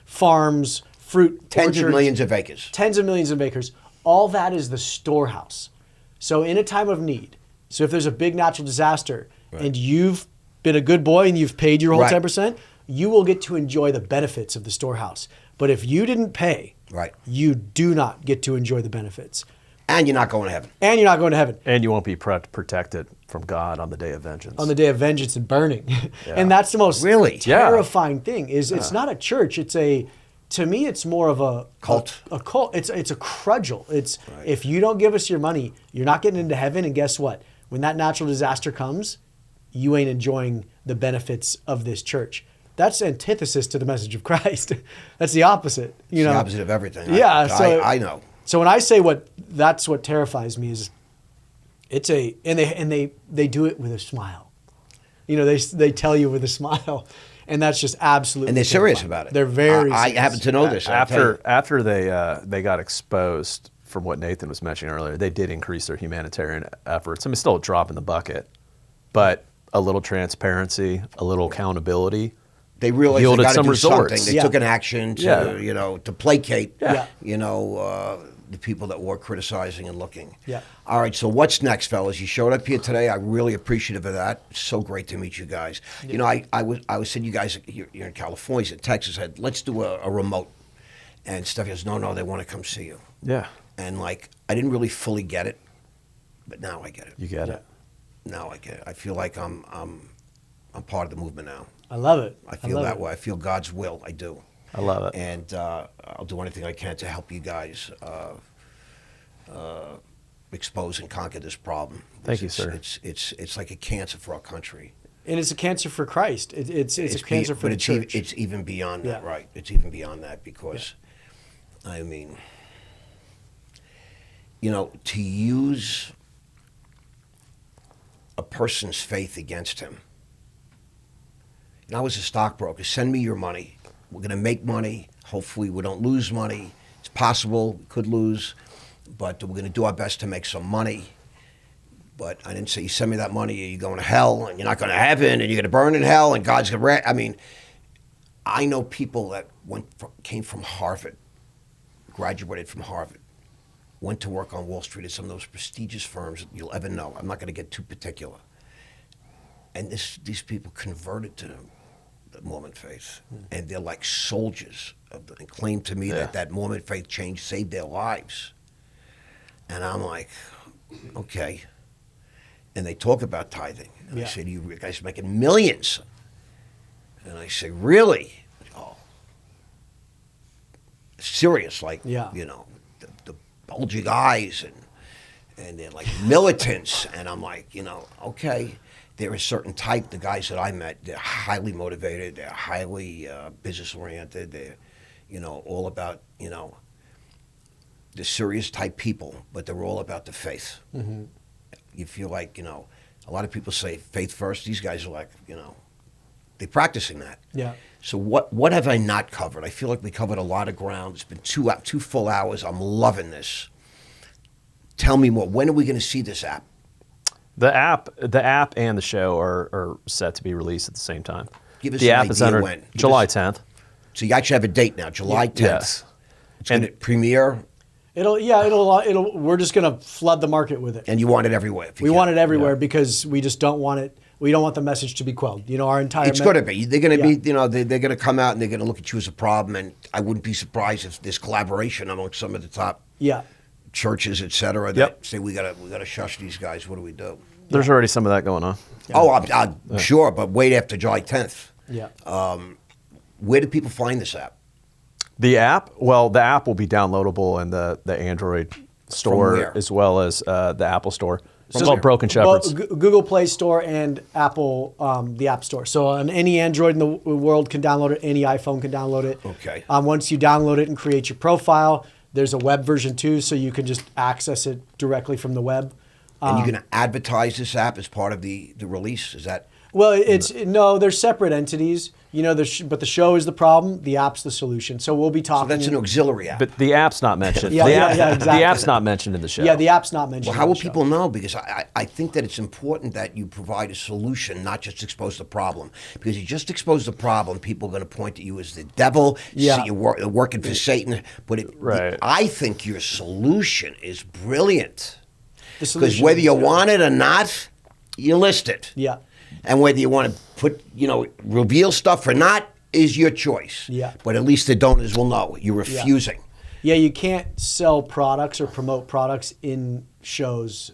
farms, fruit Tens orchards, of millions of acres. tens of millions of acres, all that is the storehouse. So in a time of need, so if there's a big natural disaster and you've been a good boy and you've paid your whole Right. 10%, you will get to enjoy the benefits of the storehouse. But if you didn't pay, Right. you do not get to enjoy the benefits. And you're not going to heaven. And you're not going to heaven. And you won't be protected from God on the day of vengeance. On the day of vengeance and burning. And that's the most Really? terrifying thing is it's not a church. To me, it's more of a Cult. A cult. It's a crudgel. If you don't give us your money, you're not getting into heaven. And guess what? When that natural disaster comes, you ain't enjoying the benefits of this church. That's antithesis to the message of Christ. That's the opposite. It's the opposite of everything. Yeah, I know. So when I say that's what terrifies me is, and they do it with a smile. They tell you with a smile, and that's just absolutely. And they're serious terrifying. about it. They're very. I serious. happen to know this. I'll tell you. After they got exposed from what Nathan was mentioning earlier, they did increase their humanitarian efforts. I mean, still a drop in the bucket, but a little transparency, a little accountability. They realized yielded they got to some do results. something. They Yeah. took an action to placate, Yeah. the people that were criticizing and looking. Yeah. All right, so what's next, fellas? You showed up here today. I'm really appreciative of that. It's so great to meet you guys. Yeah. I was saying, you guys, you're in California, in Texas, said, let's do a remote. And Steph goes, no, they want to come see you. Yeah. And I didn't really fully get it, but now I get it. You get it. Now I get it. I feel like I'm part of the movement now. I love it. I feel that way. I feel God's will. I do. I love it. And I'll do anything I can to help you guys expose and conquer this problem. Thank you, sir. It's like a cancer for our country. And it's a cancer for Christ. It's a cancer for the church. It's even beyond that, Yeah. right? It's even beyond that because, I mean, to use a person's faith against him. And I was a stockbroker. Send me your money. We're going to make money. Hopefully we don't lose money. It's possible we could lose, but we're going to do our best to make some money. But I didn't say, you send me that money, you're going to hell, and you're not going to heaven, and you're going to burn in hell, and God's going to... I mean, I know people that came from Harvard, graduated from Harvard, went to work on Wall Street at some of those prestigious firms that you'll ever know. I'm not going to get too particular. And these people converted to the Mormon faith, and they're like soldiers and claim to me that Mormon faith saved their lives. And I'm like, okay. And they talk about tithing. And I said, you guys are making millions. And I say, really? Oh, serious, the bulging eyes, and they're like militants. And I'm like, okay. There is a certain type, the guys that I met, they're highly motivated, they're highly business-oriented, they're, all about, the serious type people, but they're all about the faith. Mm-hmm. You feel like, a lot of people say faith first. These guys are like, they're practicing that. Yeah. So what have I not covered? I feel like we covered a lot of ground. It's been two full hours. I'm loving this. Tell me more. When are we going to see this app? The app and the show are set to be released at the same time. Give us the an app idea is under when. July 10th. So you actually have a date now, July 10th. Yes. It's going to premiere. It'll. We're just gonna flood the market with it. And you want it everywhere. We want it everywhere because we just don't want it. We don't want the message to be quelled. Our entire. It's going to be. They're going to be. They're going to come out and they're going to look at you as a problem. And I wouldn't be surprised if there's collaboration among some of the top churches, et cetera, that say we gotta shush these guys. What do we do? There's already some of that going on. Yeah. Oh, I'm sure, but wait after July 10th. Yeah. Where do people find this app? The app? Well, the app will be downloadable in the Android store as well as the Apple store. It's called Broken Shepherds. Google Play Store and Apple, the App Store. So on any Android in the world can download it. Any iPhone can download it. Okay. Once you download it and create your profile, there's a web version too, so you can just access it directly from the web. And you're going to advertise this app as part of the release? Is that? Well, they're separate entities. But the show is the problem. The app's the solution. So we'll be talking. So that's an auxiliary app. But the app's not mentioned. Exactly. The app's not mentioned in the show. Yeah, the app's not mentioned. Well, how will people know? Because I think that it's important that you provide a solution, not just expose the problem. Because you just expose the problem, people are going to point at you as the devil. Yeah. You're working for Satan. But I think your solution is brilliant. Because whether you want it or not, you list it. Yeah. And whether you want to put, reveal stuff or not is your choice. Yeah. But at least the donors will know you're refusing. Yeah, you can't sell products or promote products in shows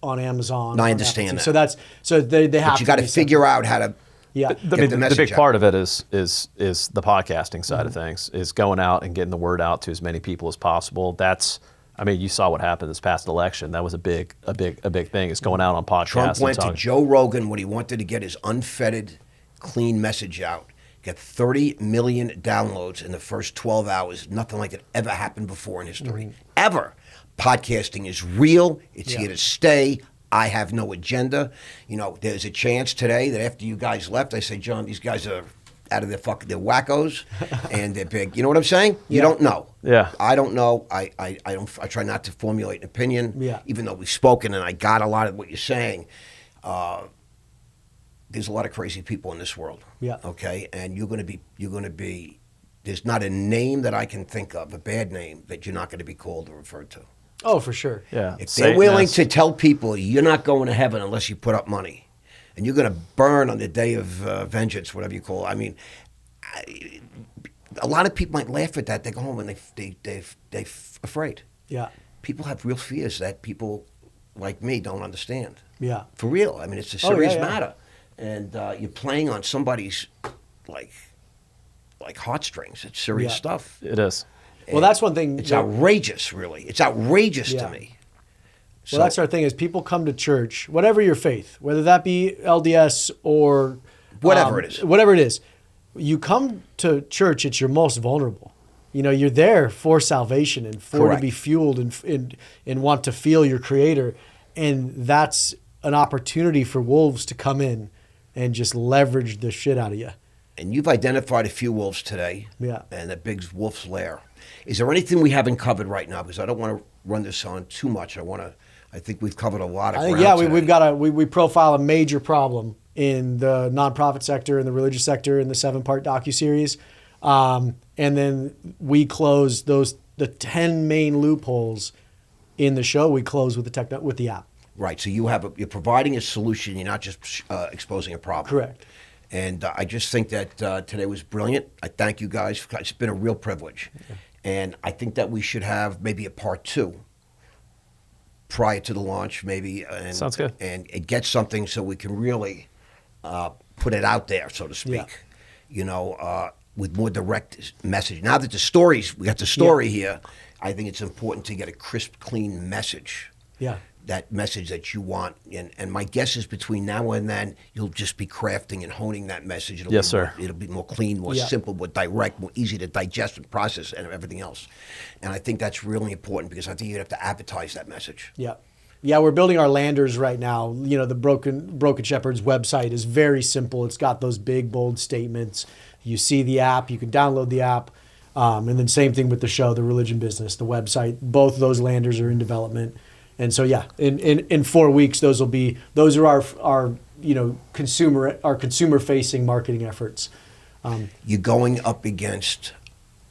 on Amazon. No, I understand that. So they have But you got to figure out how to get the message the big out. part of it is the podcasting side of things, is going out and getting the word out to as many people as possible. You saw what happened this past election. That was a big thing. It's going out on podcasts. Trump went to Joe Rogan when he wanted to get his unfettered, clean message out. Got 30 million downloads in the first 12 hours. Nothing like it ever happened before in history. Ever. Podcasting is real. It's here to stay. I have no agenda. There's a chance today that after you guys left, I say, John, these guys are out of their wackos and they're big. You know what I'm saying? You don't know. Yeah. I don't know. I try not to formulate an opinion. Yeah. Even though we've spoken and I got a lot of what you're saying. There's a lot of crazy people in this world. Yeah. Okay? And you're going to be there's not a name that I can think of, a bad name, that you're not going to be called or referred to. Oh, for sure. Yeah. If they're willing to tell people you're not going to heaven unless you put up money, and you're going to burn on the day of vengeance, whatever you call it. A lot of people might laugh at that. They go home and they're afraid. Yeah. People have real fears that people like me don't understand. Yeah. For real. It's a serious matter. And you're playing on somebody's like heartstrings. It's serious stuff. It is. Well, that's one thing. It's outrageous, really. It's outrageous to me. Well, that's our thing is people come to church, whatever your faith, whether that be LDS or whatever it is. Whatever it is. You come to church, it's your most vulnerable. You're there for salvation and to be fueled and want to feel your Creator. And that's an opportunity for wolves to come in and just leverage the shit out of you. And you've identified a few wolves today. Yeah. And a big wolf's lair. Is there anything we haven't covered right now? Because I don't want to run this on too much. I think we've covered a lot of ground. We profile a major problem in the nonprofit sector and the religious sector in the 7-part docu-series. And then we close the 10 main loopholes in the show. We close with the app. Right. So you're providing a solution. You're not just exposing a problem. Correct. And I just think that today was brilliant. I thank you guys. It's been a real privilege. Okay. And I think that we should have maybe a part 2 prior to the launch, maybe. Sounds good. And get something so we can really put it out there, so to speak. With more direct message. Now that we got the story here, I think it's important to get a crisp, clean message. Yeah. that message that you want. And my guess is between now and then, you'll just be crafting and honing that message. Yes, sir. It'll be more clean, more simple, more direct, more easy to digest and process, and everything else. And I think that's really important because I think you have to advertise that message. Yeah. Yeah, we're building our landers right now. You know, the Broken Shepherd's website is very simple. It's got those big, bold statements. You see the app, you can download the app. And then same thing with the show, The Religion Business, the website. Both of those landers are in development. And so, yeah, in 4 weeks, those are our consumer facing marketing efforts. You're going up against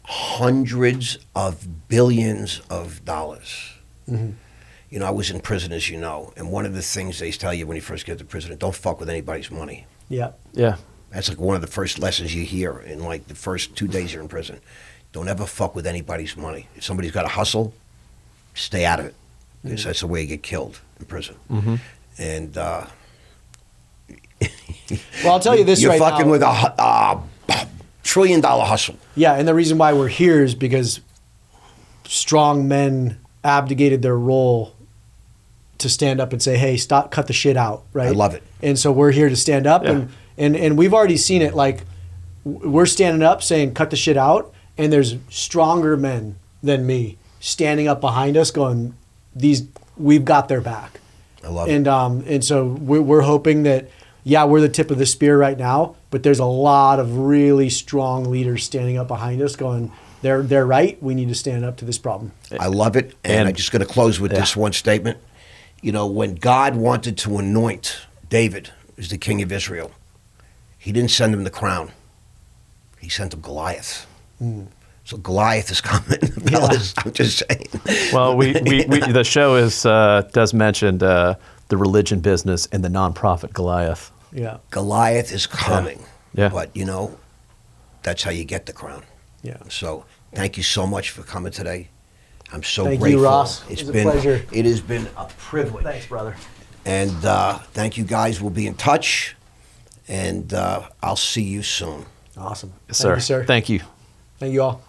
hundreds of billions of dollars. Mm-hmm. You know, I was in prison, as you know, and one of the things they tell you when you first get to prison, don't fuck with anybody's money. Yeah. Yeah. That's like one of the first lessons you hear in like the first 2 days you're in prison. Don't ever fuck with anybody's money. If somebody's got to hustle, stay out of it. Because that's the way you get killed in prison. Mm-hmm. And well, I'll tell you this you're right now. You're fucking with a $1 trillion hustle. Yeah, and the reason why we're here is because strong men abdicated their role to stand up and say, hey, stop, cut the shit out, right? I love it. And so we're here to stand up, Yeah. and we've already seen it. Like, we're standing up saying, cut the shit out, and there's stronger men than me standing up behind us going, we've got their back. I love it. And so we're hoping that, yeah, we're the tip of the spear right now, but there's a lot of really strong leaders standing up behind us going, they're right. We need to stand up to this problem. I love it. And I'm just going to close with this one statement. You know, when God wanted to anoint David as the king of Israel, he didn't send him the crown. He sent him Goliath. So Goliath is coming, fellas. I'm just saying. Well, we the show does mention the religion business and the nonprofit Goliath. Yeah. Goliath is coming. Yeah. But, you know, that's how you get the crown. Yeah. So thank you so much for coming today. I'm so Thank grateful. you, Ross. It was a pleasure. It has been a privilege. Thanks, brother. And thank you guys. We'll be in touch. And I'll see you soon. Awesome. Yes, Thank you, sir. Thank you. Thank you all.